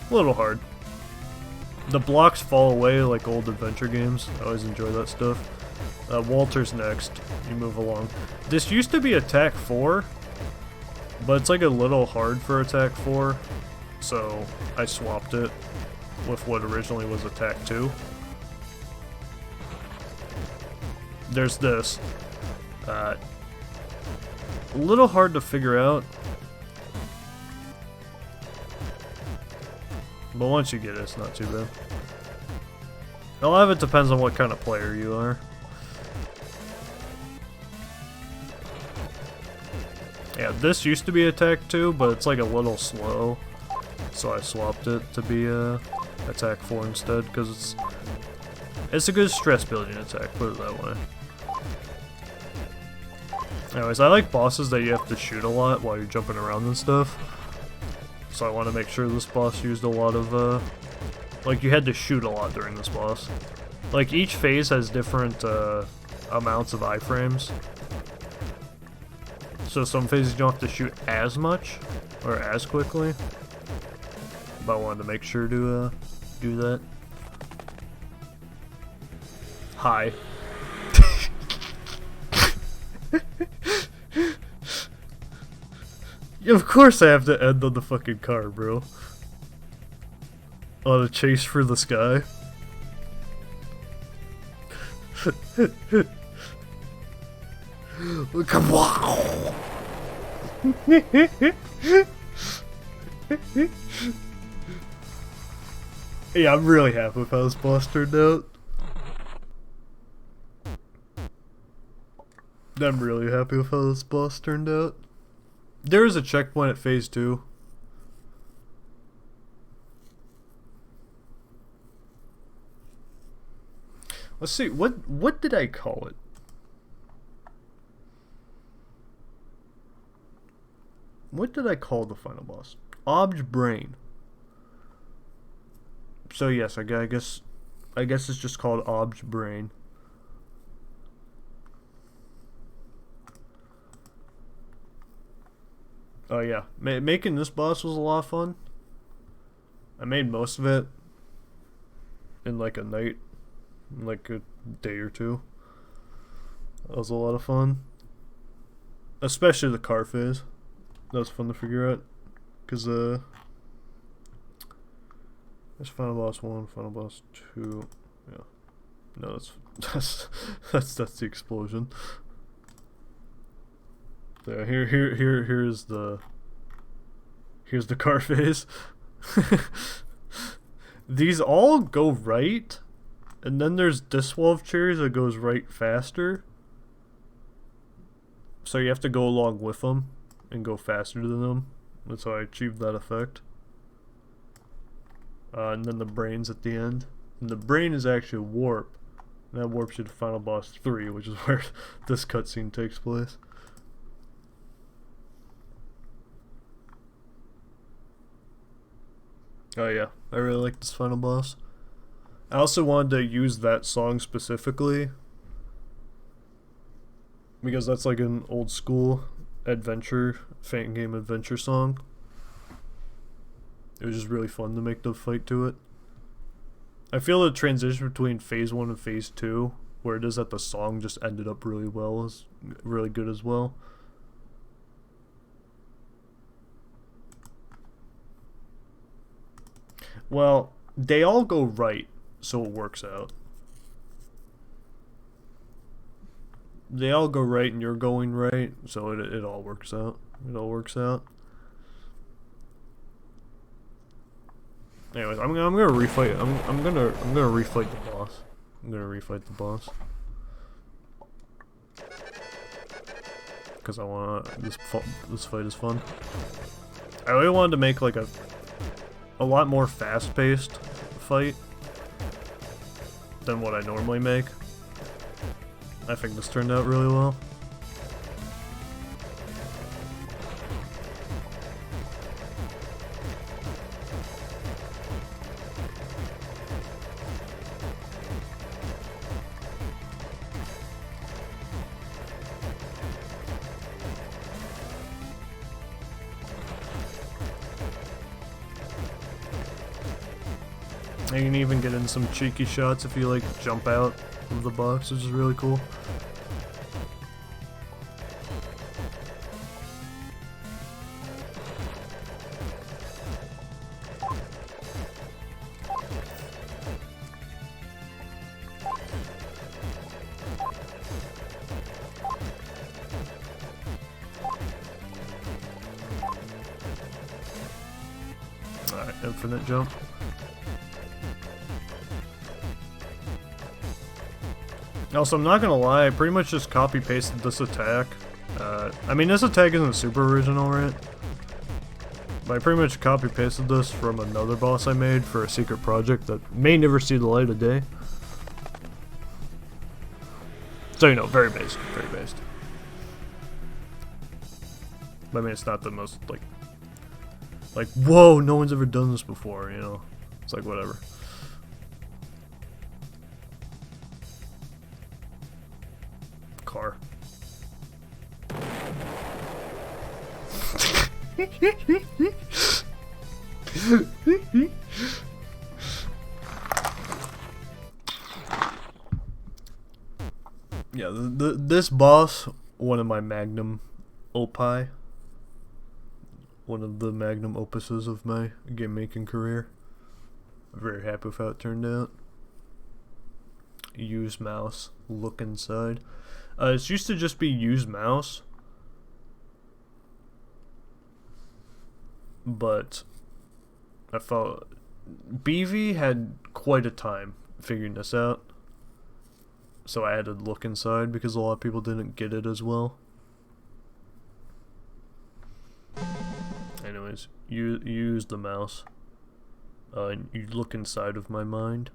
A little hard. The blocks fall away like old adventure games. I always enjoy that stuff. Walter's next. You move along. This used to be attack 4, but it's like a little hard for attack 4, so I swapped it with what originally was attack 2. There's this. A little hard to figure out, but once you get it, it's not too bad. A lot of it depends on what kind of player you are. Yeah, this used to be attack 2, but it's like a little slow, so I swapped it to be attack 4 instead, because it's a good stress building attack, put it that way. Anyways, I like bosses that you have to shoot a lot while you're jumping around and stuff. So I want to make sure this boss used a lot of, like you had to shoot a lot during this boss. Like each phase has different amounts of iframes. So some phases you don't have to shoot as much or as quickly. But I wanted to make sure to do that. Hi. Of course I have to end on the fucking car, bro. On a chase through the sky. Come on. Yeah, I'm really happy with how this boss turned out. I'm really happy with how this boss turned out. There is a checkpoint at phase 2. Let's see, what did I call it? What did I call the final boss? Obj Brain. So yes, I guess it's just called Obj Brain. Oh yeah, making this boss was a lot of fun. I made most of it in like a night, in like a day or two. That was a lot of fun. Especially the car phase. That was fun to figure out. Cause there's final boss 1, final boss 2. Yeah. No, that's the explosion. Yeah, here's the car phase. These all go right, and then there's Diswolf Cherries that goes right faster. So you have to go along with them and go faster than them. That's how I achieved that effect. And then the brain's at the end. And the brain is actually warp. And that warps you to final boss 3, which is where this cutscene takes place. Oh yeah, I really like this final boss. I also wanted to use that song specifically because that's like an old school adventure, fan game adventure song. It was just really fun to make the fight to it. I feel the transition between phase 1 and phase 2, where it is that the song just ended up really well, is really good as well. Well, they all go right, so it works out. They all go right and you're going right, so it all works out. It all works out. Anyways, I'm gonna refight. I'm gonna refight the boss. I'm gonna refight the boss. Cause I wanna this fight is fun. I really wanted to make like a lot more fast-paced fight than what I normally make. I think this turned out really well. And you can even get in some cheeky shots if you like jump out of the box, which is really cool. Alright, infinite jump. Also, I'm not gonna lie, I pretty much just copy-pasted this attack. I mean, this attack isn't super original, right? But I pretty much copy-pasted this from another boss I made for a secret project that may never see the light of day. So, you know, very basic, very based. But I mean, it's not the most, like, whoa, no one's ever done this before, you know? It's like, whatever. Car. Yeah, this boss, one of my magnum opus, one of the magnum opuses of my game making career. I'm very happy with how it turned out. Use mouse, look inside. It used to just be use mouse, but I felt BV had quite a time figuring this out, so I added look inside because a lot of people didn't get it as well. Anyways, you use the mouse, and you look inside of my mind.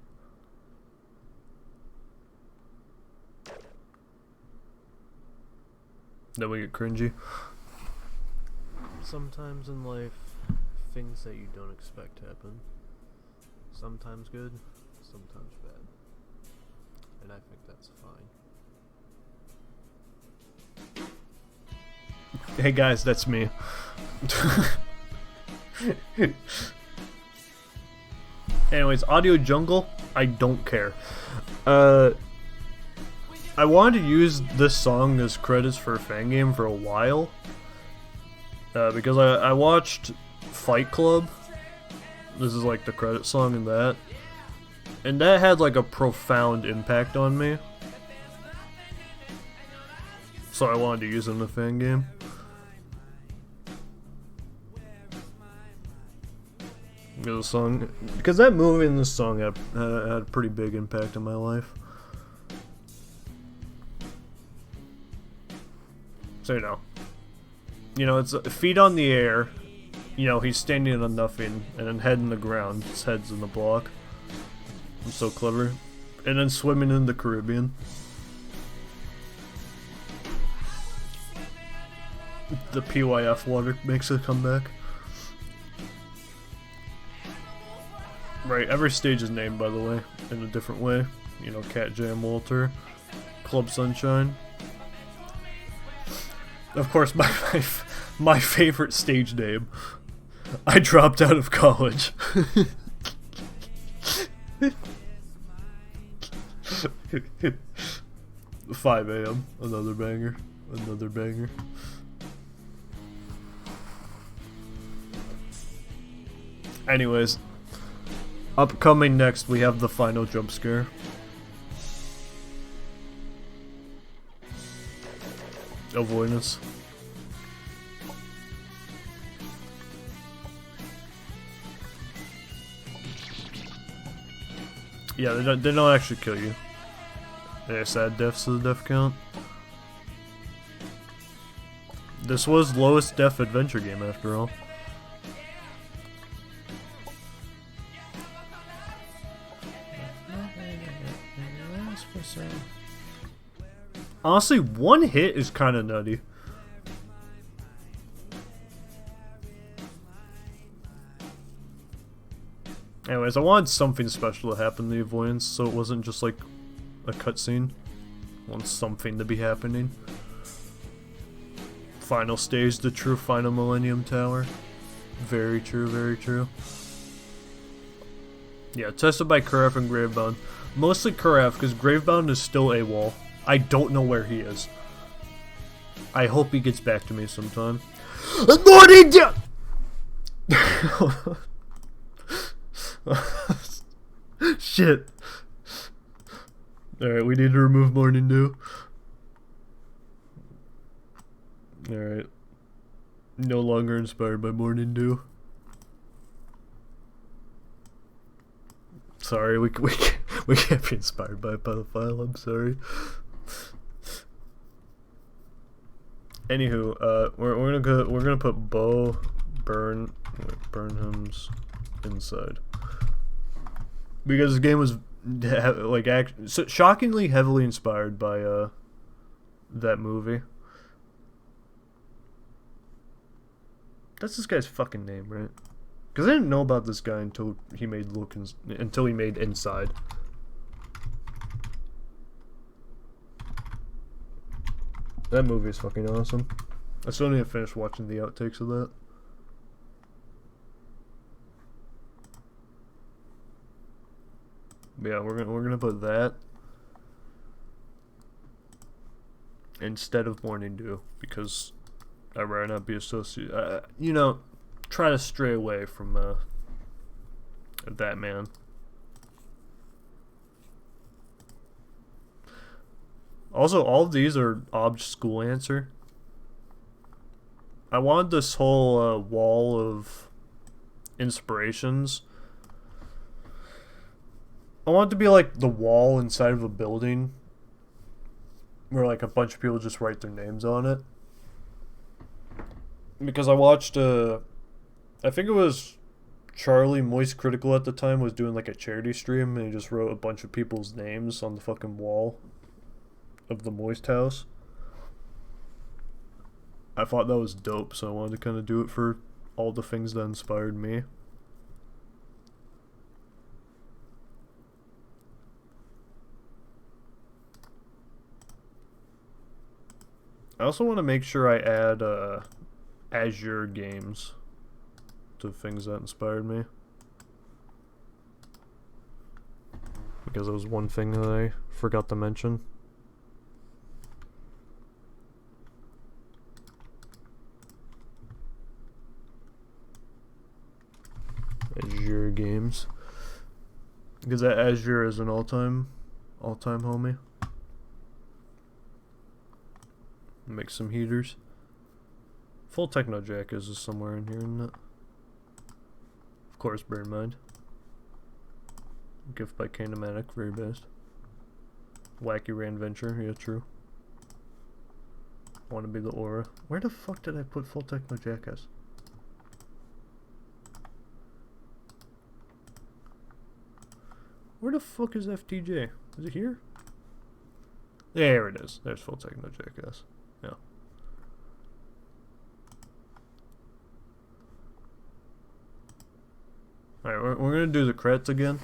Then we get cringy. Sometimes in life, things that you don't expect happen. Sometimes good, sometimes bad. And I think that's fine. Hey guys, that's me. Anyways, Audio Jungle, I don't care. I wanted to use this song as credits for a fan game for a while. Because I watched Fight Club. This is like the credit song in that. And that had like a profound impact on me. So I wanted to use it in the fan game. The song, because that movie and this song had a pretty big impact on my life. So you know, it's feet on the air. You know, he's standing on nothing, and then head in the ground. His head's in the block. I'm so clever. And then swimming in the Caribbean. The PYF water makes a comeback. Right, every stage is named, by the way, in a different way. You know, Cat Jam Walter, Club Sunshine. Of course, my favorite stage name. I dropped out of college. 5 a.m. Another banger. Another banger. Anyways, upcoming next, we have the final jump scare. Avoidance. Yeah, they don't actually kill you. They just add deaths to the death count. This was lowest death adventure game after all. Honestly, one hit is kind of nutty. Anyways, I wanted something special to happen to the avoidance, so it wasn't just like a cutscene. I want something to be happening. Final stage, the true final Millennium Tower. Very true, very true. Yeah, tested by Kuraf and Gravebound. Mostly Kuraf, because Gravebound is still AWOL. I don't know where he is. I hope he gets back to me sometime. Morning Dew! Shit. Alright, we need to remove Morning Dew. Alright. No longer inspired by Morning Dew. Sorry, we can't be inspired by a pedophile, I'm sorry. Anywho, we're gonna put Bo Burnham's inside. Because this game was like shockingly heavily inspired by that movie. That's this guy's fucking name, right? Because I didn't know about this guy until he made Inside. That movie is fucking awesome. I still need to finish watching the outtakes of that. But yeah, we're gonna put that instead of Morning Dew because I'd rather not be associated. You know, try to stray away from that man. Also, all of these are Obj School Answer. I wanted this whole wall of inspirations. I want it to be like the wall inside of a building where like a bunch of people just write their names on it. Because I watched I think it was Charlie Moist Critical at the time was doing like a charity stream and he just wrote a bunch of people's names on the fucking wall of the Moist house. I thought that was dope, so I wanted to kind of do it for all the things that inspired me. I also want to make sure I add Azure games to things that inspired me. Because that was one thing that I forgot to mention. Azure games. Because that Azure is an all-time homie. Make some heaters. Full Techno Jack is somewhere in here, isn't it? Of course, bear in mind. Gift by Kanematic, very best. Wacky Rand Venture, yeah, true. Want to be the Aura. Where the fuck did I put Full Techno Jackass? Where the fuck is FTJ? Is it here? There it is. There's Full Techno Jackass. Yeah. Alright, we're gonna do the creds again.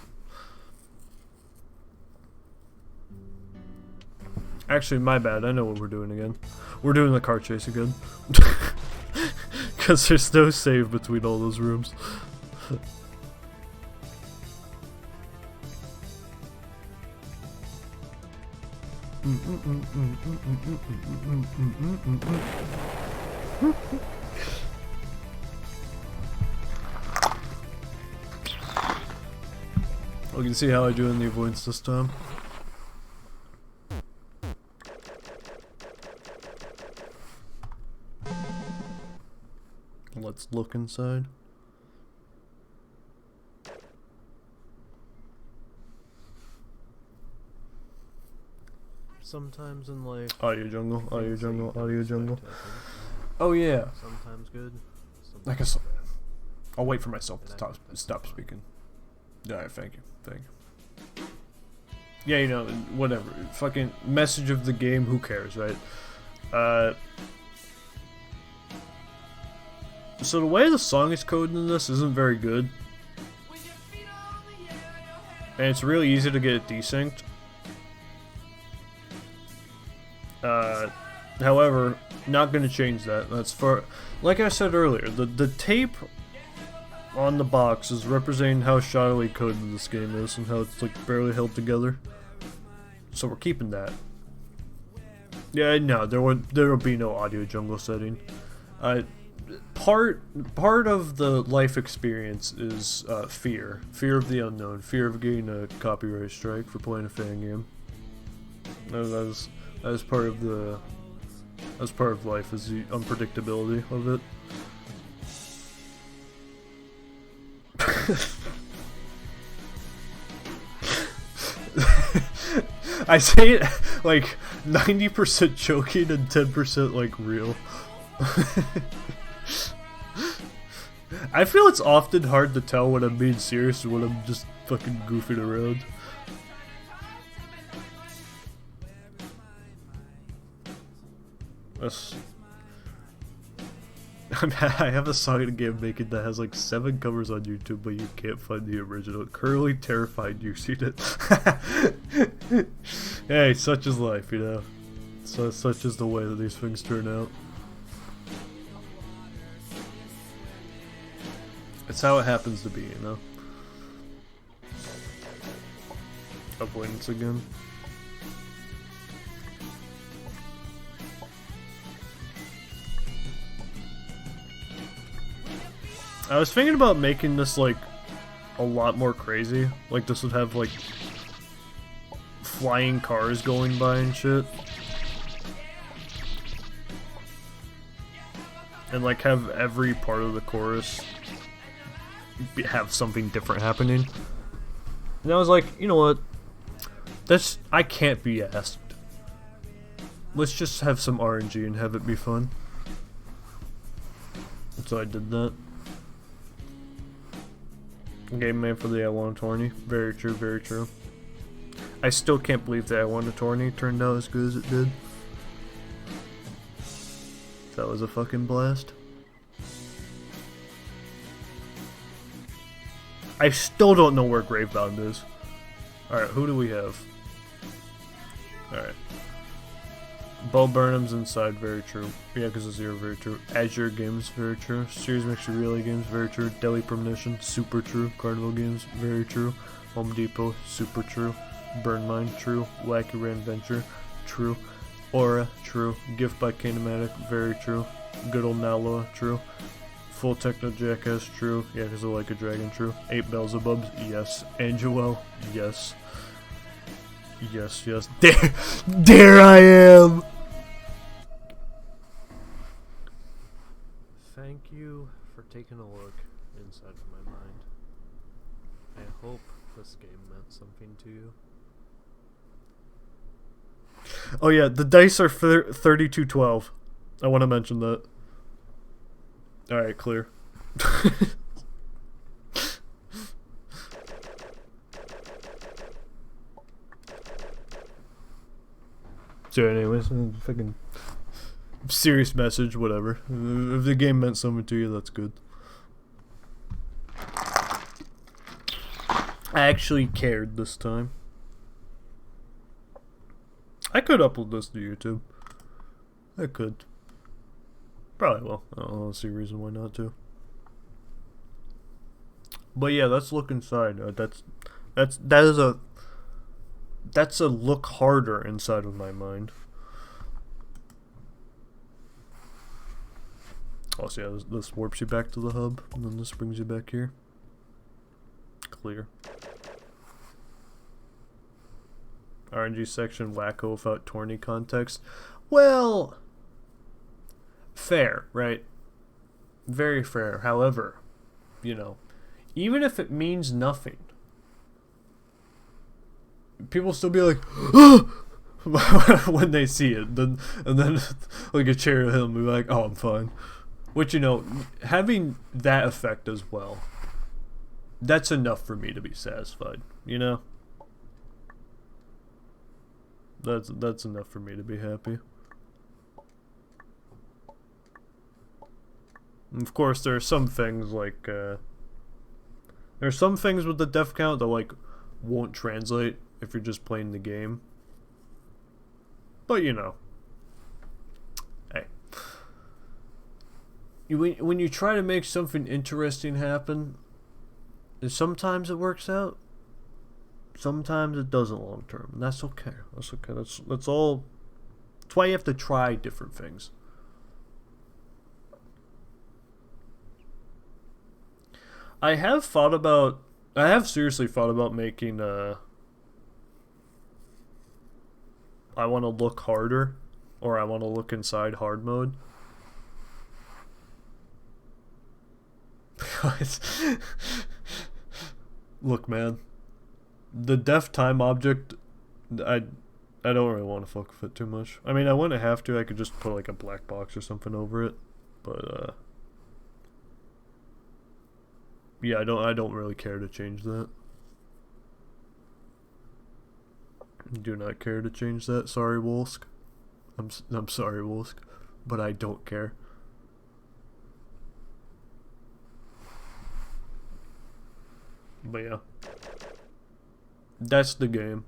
Actually, my bad. I know what we're doing again. We're doing the car chase again. Because there's no save between all those rooms. We can see how I do in the avoidance this time. Let's look inside. Sometimes in life. Audio jungle, audio jungle, audio jungle. Sometimes Oh yeah. good. I guess I'll wait for myself to stop speaking. Alright, thank you. Yeah, you know, whatever. Fucking message of the game, who cares, right? So the way the song is coded in this isn't very good. And it's really easy to get it desynced. However, not gonna change that. That's for, like I said earlier, the tape on the box is representing how shoddily coded this game is and how it's like barely held together. So we're keeping that. Yeah, no, there will be no audio jungle setting. Part of the life experience is fear of the unknown, fear of getting a copyright strike for playing a fan game. That is part of the life, is the unpredictability of it. I say it like 90% joking and 10% like real. I feel it's often hard to tell when I'm being serious or when I'm just fucking goofing around. I have a song in a game making that has like 7 covers on YouTube, but you can't find the original. Currently terrified you've seen it. Hey, such is life, you know. So such is the way that these things turn out. It's how it happens to be, you know. Avoidance again. I was thinking about making this like a lot more crazy. Like this would have like flying cars going by and shit. And like have every part of the chorus have something different happening. And I was like, you know what? I can't be asked. Let's just have some RNG and have it be fun. So I did that. Game made for the I-120. Very true, very true. I still can't believe the I-120 turned out as good as it did. That was a fucking blast. I still don't know where Gravebound is. Alright, who do we have? Alright. Bo Burnham's inside, very true. Yeah, because it's 0, very true. Azure Games, very true. Series Mixture Relay Games, very true. Delhi Premonition, super true. Carnival Games, very true. Home Depot, super true. Burn Mine, true. Wacky Rand Venture, true. Aura, true. Gift by Kinematic, very true. Good Old Naloa, true. Full Techno Jackass, true. Yeah, because I like a dragon, true. 8 Beelzebubs, yes. Angelo, yes. Yes, yes. There I am! Thank you for taking a look inside of my mind. I hope this game meant something to you. Oh yeah, the dice are 3212. I want to mention that. Alright, clear. So anyways, fucking serious message, whatever. If the game meant something to you, that's good. I actually cared this time. I could upload this to YouTube. I could. Probably will. I don't see a reason why not to. But yeah, let's look inside. That's a look harder inside of my mind. Also, yeah, this warps you back to the hub, and then this brings you back here. Clear. RNG section, wacko without tourney context. Well, fair, right? Very fair. However, you know, even if it means nothing, people still be like, when they see it, and then like a chair of him be like, oh, I'm fine. Which, you know, having that effect as well, that's enough for me to be satisfied, you know? That's enough for me to be happy. And of course, there are some things like, there are some things with the def count that, like, won't translate if you're just playing the game. But, you know. Hey. when you try to make something interesting happen, sometimes it works out. Sometimes it doesn't long term, and that's okay. That's okay. That's all. That's why you have to try different things. I have seriously thought about making I want to look harder, or I want to look inside hard mode. Look, man, the def time object, I don't really want to fuck with it too much. I mean, I wouldn't have to. I could just put like a black box or something over it, but yeah, I don't really care to change that. Do not care to change that. Sorry, Wolsk. I'm sorry, Wolsk, but I don't care. But yeah, that's the game.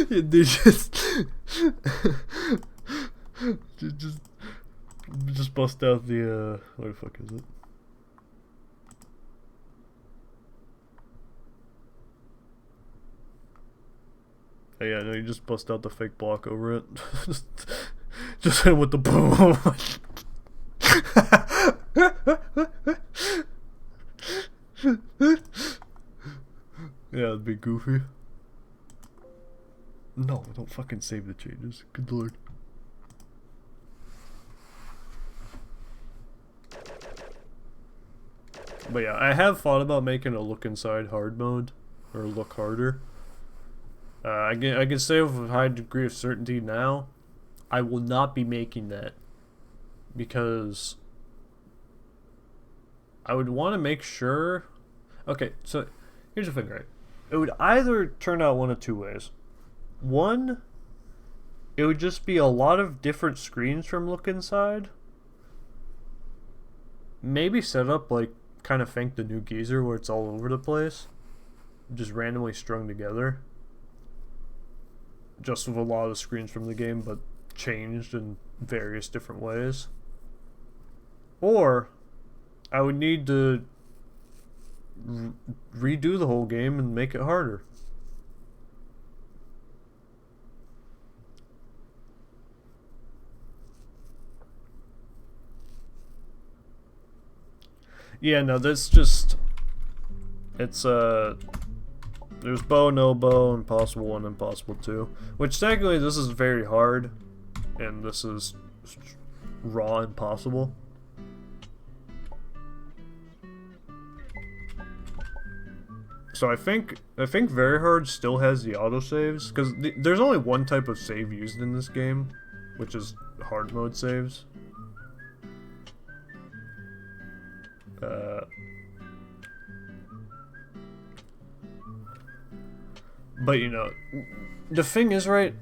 They just bust out the what the fuck is it? Oh, yeah, no, you just bust out the fake block over it. just hit with the boom. Yeah, it'd be goofy. No, don't fucking save the changes. Good lord. But yeah, I have thought about making a look inside hard mode, or look harder. I can say with a high degree of certainty now, I will not be making that, because I would want to make sure. Okay, so here's the thing, right? It would either turn out one of two ways. One, it would just be a lot of different screens from look inside. Maybe set up like kind of Thank the New Geezer, where it's all over the place, just randomly strung together, just with a lot of screens from the game, but changed in various different ways. Or I would need to redo the whole game and make it harder. Yeah, no, that's just, it's there's bow, no bow, impossible 1, impossible 2, which technically this is very hard, and this is raw impossible. So I think very hard still has the autosaves, because there's only one type of save used in this game, which is hard mode saves. But you know, the thing is, right,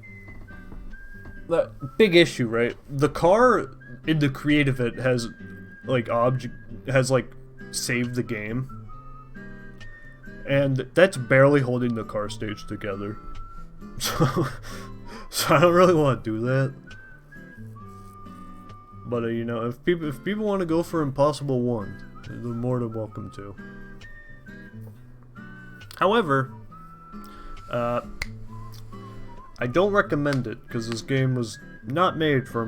that big issue, right? The car in the creative it has like saved the game, and that's barely holding the car stage together. So I don't really want to do that. But you know, if people want to go for Impossible 1, they're more than welcome to. However, I don't recommend it, because this game was not made for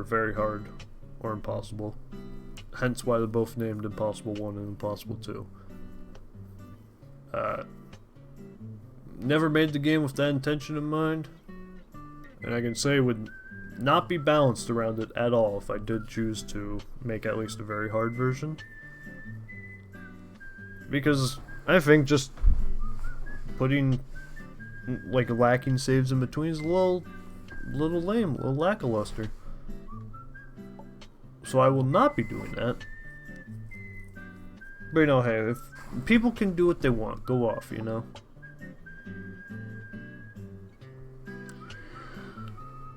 very hard or impossible. Hence why they're both named Impossible 1 and Impossible 2. Never made the game with that intention in mind, and I can say it would not be balanced around it at all if I did choose to make at least a very hard version. Because I think just putting like lacking saves in between is a little lame, a little lackluster. So I will not be doing that. But you know, hey, if people can do what they want, go off, you know.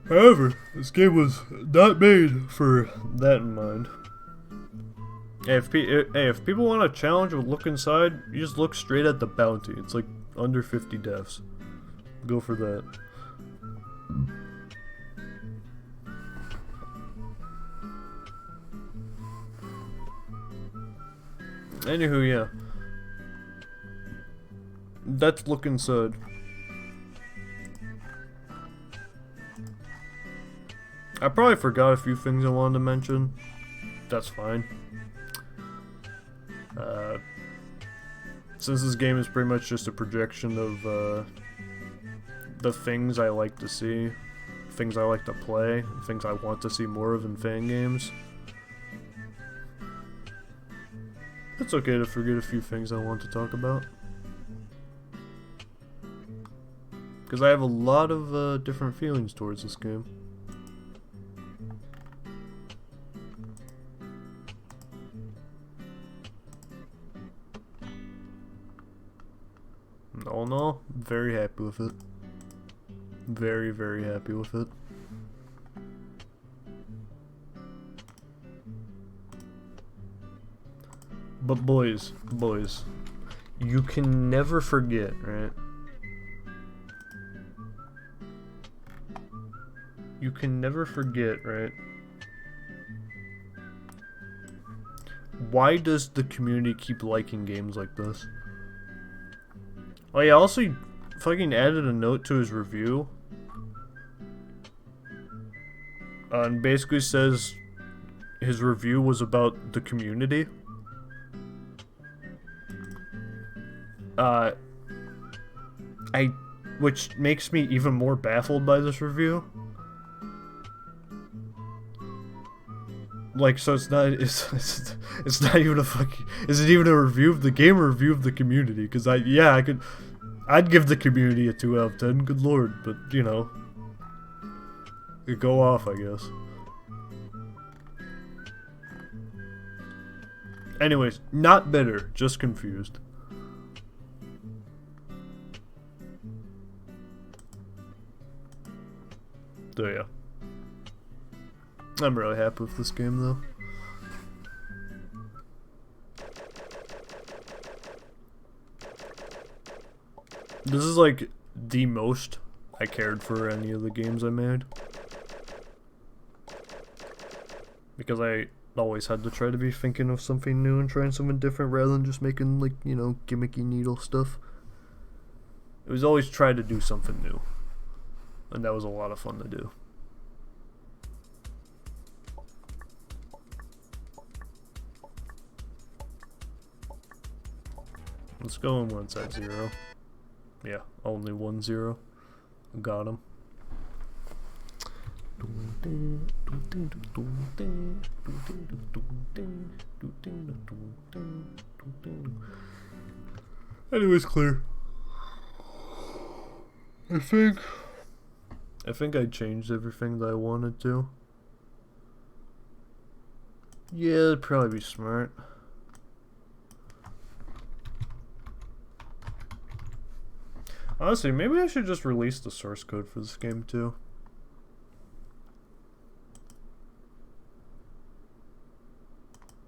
However, this game was not made for that in mind. Hey, if people want a challenge with look inside, you just look straight at the bounty. It's like under 50 deaths. Go for that. Anywho, yeah. That's looking sad. I probably forgot a few things I wanted to mention. That's fine. Since this game is pretty much just a projection of the things I like to see, things I like to play, things I want to see more of in fan games. It's okay to forget a few things I want to talk about. Because I have a lot of different feelings towards this game. All in all, very happy with it. Very, very happy with it. But boys, you can never forget, right? You can never forget, right? Why does the community keep liking games like this? Oh yeah, also he fucking added a note to his review. And basically says his review was about the community. Which makes me even more baffled by this review. Like, so it's not not even a fucking, is it even a review of the game or a review of the community? Because I'd give the community a 2 out of 10, good lord, but you know, it go off, I guess. Anyways, not bitter, just confused. So yeah. I'm really happy with this game though. This is like the most I cared for any of the games I made. Because I always had to try to be thinking of something new and trying something different rather than just making, like, you know, gimmicky needle stuff. It was always try to do something new. And that was a lot of fun to do. Let's go in once at 0. Yeah, only 1-0. Got him. Anyways, clear. I think I changed everything that I wanted to. Yeah, it'd probably be smart. Honestly, maybe I should just release the source code for this game too.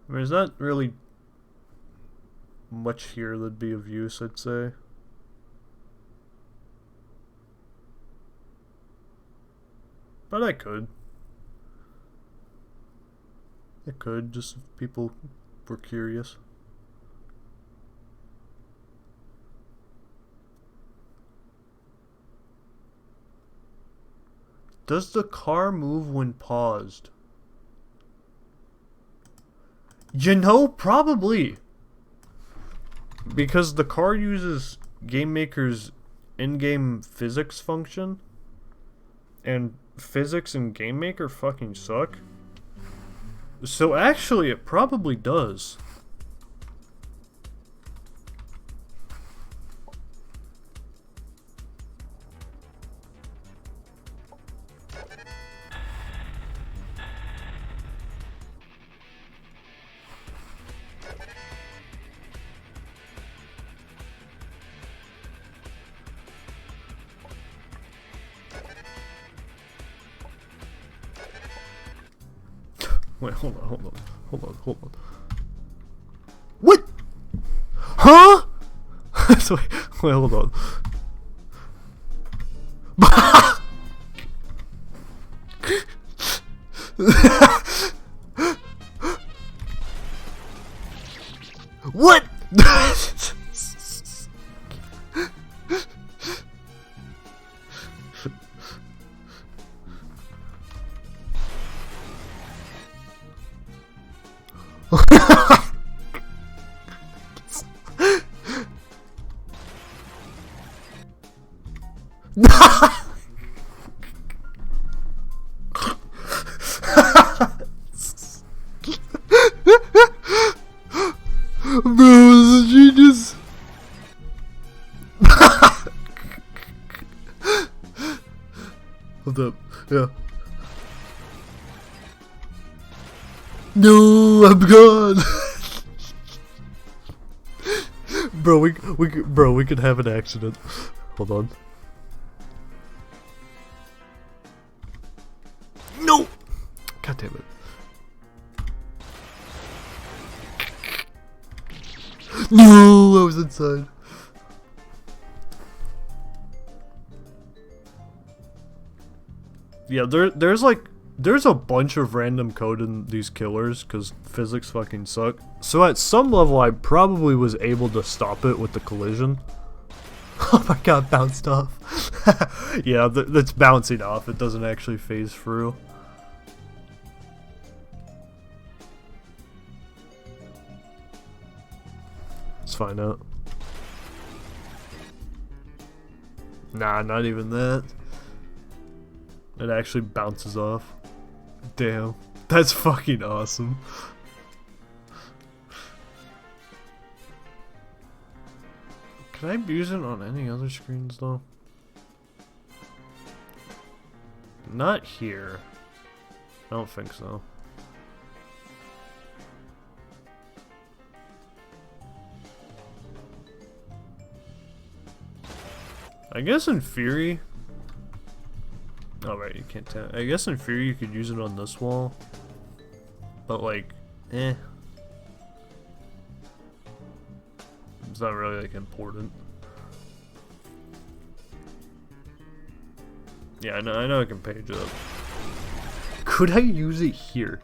I mean, there's not really much here that'd be of use, I'd say. But I could. I could, just if people were curious. Does the car move when paused? You know, probably. Because the car uses Game Maker's in-game physics function. And physics in Game Maker fucking suck. So actually, it probably does. Wait, hold on. What? Huh? Wait, hold on. What? Bro, this is genius. Hold up. Yeah. No, I'm gone. Bro, we could have an accident. Hold on. No. God damn it. No, I was inside. Yeah, there's a bunch of random code in these killers because physics fucking suck. So at some level, I probably was able to stop it with the collision. Oh my god, bounced off. Yeah, that's bouncing off. It doesn't actually phase through. Let's find out. Nah, not even that. It actually bounces off. Damn. That's fucking awesome. Can I use it on any other screens though? Not here. I don't think so. I guess in Fury. Oh right, you can't tell. I guess in Fury you could use it on this wall. But like, eh. It's not really like important. Yeah, I know I can page up. Could I use it here?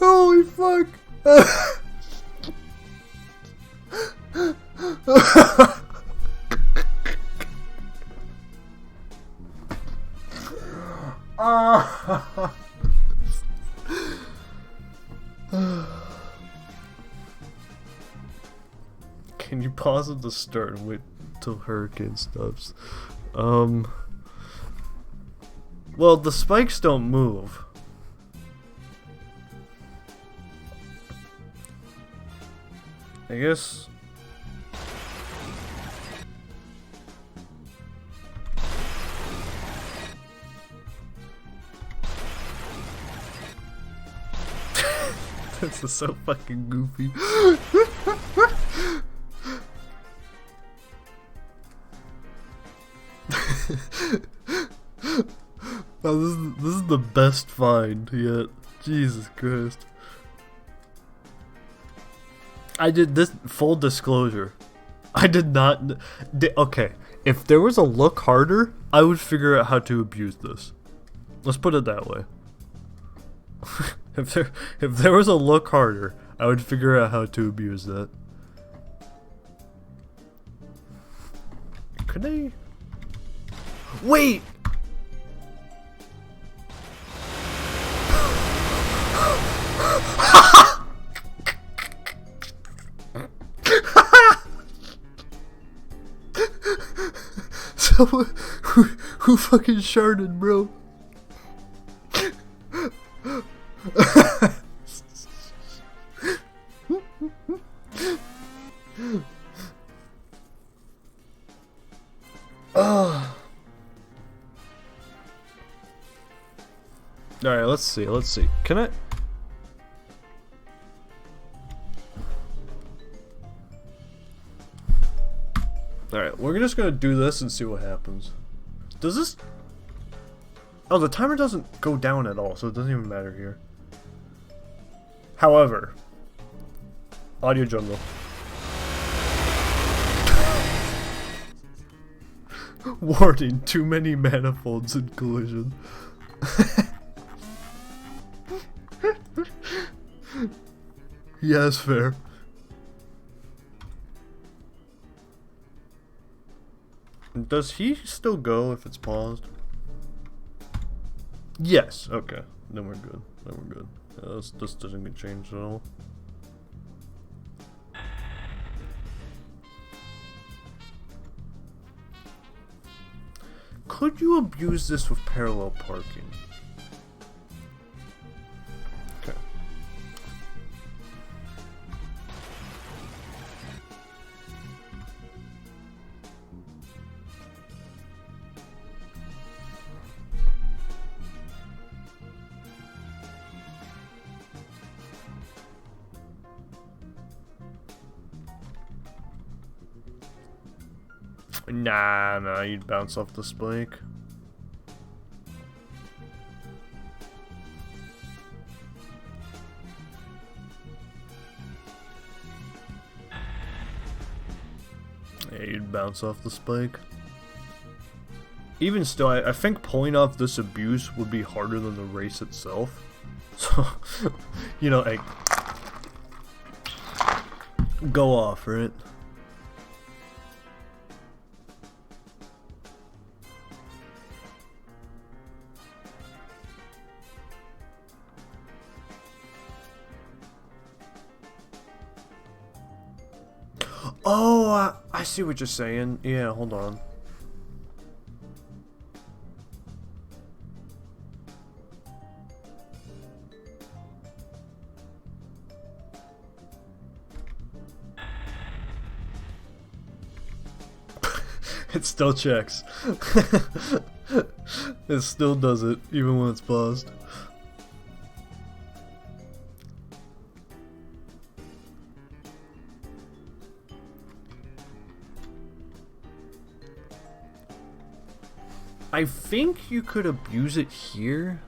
Holy fuck. Can you pause at the start and wait till Hurricane stops? Well, the spikes don't move. I guess. This is so fucking goofy. Oh, this is the best find yet. Jesus Christ. I did this, full disclosure. I did not. Okay, if there was a look harder, I would figure out how to abuse this. Let's put it that way. If there was a look harder, I would figure out how to abuse that. Could I? Wait. So who fucking sharded, bro? Alright, let's see. Can I? Alright, we're just gonna do this and see what happens. Does this... Oh, the timer doesn't go down at all, so it doesn't even matter here. However... Audio jungle. Warning, too many manifolds in collision. Yes, fair. Does he still go if it's paused? Yes. Okay. Then we're good. Then we're good. This doesn't get changed at all. Could you abuse this with parallel parking? Okay. Nah, you'd bounce off the spike. Yeah, you'd bounce off the spike. Even still, I think pulling off this abuse would be harder than the race itself. So, you know, like, go off, right? Oh, I see what you're saying. Yeah, hold on. It still checks. It still does it, even when it's paused. I think you could abuse it here.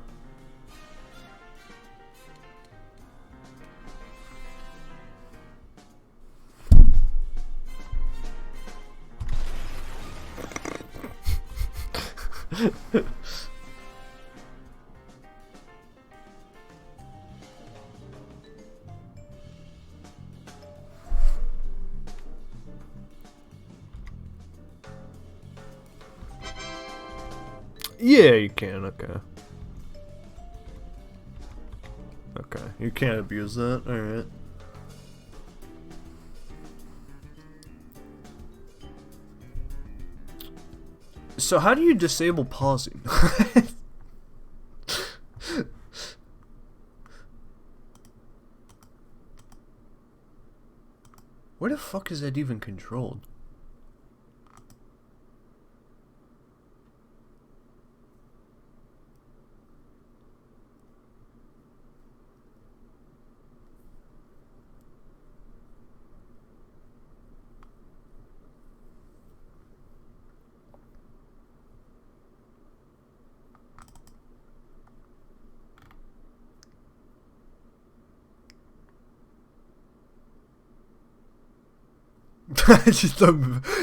Yeah, you can, okay. Okay, you can't abuse that, alright. So how do you disable pausing? Where the fuck is that even controlled?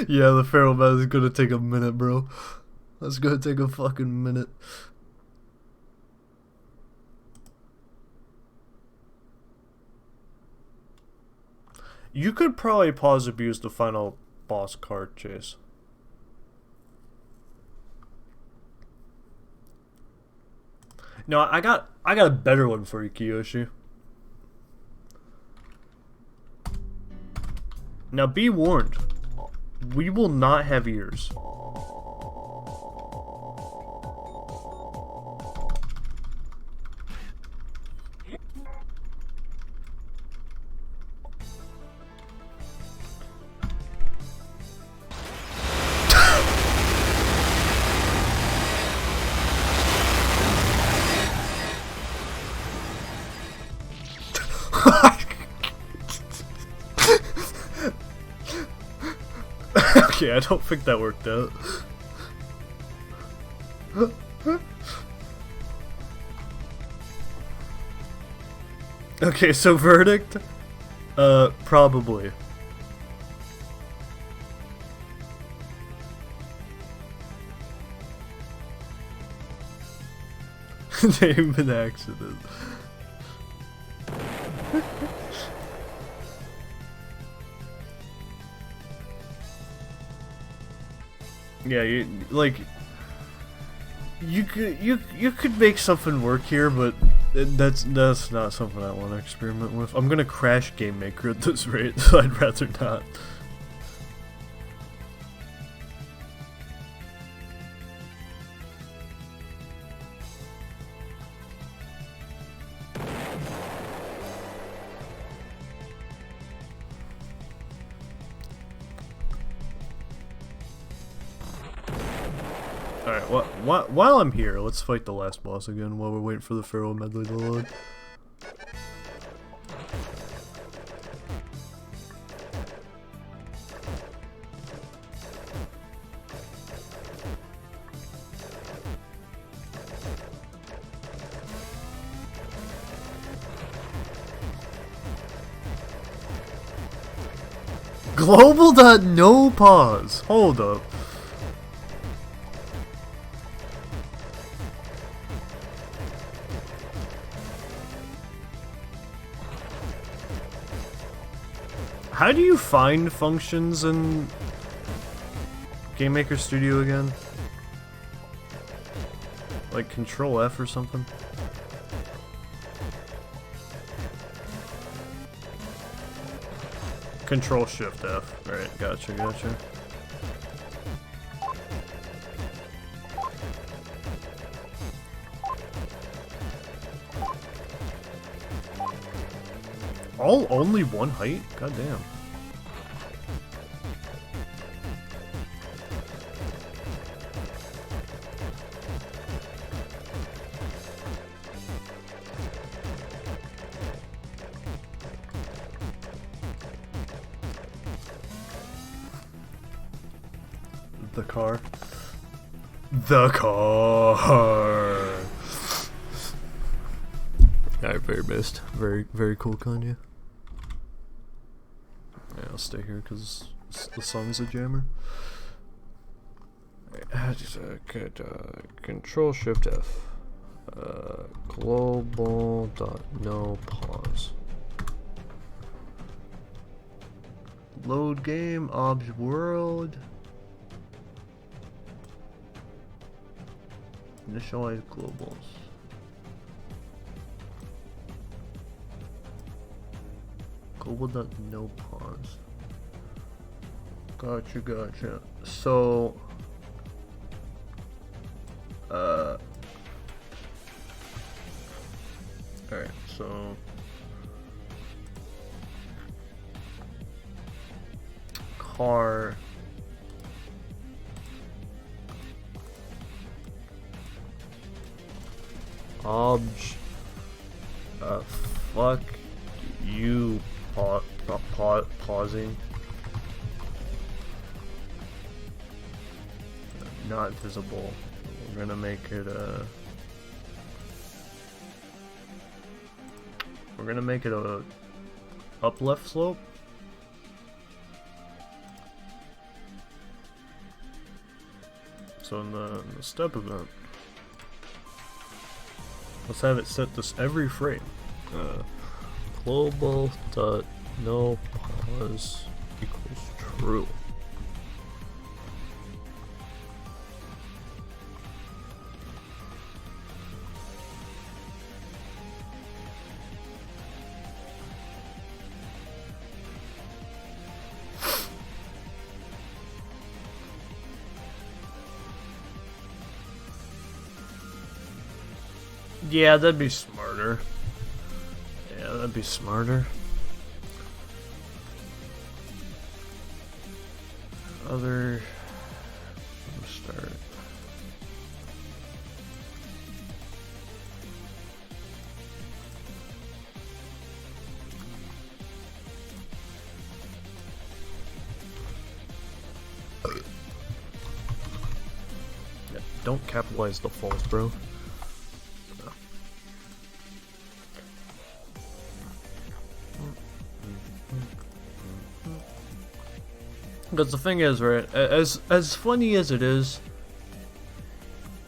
Yeah, the feral man is gonna take a minute, bro. That's gonna take a fucking minute. You could probably pause abuse the final boss card chase. No, I got a better one for you, Kiyoshi. Now be warned, we will not have ears. Okay, I don't think that worked out. Okay, so verdict? Probably. Name an accident. Yeah, you could make something work here, but that's not something I want to experiment with. I'm gonna crash Game Maker at this rate, so I'd rather not. Alright, while I'm here, let's fight the last boss again while we're waiting for the Pharaoh medley to load. Global.no pause. Hold up. How do you find functions in Game Maker Studio again? Like Control F or something? Control Shift F. Alright, gotcha. Only one height? God damn. The car. Alright, very best. Very cool, Kanye. Yeah, I'll stay here because the song's a jammer. Control Shift F. Global.no pause. Load game, obj world. Initialize globals. Global.no pause. Gotcha. So, alright, so car obj fuck you pausing not visible. We're gonna make it a up left slope. So in the step event, let's have it set this every frame. Global.no pause equals true. Yeah, that'd be smarter. Other... start. Don't capitalize the false, bro. Because the thing is, right, as funny as it is,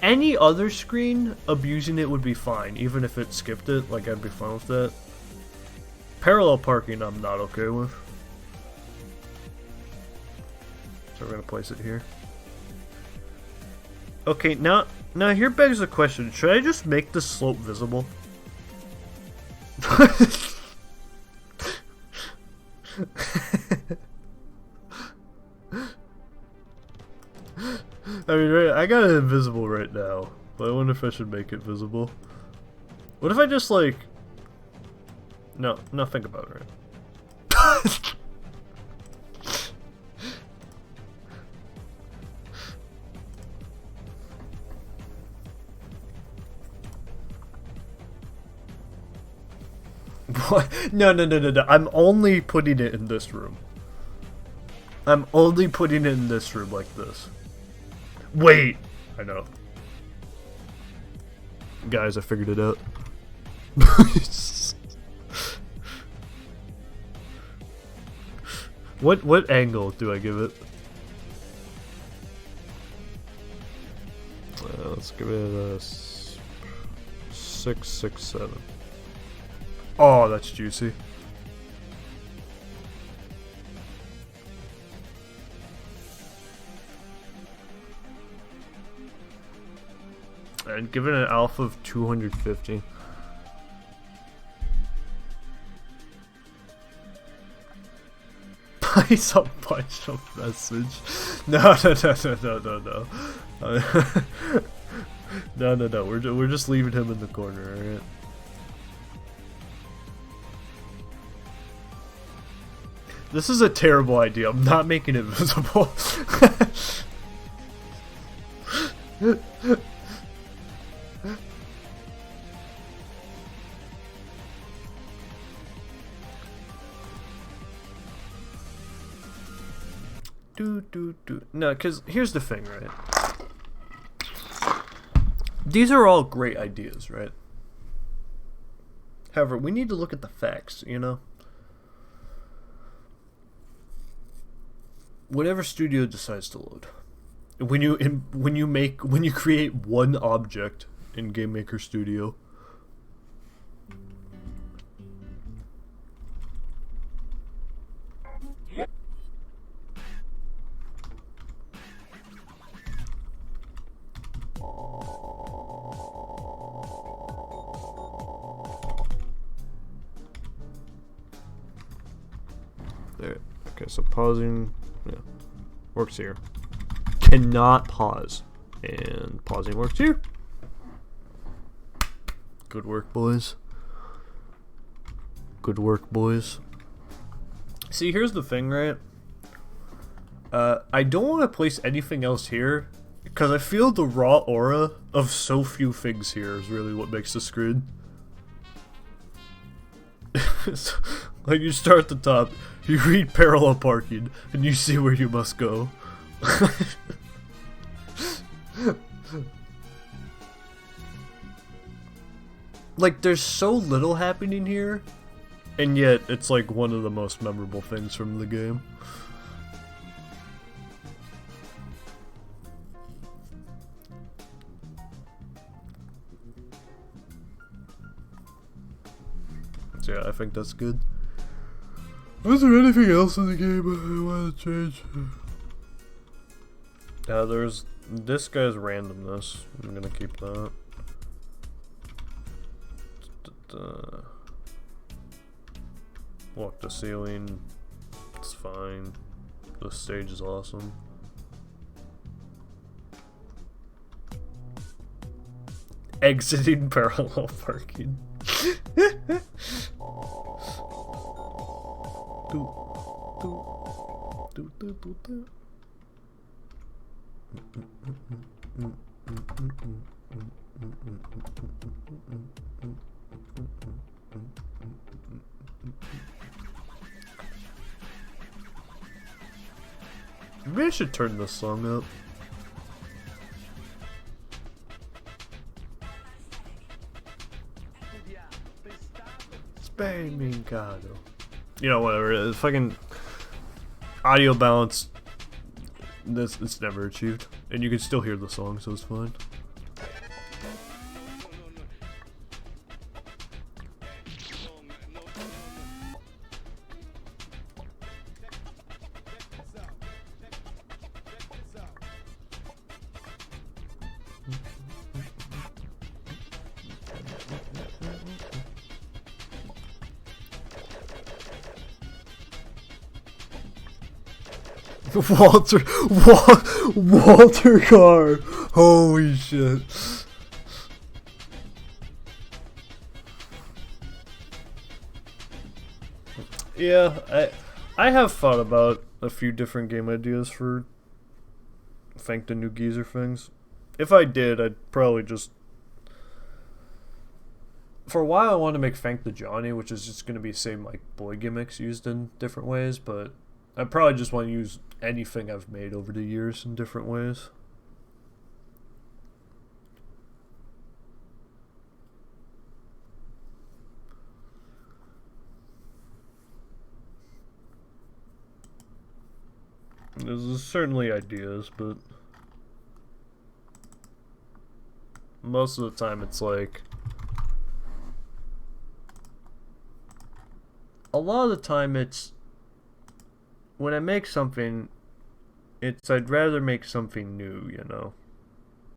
any other screen, abusing it would be fine, even if it skipped it, like I'd be fine with that. Parallel parking I'm not okay with. So we're gonna place it here. Okay, now here begs the question, should I just make the slope visible? I mean, right, I got it invisible right now, but I wonder if I should make it visible. What if I just, like... No, think about it, right? What? No. I'm only putting it in this room. I'm only putting it in this room like this. Wait! I know. Guys, I figured it out. What angle do I give it? Let's give it a 6, 6, 7. Oh, that's juicy. And give it an alpha of 250. Place a bunch of message. No. No. We're just leaving him in the corner, alright? This is a terrible idea. I'm not making it visible. No, because here's the thing, right? These are all great ideas, right? However, we need to look at the facts, you know? Whatever studio decides to load, when you create one object in Game Maker Studio, there. Okay, so pausing. Yeah, works here. Cannot pause. And pausing works here. Good work, boys. Good work, boys. See, here's the thing, right? I don't want to place anything else here, because I feel the raw aura of so few things here is really what makes the screen. Like, you start at the top, you read parallel parking, and you see where you must go. Like, there's so little happening here, and yet it's like one of the most memorable things from the game. So yeah, I think that's good. Was there anything else in the game I want to change? There's this guy's randomness. I'm gonna keep that. Walk the ceiling. It's fine. The stage is awesome. Exiting parallel parking. Maybe I should turn this song up. Pecado. You know, whatever. Fucking audio balance. It's never achieved, and you can still hear the song, so it's fine. Walter Carr. Holy shit. Yeah, I have thought about a few different game ideas for Thank the New Geezer things. If I did, I'd probably just... For a while I wanted to make Thank the Johnny, which is just going to be same like boy gimmicks used in different ways, but I probably just want to use anything I've made over the years in different ways. There's certainly ideas, but most of the time it's like... A lot of the time it's... When I make something, I'd rather make something new, you know?